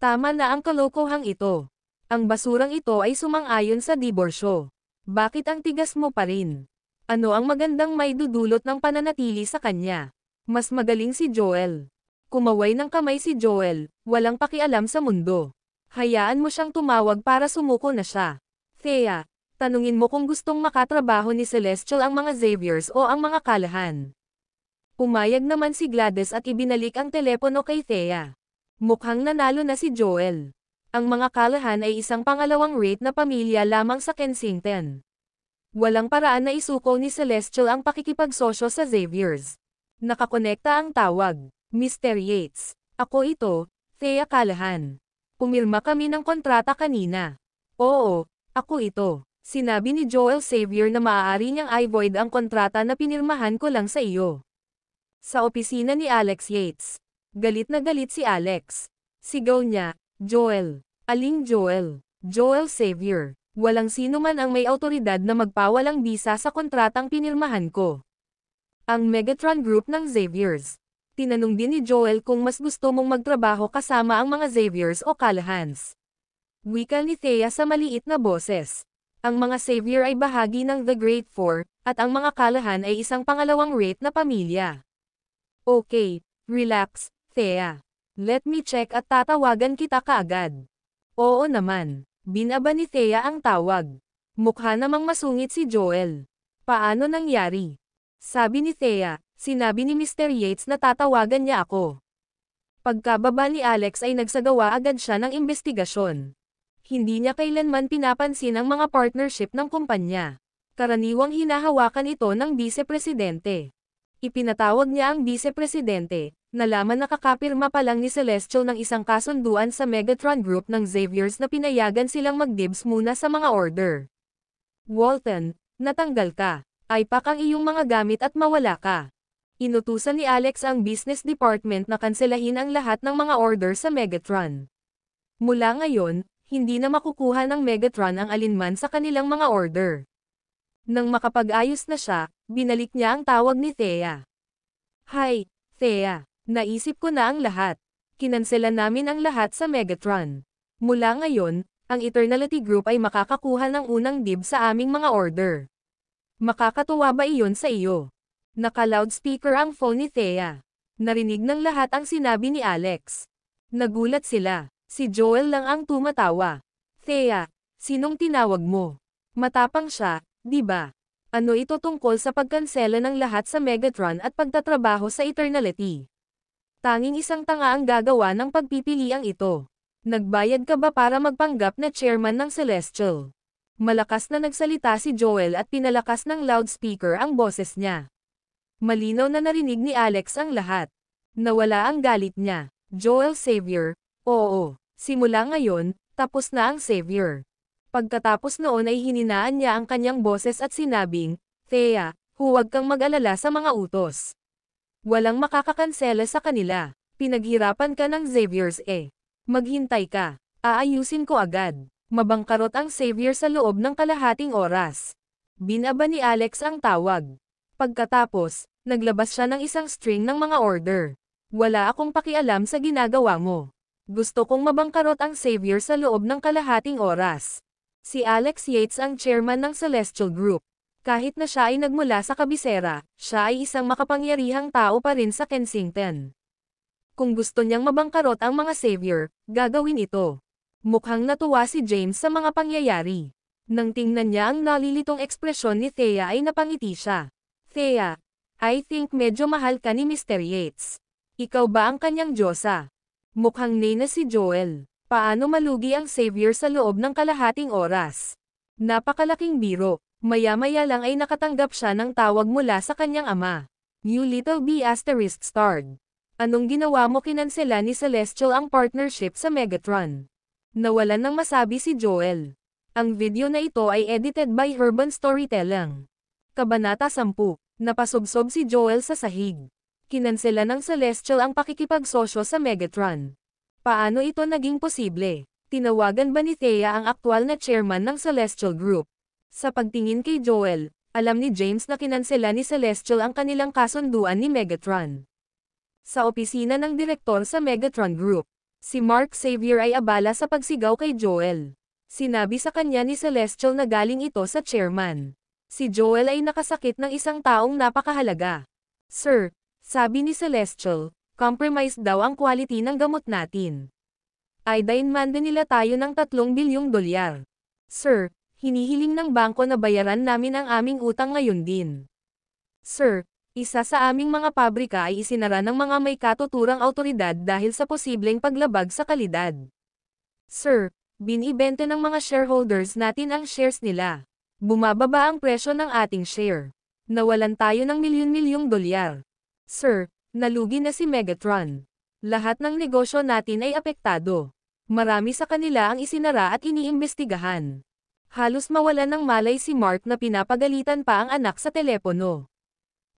Tama na ang kalokohang ito. Ang basurang ito ay sumang-ayon sa diborsyo. Bakit ang tigas mo pa rin? Ano ang magandang may dudulot ng pananatili sa kanya? Mas magaling si Joel. Kumaway ng kamay si Joel, walang pakialam sa mundo. Hayaan mo siyang tumawag para sumuko na siya. Thea, tanungin mo kung gustong makatrabaho ni Celestial ang mga Xaviers o ang mga Callahan. Pumayag naman si Gladys at ibinalik ang telepono kay Thea. Mukhang nanalo na si Joel. Ang mga Callahan ay isang pangalawang rate na pamilya lamang sa Kensington. Walang paraan na isuko ni Celestial ang pakikipagsosyo sa Xaviers. Nakakonekta ang tawag. Mr. Yates. Ako ito, Thea Callahan. Pumirma kami ng kontrata kanina. Oo, ako ito. Sinabi ni Joel Xavier na maaari niyang i-void ang kontrata na pinirmahan ko lang sa iyo. Sa opisina ni Alex Yates. Galit na galit si Alex. Sigaw niya, Joel. Aling Joel? Joel Xavier. Walang sino man ang may autoridad na magpawalang bisa sa kontratang pinirmahan ko. Ang Megatron Group ng Xaviers. Tinanong din ni Joel kung mas gusto mong magtrabaho kasama ang mga Xaviers o Callahans. Wika ni Thea sa maliit na boses. Ang mga Xavier ay bahagi ng The Great Four, at ang mga Callahan ay isang pangalawang rate na pamilya. Okay, relax, Thea. Let me check at tatawagan kita kaagad. Oo naman. Binaba ni Thea ang tawag. Mukha namang masungit si Joel. Paano nangyari? Sabi ni Thea, sinabi ni Mr. Yates na tatawagan niya ako. Pagkababa ni Alex ay nagsagawa agad siya ng investigasyon. Hindi niya kailanman pinapansin ang mga partnership ng kumpanya. Karaniwang hinahawakan ito ng vice-presidente. Ipinatawag niya ang vice-presidente, nalaman na kakapirma pa lang ni Celestial ng isang kasunduan sa Megatron Group ng Xaviers na pinayagan silang mag-dibs muna sa mga order. Walton, natanggal ka. IPAC ang iyong mga gamit at mawala ka. Inutusan ni Alex ang business department na kanselahin ang lahat ng mga order sa Megatron. Mula ngayon, hindi na makukuha ng Megatron ang alinman sa kanilang mga order. Nang makapag-ayos na siya, binalik niya ang tawag ni Thea. Hi, Thea. Naisip ko na ang lahat. Kinansela namin ang lahat sa Megatron. Mula ngayon, ang Eternality Group ay makakakuha ng unang dib sa aming mga order. Makakatuwa ba iyon sa iyo? Naka-loudspeaker ang phone ni Thea. Narinig ng lahat ang sinabi ni Alex. Nagulat sila. Si Joel lang ang tumatawa. Thea, sinong tinawag mo? Matapang siya, di ba? Ano ito tungkol sa pagkansela ng lahat sa Megatron at pagtatrabaho sa Eternality? Tanging isang tanga ang gagawa ng pagpipiliang ito. Nagbayad ka ba para magpanggap na chairman ng Celestial? Malakas na nagsalita si Joel at pinalakas ng loudspeaker ang boses niya. Malinaw na narinig ni Alex ang lahat. Nawala ang galit niya. Joel Xavier, oo, simula ngayon, tapos na ang Xavier. Pagkatapos noon ay hininaan niya ang kanyang boses at sinabing, Thea, huwag kang mag-alala sa mga utos. Walang makakakansela sa kanila. Pinaghirapan ka ng Xaviers eh. Maghintay ka. Aayusin ko agad. Mabangkarot ang Xavier sa loob ng kalahating oras. Binaba ni Alex ang tawag. Pagkatapos, naglabas siya ng isang string ng mga order. Wala akong pakialam sa ginagawa mo. Gusto kong mabangkarot ang Xavier sa loob ng kalahating oras. Si Alex Yates ang chairman ng Celestial Group. Kahit na siya ay nagmula sa kabisera, siya ay isang makapangyarihang tao pa rin sa Kensington. Kung gusto niyang mabangkarot ang mga Xavier, gagawin ito. Mukhang natuwa si James sa mga pangyayari. Nang tingnan niya ang nalilitong ekspresyon ni Thea ay napangiti siya. Thea, I think medyo mahal ka ni Mr. Yates. Ikaw ba ang kanyang diyosa? Mukhang nena si Joel. Paano malugi ang Xavier sa loob ng kalahating oras? Napakalaking biro. Maya-maya lang ay nakatanggap siya ng tawag mula sa kanyang ama. You little B*****. Anong ginawa mo kinansela ni Celestial ang partnership sa Megatron? Nawalan ng masabi si Joel. Ang video na ito ay edited by Urban Storytelling. Kabanata 10. Napasubsob si Joel sa sahig. Kinansela ng Celestial ang pakikipagsosyo sa Megatron. Paano ito naging posible? Tinawagan ba ni Thea ang aktwal na chairman ng Celestial Group? Sa pagtingin kay Joel, alam ni James na kinansela ni Celestial ang kanilang kasunduan ni Megatron. Sa opisina ng direktor sa Megatron Group, si Mark Xavier ay abala sa pagsigaw kay Joel. Sinabi sa kanya ni Celestial na galing ito sa chairman. Si Joel ay nakasakit ng isang taong napakahalaga. Sir, sabi ni Celestial, compromised daw ang quality ng gamot natin. Ay demand nila tayo ng 3 bilyong dolyar. Sir, hinihiling ng bangko na bayaran namin ang aming utang ngayon din. Sir, isa sa aming mga pabrika ay isinara ng mga may katuturang awtoridad dahil sa posibleng paglabag sa kalidad. Sir, binibenta ng mga shareholders natin ang shares nila. Bumababa ang presyo ng ating share. Nawalan tayo ng milyon-milyong dolyar. Sir, nalugi na si Megatron. Lahat ng negosyo natin ay apektado. Marami sa kanila ang isinara at iniimbestigahan. Halos mawalan ng malay si Mark na pinapagalitan pa ang anak sa telepono.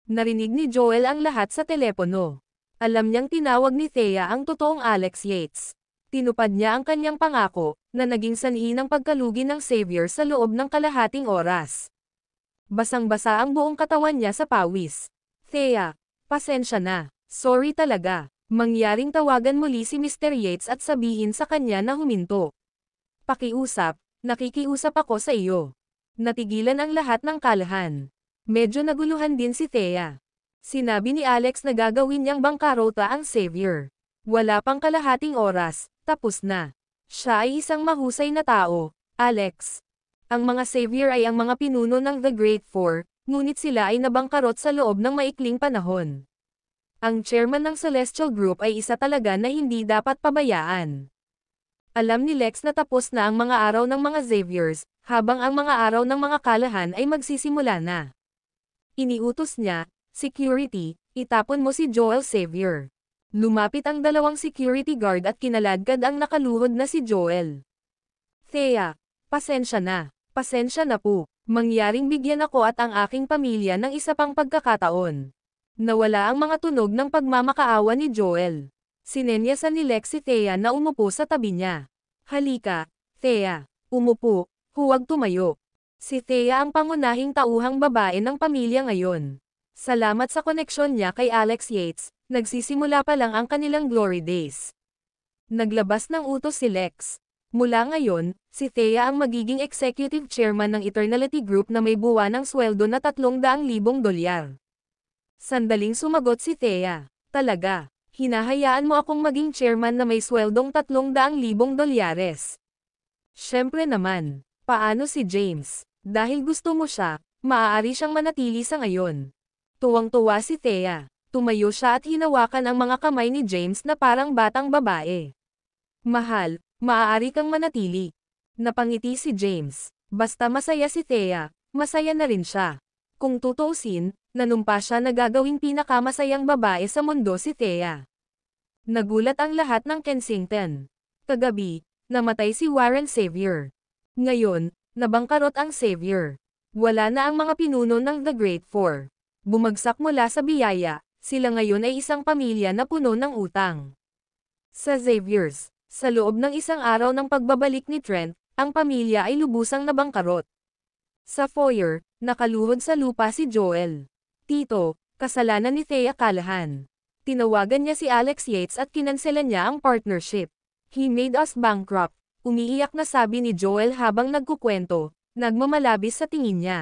Narinig ni Joel ang lahat sa telepono. Alam niyang tinawag ni Thea ang totoong Alex Yates. Tinupad niya ang kanyang pangako, na naging sanhi ng pagkalugi ng Xavier sa loob ng kalahating oras. Basang-basa ang buong katawan niya sa pawis. Thea, pasensya na. Sorry talaga. Mangyaring tawagan muli si Mr. Yates at sabihin sa kanya na huminto. Pakiusap, nakikiusap ako sa iyo. Natigilan ang lahat ng kalahan. Medyo naguluhan din si Thea. Sinabi ni Alex na gagawin niyang bangkarota ang Xavier. Wala pang kalahating oras, tapos na. Siya ay isang mahusay na tao, Alex. Ang mga Xavier ay ang mga pinuno ng The Great Four, ngunit sila ay nabangkarot sa loob ng maikling panahon. Ang chairman ng Celestial Group ay isa talaga na hindi dapat pabayaan. Alam ni Lex na tapos na ang mga araw ng mga Xaviers, habang ang mga araw ng mga kalahan ay magsisimula na. Iniutos niya, security, itapon mo si Joel Xavier. Lumapit ang dalawang security guard at kinaladkad ang nakaluhod na si Joel. Thea, pasensya na po. Mangyaring bigyan ako at ang aking pamilya ng isa pang pagkakataon. Nawala ang mga tunog ng pagmamakaawa ni Joel. Sinenyasan ni Lex si Thea na umupo sa tabi niya. Halika, Thea, umupo, huwag tumayo. Si Thea ang pangunahing tauhang babae ng pamilya ngayon. Salamat sa koneksyon niya kay Alex Yates, nagsisimula pa lang ang kanilang glory days. Naglabas ng utos si Lex. Mula ngayon, si Thea ang magiging executive chairman ng Eternality Group na may buwanang sweldo na 300,000 dolyar. Sandaling sumagot si Thea. Talaga, hinahayaan mo akong maging chairman na may sweldong 300,000 dolyares. Siyempre naman, paano si James? Dahil gusto mo siya, maaari siyang manatili sa ngayon. Tuwang-tuwa si Thea. Tumayo siya at hinawakan ang mga kamay ni James na parang batang babae. Mahal, maaari kang manatili. Napangiti si James. Basta masaya si Thea, masaya na rin siya. Kung tutuusin, nanumpa siya na gagawing pinakamasayang babae sa mundo si Thea. Nagulat ang lahat ng Kensington. Kagabi, namatay si Warren Xavier. Ngayon, nabangkarot ang Xavier. Wala na ang mga pinuno ng The Great Four. Bumagsak mula sa biyaya, sila ngayon ay isang pamilya na puno ng utang. Sa Xaviers, sa loob ng isang araw ng pagbabalik ni Trent, ang pamilya ay lubusang nabangkarot. Sa foyer, nakaluhod sa lupa si Joel. Tito, kasalanan ni Thea Callahan. Tinawagan niya si Alex Yates at kinanselan niya ang partnership. He made us bankrupt. Umiiyak na sabi ni Joel habang nagkukwento, nagmamalabis sa tingin niya.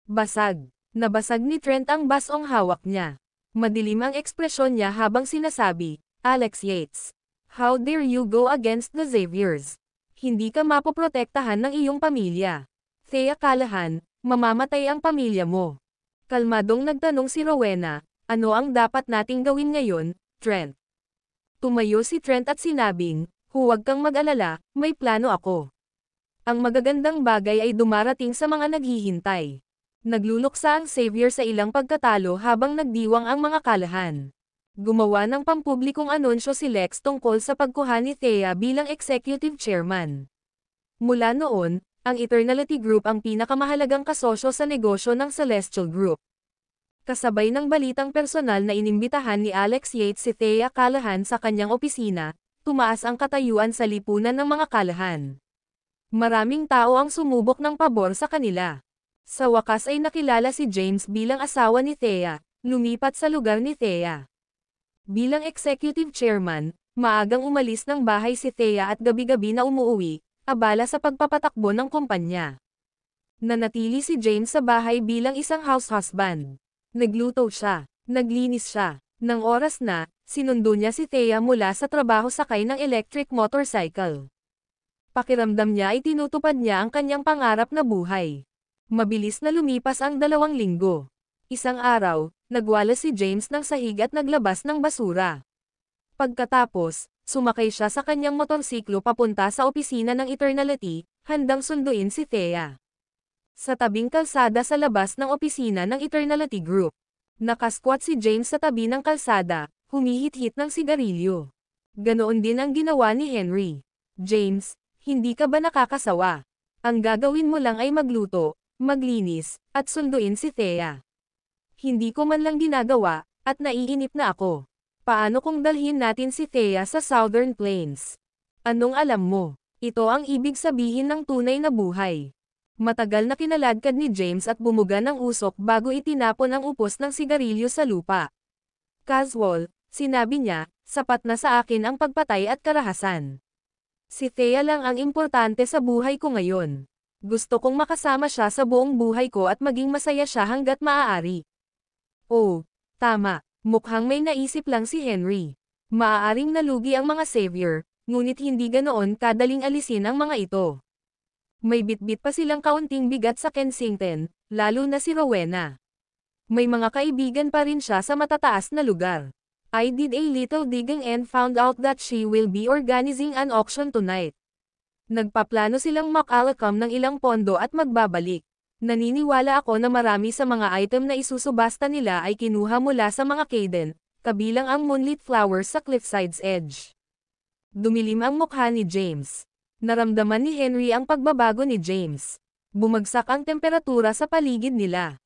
Basag. Nabasag ni Trent ang basong hawak niya. Madilim ang ekspresyon niya habang sinasabi, Alex Yates. How dare you go against the Xaviers? Hindi ka mapoprotektahan ng iyong pamilya. Thea Callahan, mamamatay ang pamilya mo. Kalmadong nagtanong si Rowena, ano ang dapat nating gawin ngayon, Trent? Tumayo si Trent at sinabing, huwag kang mag-alala, may plano ako. Ang magagandang bagay ay dumarating sa mga naghihintay. Nagluluksa ang Xavier sa ilang pagkatalo habang nagdiwang ang mga kalahan. Gumawa ng pampublikong anunsyo si Lex tungkol sa pagkuha ni Thea bilang executive chairman. Mula noon, ang Eternality Group ang pinakamahalagang kasosyo sa negosyo ng Celestial Group. Kasabay ng balitang personal na inimbitahan ni Alex Yates si Thea Callahan sa kanyang opisina, tumaas ang katayuan sa lipunan ng mga Callahan. Maraming tao ang sumubok ng pabor sa kanila. Sa wakas ay nakilala si James bilang asawa ni Thea, lumipat sa lugar ni Thea. Bilang executive chairman, maagang umalis ng bahay si Thea at gabi-gabi na umuuwi, abala sa pagpapatakbo ng kumpanya. Nanatili si James sa bahay bilang isang house husband. Nagluto siya, naglinis siya. Nang oras na, sinundo niya si Thea mula sa trabaho sakay ng electric motorcycle. Pakiramdam niya ay tinutupad niya ang kanyang pangarap na buhay. Mabilis na lumipas ang 2 linggo. Isang araw, nagwalas si James ng sahig at naglabas ng basura. Pagkatapos, sumakay siya sa kanyang motorsiklo papunta sa opisina ng Eternality, handang sunduin si Thea. Sa tabing kalsada sa labas ng opisina ng Eternality Group, nakasquat si James sa tabi ng kalsada, humihit-hit ng sigarilyo. Ganoon din ang ginawa ni Henry. James, hindi ka ba nakakasawa? Ang gagawin mo lang ay magluto, maglinis, at sunduin si Thea. Hindi ko man lang ginagawa, at naiinip na ako. Paano kung dalhin natin si Thea sa Southern Plains? Anong alam mo? Ito ang ibig sabihin ng tunay na buhay. Matagal na kinaladkad ni James at bumuga ng usok bago itinapon ang upos ng sigarilyo sa lupa. Casual, sinabi niya, sapat na sa akin ang pagpatay at karahasan. Si Thea lang ang importante sa buhay ko ngayon. Gusto kong makasama siya sa buong buhay ko at maging masaya siya hanggat maaari. Oh, tama, mukhang may naisip lang si Henry. Maaaring nalugi ang mga savior, ngunit hindi ganoon kadaling alisin ang mga ito. May bitbit pa silang kaunting bigat sa Kensington, lalo na si Rowena. May mga kaibigan pa rin siya sa matataas na lugar. I did a little digging and found out that she will be organizing an auction tonight. Nagpaplano silang makalakam ng ilang pondo at magbabalik. Naniniwala ako na marami sa mga item na isusubasta nila ay kinuha mula sa mga Caden, kabilang ang moonlit flowers sa cliffside's edge. Dumilim ang mukha ni James. Naramdaman ni Henry ang pagbabago ni James. Bumagsak ang temperatura sa paligid nila.